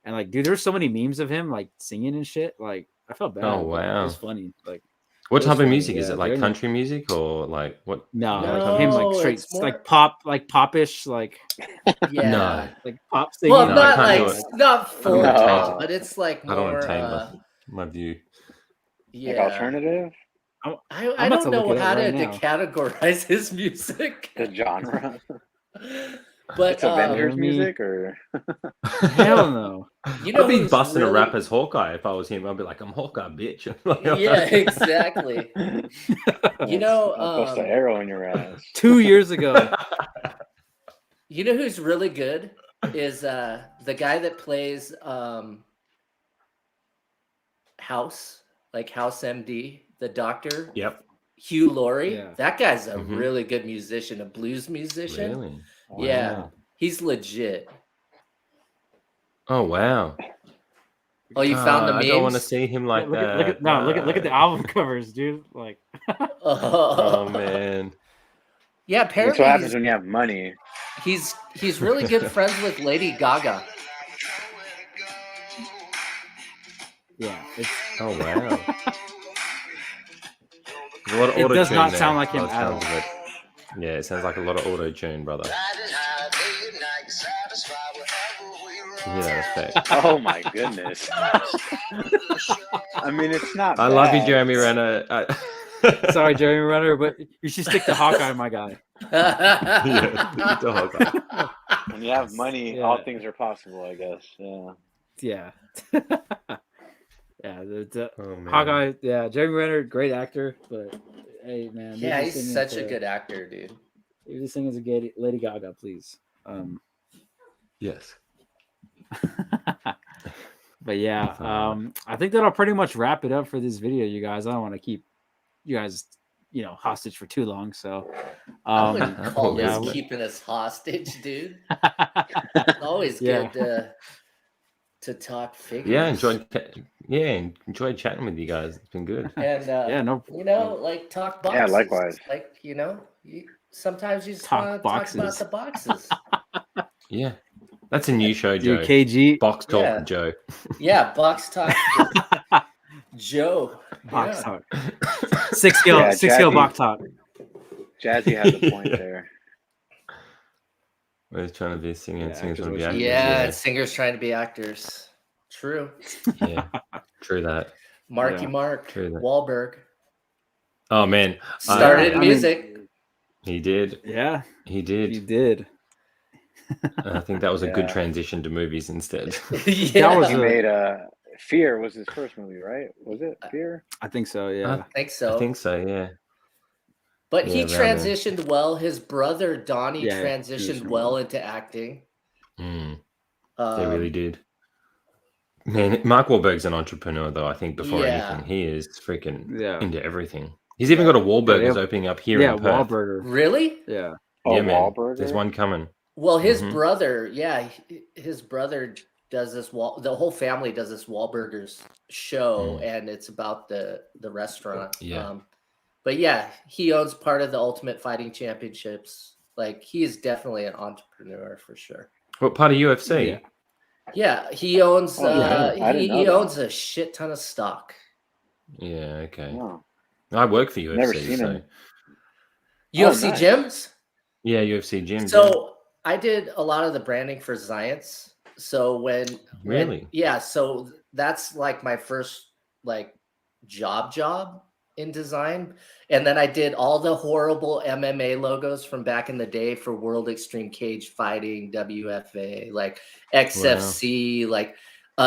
And like, dude, there were so many memes of him like singing and shit. Like I felt bad. Oh, but wow. It was funny. Like What It type was of funny, music is yeah. it? Like Jeremy- country music or like what? no, No, like him like straight it's more- like pop, like popish, like yeah. No. like pop singing. Well, No, I not can't like do it. not full No. pop, but it's like I don't more. entertain my view. Yeah. Like alternative, I I'm about don't to look know it up how to right now. categorize his music. the genre. But It's Avengers me- music, or Hell no. you know I'd be who's busting really- a rap as Hawkeye if I was him. I'd be like, I'm Hawkeye, bitch. Yeah, exactly. You know, I'll post an arrow in your ass. 2 years ago. you know who's really good is the guy that plays House, like House MD, the doctor. Yep. Hugh Laurie. Yeah. That guy's a Mhm. really good musician, a blues musician. Really? Yeah. Wow. He's legit. Oh wow. Oh, you found the I memes? don't want to see him like look that. at the album covers, dude. Like Oh man. Yeah, That's apparently what happens when you have money. he's really good friends with Lady Gaga. yeah, it's Oh wow. There's a lot of It does auto-tune not there, sound like him by the at sounds of it. Yeah, it sounds like a lot of auto tune, brother. You hear that effect? Oh my goodness. I mean, it's not. I love you, bad. Jeremy Renner. sorry, Jeremy Renner, but you should stick to Hawkeye, my guy. Yeah, stick to Hawkeye. When you have money, Yeah. all things are possible. I guess. Yeah. Yeah. Yeah, the Oh, man. Hawkeye, yeah, Jeremy Renner, great actor, but hey man, leave Yeah, the he's singing such to- a good actor, dude. leave the singing to Lady Gaga, please. Yes. But yeah, Fun. I think that'll pretty much wrap it up for this video, you guys. I don't want to keep you guys, hostage for too long. So, I wouldn't call yeah, this keeping us hostage, dude. It's always Yeah. good to talk figures. Enjoyed chatting with you guys. It's been good. And Yeah, no- like talk boxes. Yeah, likewise. Like sometimes you just Talk want to talk about boxes. the boxes. Yeah, that's a new show, Joe. Dude, KG Box Talk Yeah. with Joe. Yeah, box talk. with Joe. box Yeah. talk. Six skill Jazzy. box talk. Jazzy has a point Yeah. there. We're trying to be singing, Yeah, singers trying to be actors. actors. Yeah, singers trying to be actors. True. Yeah, true that. Marky Yeah. Mark. True that. Wahlberg. Oh man, Started I mean- music. he did. Yeah, He did. you did. And I think that was a good Yeah. transition to movies instead. Yeah, That was He a- made Fear was his first movie, right? Was it Fear? I think so. Yeah. I think so. I think so. Yeah. But Yeah, he around there. transitioned well. His brother Donnie Yeah, transitioned transitioned well well. into acting. Mm, they really Um, did. Man, Mark Wahlberg's an entrepreneur, though. I think before Yeah. anything, he is freaking Yeah. into everything. He's even got a Wahlburgers Yeah. opening up here Yeah, in Perth. Wahlburger. Really? Yeah. Oh, Yeah, man. Wahlburger. There's one coming. Well, his Mhm. brother, his brother does this. The whole family does this Wahlburgers show, and it's about the restaurant. Yeah. But yeah, he owns part of the Ultimate Fighting Championships. Like he is definitely an entrepreneur for sure. What part of UFC? Yeah. Yeah, he owns. Oh, yeah. I didn't know he that. owns a shit ton of stock. Yeah, okay. Oh. I work for UFC. Never seen so him. UFC nice. gyms. yeah, UFC gym. So I did a lot of the branding for Zions. So when Really? yeah, so that's like my first like job in design. And then I did all the horrible MMA logos from back in the day for World Extreme Cage Fighting, WFA, like XFC, like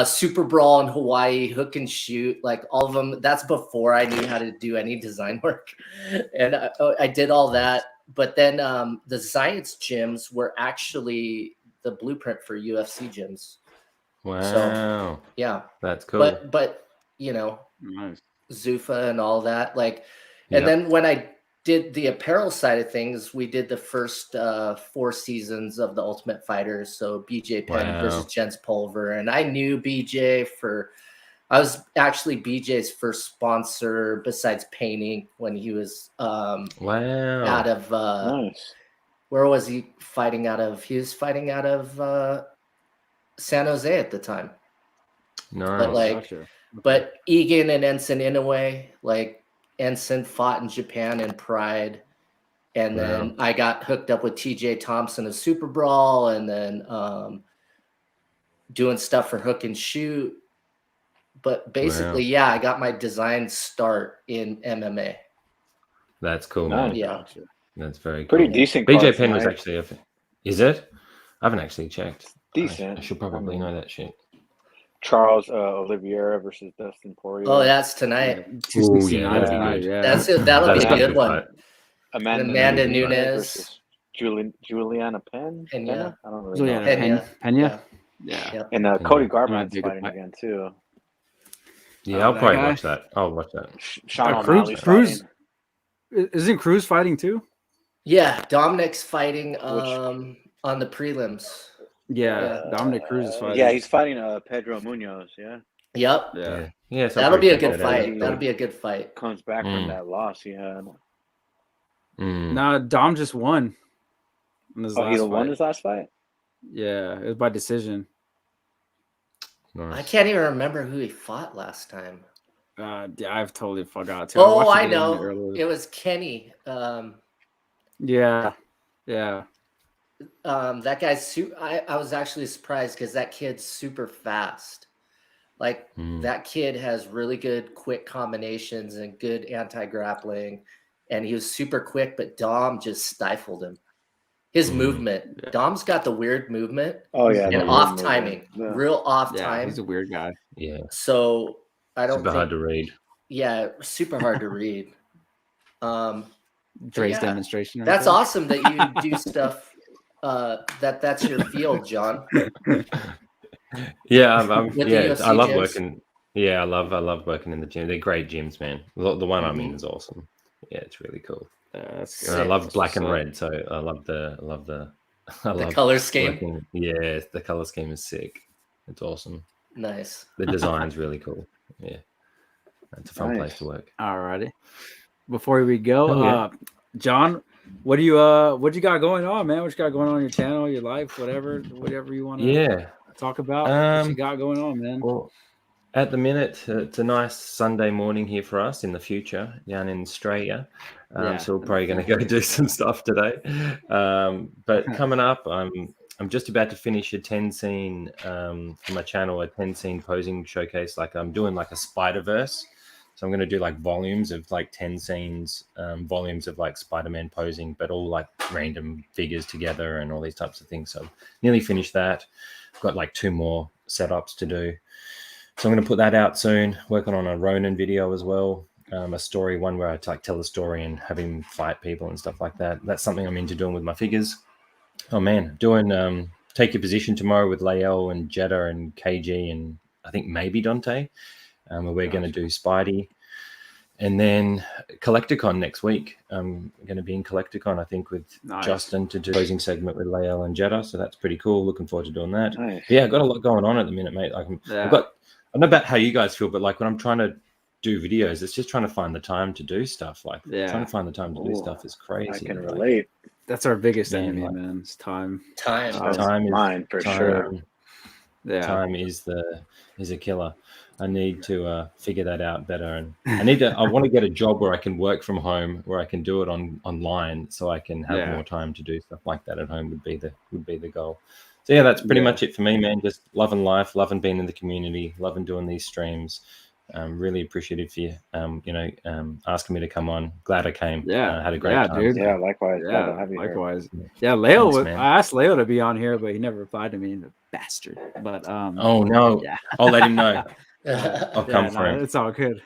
Super Brawl in Hawaii, Hook and Shoot, like all of them. That's before I knew how to do any design work. And I did all that. But then the science gyms were actually the blueprint for UFC gyms. Wow. Yeah. That's cool. But you know, Nice. Zuffa and all that. Like, and Yep. then when I did the apparel side of things, we did the first 4 seasons of the Ultimate Fighter. So BJ Penn Wow. versus Jens Pulver. And I knew BJ I was actually BJ's first sponsor besides painting when he was Wow. out of Nice. where was he fighting out of? He was fighting out of San Jose at the time. Nice. But like, Gotcha. but Egan and Ensign Inoue, like Ensign fought in Japan in Pride, and then I got hooked up with TJ Thompson of Super Brawl, and then doing stuff for Hook and Shoot. But basically, yeah, I got my design start in MMA. That's cool, Nice. man. Yeah. Gotcha. That's very cool. Pretty decent. BJ cards Penn was tonight. actually Is it? I haven't actually checked. Decent. I should probably know that shit. Charles Oliveira versus Dustin Poirier. Oh, that's tonight. Ooh, 269 yeah, that'd be tonight, good. yeah. That's it. That'll be a That'd good one. fight. Amanda Nunes Nunes. versus Juliana Penn. Pena. I don't really Juliana know. Pena. Yeah. Yep. And Cody Might Garbrandt's be a good fighting fight. again too. Yeah, I'll that probably guy? watch that. I'll watch that. Sean Cruz- O'Malley's Cruz- fighting. Isn't Cruz fighting too? Yeah, Dominic's fighting on the prelims. Yeah, Dominic Cruz is fighting. Yeah, he's fighting Pedro Munoz. Yeah, Yep. Yeah. Yeah, so That'll be a I'll good check that out. fight. That'll be a good fight. comes back from that loss he had. Nah, Dom just won. In his Oh, he last won fight. his last fight. Yeah, it was by decision. Nice. I can't even remember who he fought last time. Yeah, I've totally forgot. Too. Oh, watched I the game know. earlier. It was Kenny. Yeah. That guy's I was actually surprised because that kid's super fast. Like that kid has really good quick combinations and good anti-grappling, and he was super quick, but Dom just stifled him. His movement. Yeah. Dom's got the weird movement Oh yeah, and the off movement. timing. Yeah. Real off Yeah, time. he's a weird guy. Yeah, So I don't super think, hard to read. yeah, super hard to read. Dre's yeah. demonstration. right That's there. awesome that you do stuff that's your field, John. Yeah, With the yeah, I UFC love gyms? working. Yeah, I love working in the gym. They're great gyms, man. The one I'm in is awesome. Yeah, it's really cool. That's And I good. Sick. love That's black what's and up. red, so I love I The love color scheme? working. Yeah, the color scheme is sick. It's awesome. Nice. The design's really cool. Yeah, it's a fun place to work. Alrighty. Before we go, Oh, yeah. John, what you got going on, man? What you got going on your channel, your life, whatever you want to Yeah. talk about? What you got going on, man? Well, at the minute, it's a nice Sunday morning here for us in the future down in Australia. So we're probably going to go do some stuff today. But coming up, I'm just about to finish a 10 scene for my channel, a 10 scene posing showcase. Like I'm doing like a Spider-Verse. So I'm going to do like volumes of like 10 scenes, volumes of like Spider-Man posing, but all like random figures together and all these types of things. So nearly finished that. Got like 2 more setups to do. So I'm going to put that out soon. Working on a Ronin video as well, a story one where I like tell a story and have him fight people and stuff like that. That's something I'm into doing with my figures. Oh man, doing Take Your Position tomorrow with Lael and Jetta and KG and I think maybe Dante. Where we're going to do Spidey. And then Collecticon next week. I'm going to be in Collecticon, I think, with Justin to do a closing segment with Lael and Jetta. So that's pretty cool. Looking forward to doing that. Nice. Yeah, I've got a lot going on at the minute, mate. Like I don't know about how you guys feel, but like when I'm trying to do videos, it's just trying to find the time to do stuff. Like trying to find the time to do stuff is crazy. I can relate. That's our biggest enemy, man. It's time. Time is mine for sure. Yeah, time is a killer. I need to figure that out better, and I want to get a job where I can work from home, where I can do it online, so I can have more time to do stuff like that at home. Would be the goal. So yeah, that's pretty much it for me, man. Just loving life, loving being in the community, loving doing these streams. Really appreciative for you, asking me to come on. Glad I came. Had a great time. Dude. Yeah, likewise. Yeah, likewise. Yeah, Leo. I asked Leo to be on here, but he never replied to me, the bastard. But oh no, I'll let him know. I'll come for him. It's all good.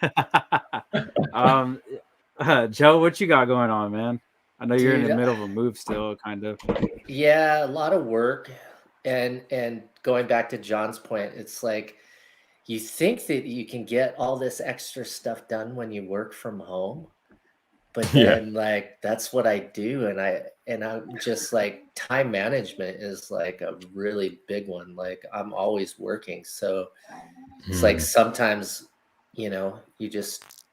Joe, what you got going on, man? I know you're in the middle of a move still, kind of. Yeah, a lot of work, and going back to John's point, it's like you think that you can get all this extra stuff done when you work from home, but then like that's what I do, and I'm just like time management is like a really big one. Like I'm always working, so it's like sometimes, you just,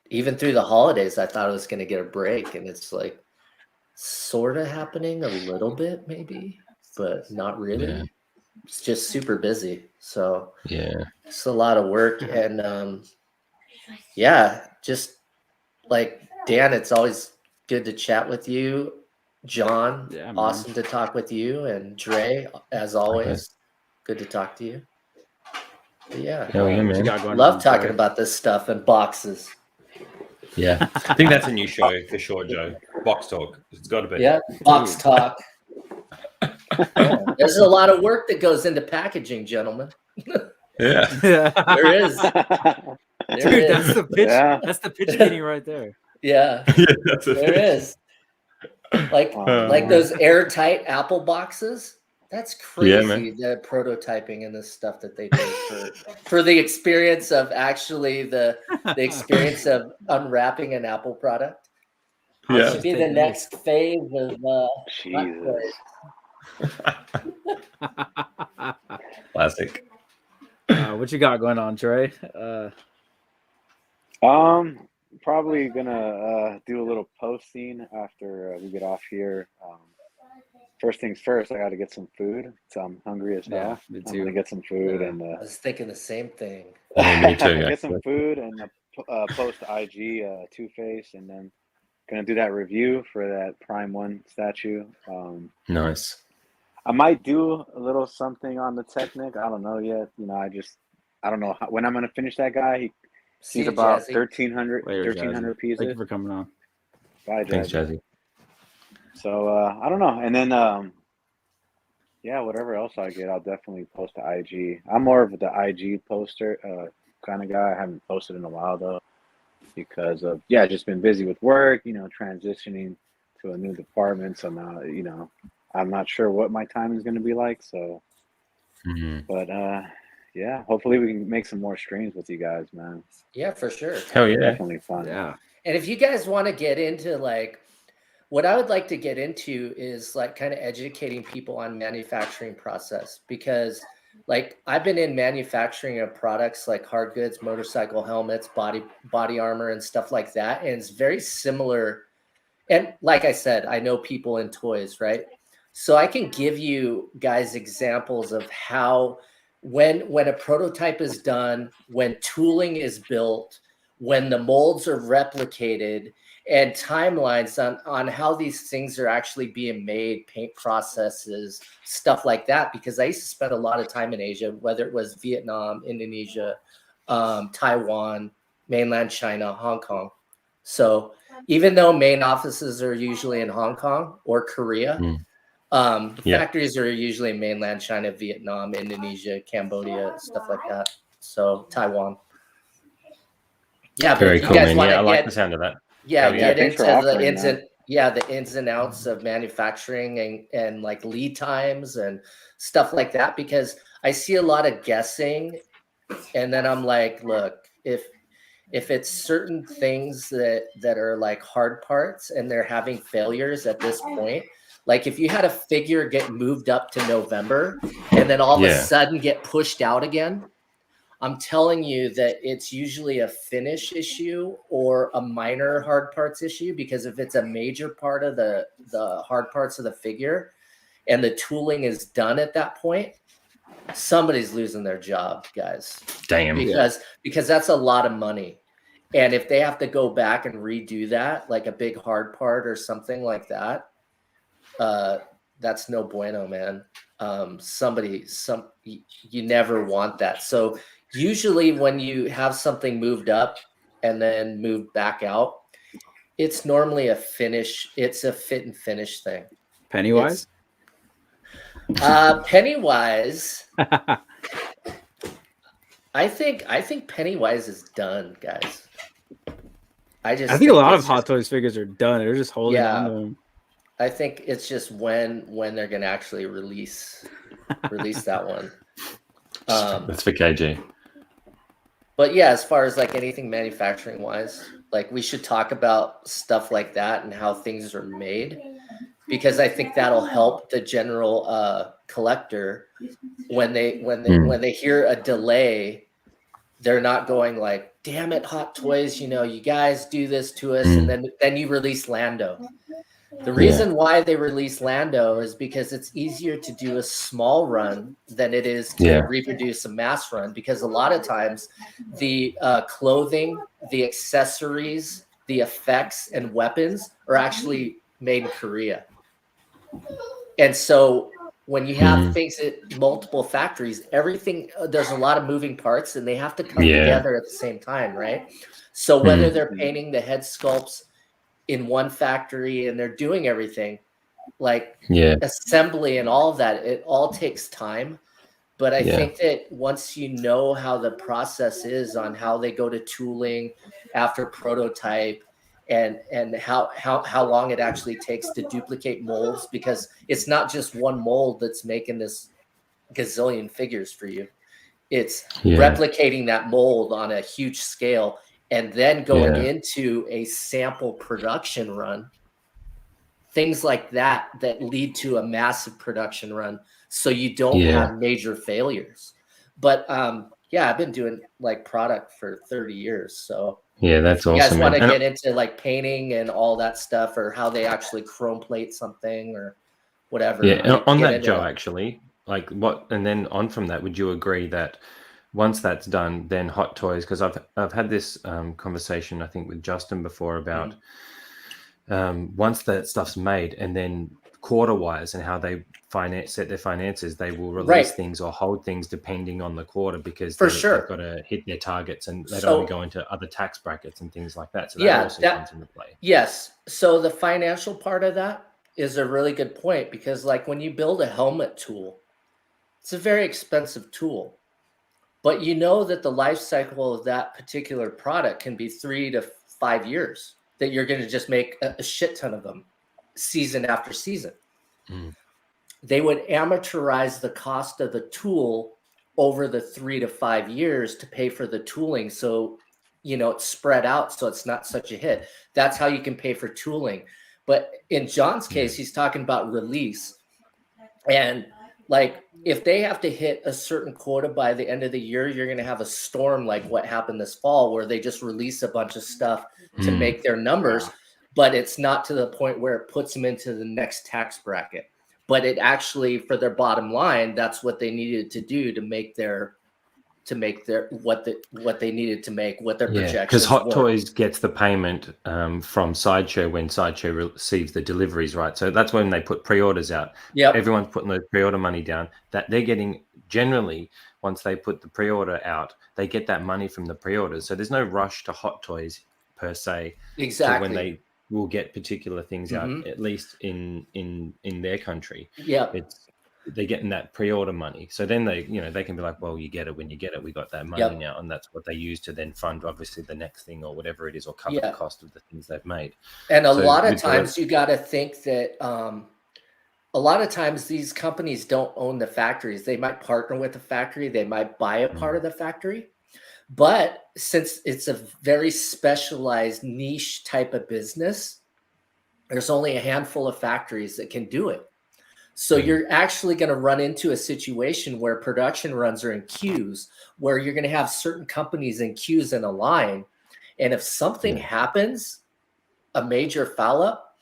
even through the holidays, I thought I was going to get a break, and it's like sort of happening a little bit maybe, but not really. Yeah. It's just super busy. So it's a lot of work. And just like Dan, it's always good to chat with you. John, awesome to talk with you. And Dre, as always, good to talk to you. But man. Love talking about this stuff and boxes. Yeah, I think that's a new show for sure, Joe. Box Talk. It's got to be. Yeah, Box Talk. There's a lot of work that goes into packaging, gentlemen. Yeah. There is. Dude, that's the pitch. Yeah. That's the pitch meeting right there. Yeah. There is. Like those airtight Apple boxes. That's crazy, the prototyping and the stuff that they do for the experience of actually the experience of unwrapping an Apple product. It should be the next phase of Jesus. Classic. What you got going on, Trey? Probably gonna do a little posting after we get off here. First things first, I got to get some food. So I'm hungry as hell. Me too. I'm gonna get some food and. I was thinking the same thing. Me too. Get some food and post IG Two-Face, and then gonna do that review for that Prime 1 statue. Nice. I might do a little something on the Technic. I don't know yet. I don't know when I'm gonna finish that guy. He's about 1,300 pieces. Thank you for coming on. Bye, Thanks, Jazzy. So I don't know, and then whatever else I get, I'll definitely post to IG. I'm more of the IG poster kind of guy. I haven't posted in a while though, because of just been busy with work. Transitioning to a new department, so now I'm not sure what my time is going to be like. So, but yeah, hopefully we can make some more streams with you guys, man. Yeah, for sure. Hell yeah. Definitely fun. Yeah. And if you guys want to get into like, what I would like to get into is like kind of educating people on manufacturing process, because like I've been in manufacturing of products like hard goods, motorcycle helmets, body armor and stuff like that. And it's very similar. And like I said, I know people in toys, right? So I can give you guys examples of how when a prototype is done, when tooling is built, when the molds are replicated, and timelines on how these things are actually being made, paint processes, stuff like that. Because I used to spend a lot of time in Asia, whether it was Vietnam, Indonesia, Taiwan, mainland China, Hong Kong. So even though main offices are usually in Hong Kong or Korea, factories are usually in mainland China, Vietnam, Indonesia, Cambodia, stuff like that. So Taiwan. Yeah, Very but cool, you guys man. want Yeah, I to like the sound of that. get thanks into for the offering ins that. and the ins and outs of manufacturing and like lead times and stuff like that, because I see a lot of guessing, and then I'm like, look, if it's certain things that are like hard parts and they're having failures at this point, like if you had a figure get moved up to November and then all of a sudden get pushed out again, I'm telling you that it's usually a finish issue or a minor hard parts issue, because if it's a major part of the hard parts of the figure and the tooling is done at that point, somebody's losing their job, guys. Damn. Because that's a lot of money. And if they have to go back and redo that, like a big hard part or something like that, that's no bueno, man. You never want that. So usually when you have something moved up and then moved back out, it's normally a finish. It's a fit and finish thing. Pennywise? Pennywise. I think Pennywise is done, guys. I think a lot of Hot Toys figures are done. They're just holding on to them. I think it's just when they're gonna actually release that one. That's for KG. But yeah, as far as like anything manufacturing wise, like we should talk about stuff like that and how things are made, because I think that'll help the general collector when they hear a delay. They're not going like, damn it, Hot Toys, you guys do this to us. And then you release Lando. The reason why they release Lando is because it's easier to do a small run than it is to reproduce a mass run, because a lot of times the clothing, the accessories, the effects and weapons are actually made in Korea. And so when you have things at multiple factories, everything, there's a lot of moving parts and they have to come together at the same time, right? So whether they're painting the head sculpts in one factory and they're doing everything, like assembly and all of that, it all takes time. But I think that once you know how the process is on how they go to tooling after prototype, and how long it actually takes to duplicate molds, because it's not just one mold that's making this gazillion figures for you. It's replicating that mold on a huge scale and then going into a sample production run. Things like that lead to a massive production run, so you don't have major failures. But I've been doing like product for 30 years, so that's awesome. You guys want to get into like painting and all that stuff, or how they actually chrome plate something or whatever? On that, Joe, actually, like what, and then on from that, would you agree that once that's done, then Hot Toys, because I've had this conversation I think with Justin before about once that stuff's made, and then quarter-wise and how they set their finances, they will release things or hold things depending on the quarter, because they've got to hit their targets and they don't go into other tax brackets and things like that. So that also comes into play. Yes. So the financial part of that is a really good point, because like when you build a helmet tool, it's a very expensive tool, but you know that the life cycle of that particular product can be 3 to 5 years, that you're going to just make a shit ton of them season after season. They would amateurize the cost of the tool over the 3 to 5 years to pay for the tooling. So, it's spread out. So it's not such a hit. That's how you can pay for tooling. But in John's case, he's talking about release. And like, if they have to hit a certain quota by the end of the year, you're going to have a storm like what happened this fall, where they just release a bunch of stuff to make their numbers, but it's not to the point where it puts them into the next tax bracket. But it actually, for their bottom line, that's what they needed to do to make their what they needed to make, what their projections because Hot were. Toys gets the payment from Sideshow when Sideshow receives the deliveries, right? So that's when they put pre-orders out. Yep. Everyone's putting the pre-order money down. That they're getting generally, once they put the pre-order out, they get that money from the pre-orders. So there's no rush to Hot Toys per se. Exactly. To when they will get particular things out, at least in their country. Yeah. They're getting that pre-order money. So then they can be like, well, you get it when you get it. We got that money now. And that's what they use to then fund, obviously, the next thing or whatever it is, or cover the cost of the things they've made. And a lot of times you got to think that a lot of times these companies don't own the factories. They might partner with the factory. They might buy a part of the factory. But since it's a very specialized niche type of business, there's only a handful of factories that can do it. So you're actually going to run into a situation where production runs are in queues, where you're going to have certain companies in queues in a line. And if something happens, a major foul up,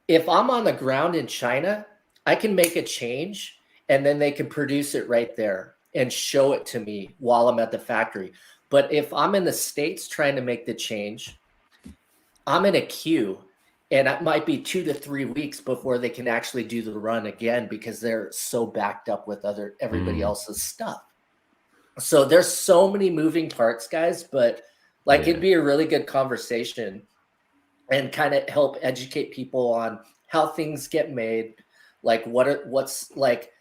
if I'm on the ground in China, I can make a change and then they can produce it right there and show it to me while I'm at the factory. But if I'm in the States trying to make the change, I'm in a queue. And it might be 2 to 3 weeks before they can actually do the run again, because they're so backed up with everybody else's stuff. So there's so many moving parts, guys, but it'd be a really good conversation and kind of help educate people on how things get made. Like what's like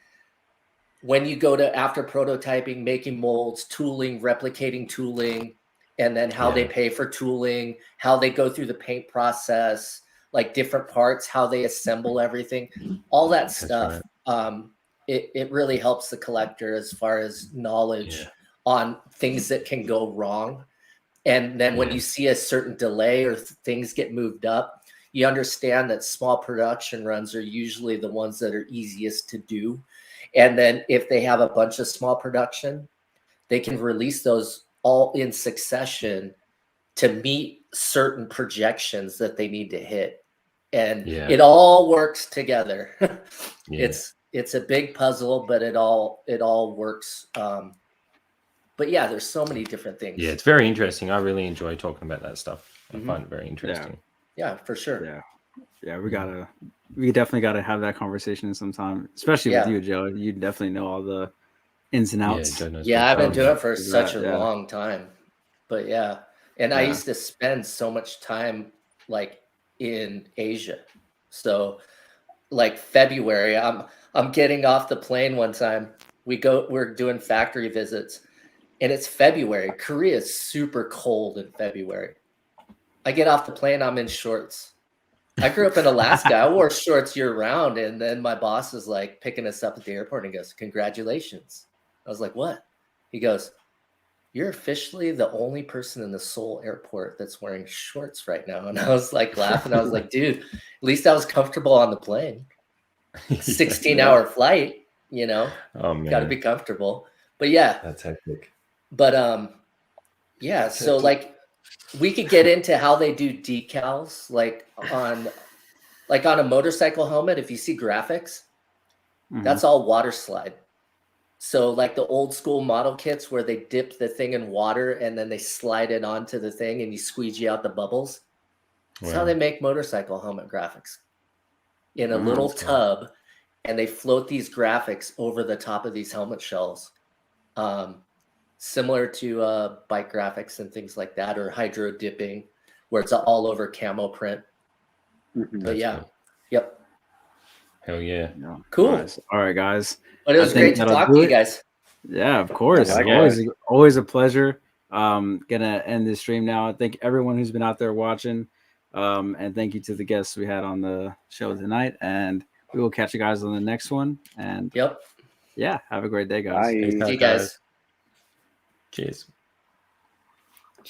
when you go to after prototyping, making molds, tooling, replicating tooling, and then how they pay for tooling, how they go through the paint process, like different parts, how they assemble everything, all that stuff. Right. It really helps the collector as far as knowledge on things that can go wrong. And then when you see a certain delay or things get moved up, you understand that small production runs are usually the ones that are easiest to do. And then if they have a bunch of small production, they can release those all in succession to meet certain projections that they need to hit. And it all works together. It's a big puzzle, but it all works. But yeah, there's so many different things. Yeah, it's very interesting. I really enjoy talking about that stuff. I find it very interesting. Yeah, for sure. Yeah, we definitely gotta have that conversation sometime, especially with you, Joe. You definitely know all the ins and outs. I've been doing it for such a long time. But and I used to spend so much time like in Asia. So like February, I'm getting off the plane one time. We're doing factory visits, and it's February. Korea is super cold in February. I get off the plane, I'm in shorts. I grew up in Alaska. I wore shorts year round, and then my boss is like picking us up at the airport and goes, "Congratulations." I was like, "What?" He goes, "You're officially the only person in the Seoul airport that's wearing shorts right now." And I was like laughing. I was like, dude, at least I was comfortable on the plane. 16-hour flight, Oh, man. Got to be comfortable. But yeah. That's hectic. But so like we could get into how they do decals, like on a motorcycle helmet. If you see graphics, that's all water slide. So like the old school model kits where they dip the thing in water and then they slide it onto the thing and you squeegee out the bubbles. That's how they make motorcycle helmet graphics in a little tub, and they float these graphics over the top of these helmet shells. Similar to bike graphics and things like that, or hydro dipping, where it's all over camo print. But Hell yeah. Cool. Nice. All right, guys. But it was great to talk to you guys. Yeah, of course. Always a pleasure. Gonna end this stream now. I thank everyone who's been out there watching. And thank you to the guests we had on the show tonight. And we will catch you guys on the next one. And Yeah, have a great day, guys. Bye. Peace out, See you guys. Cheers.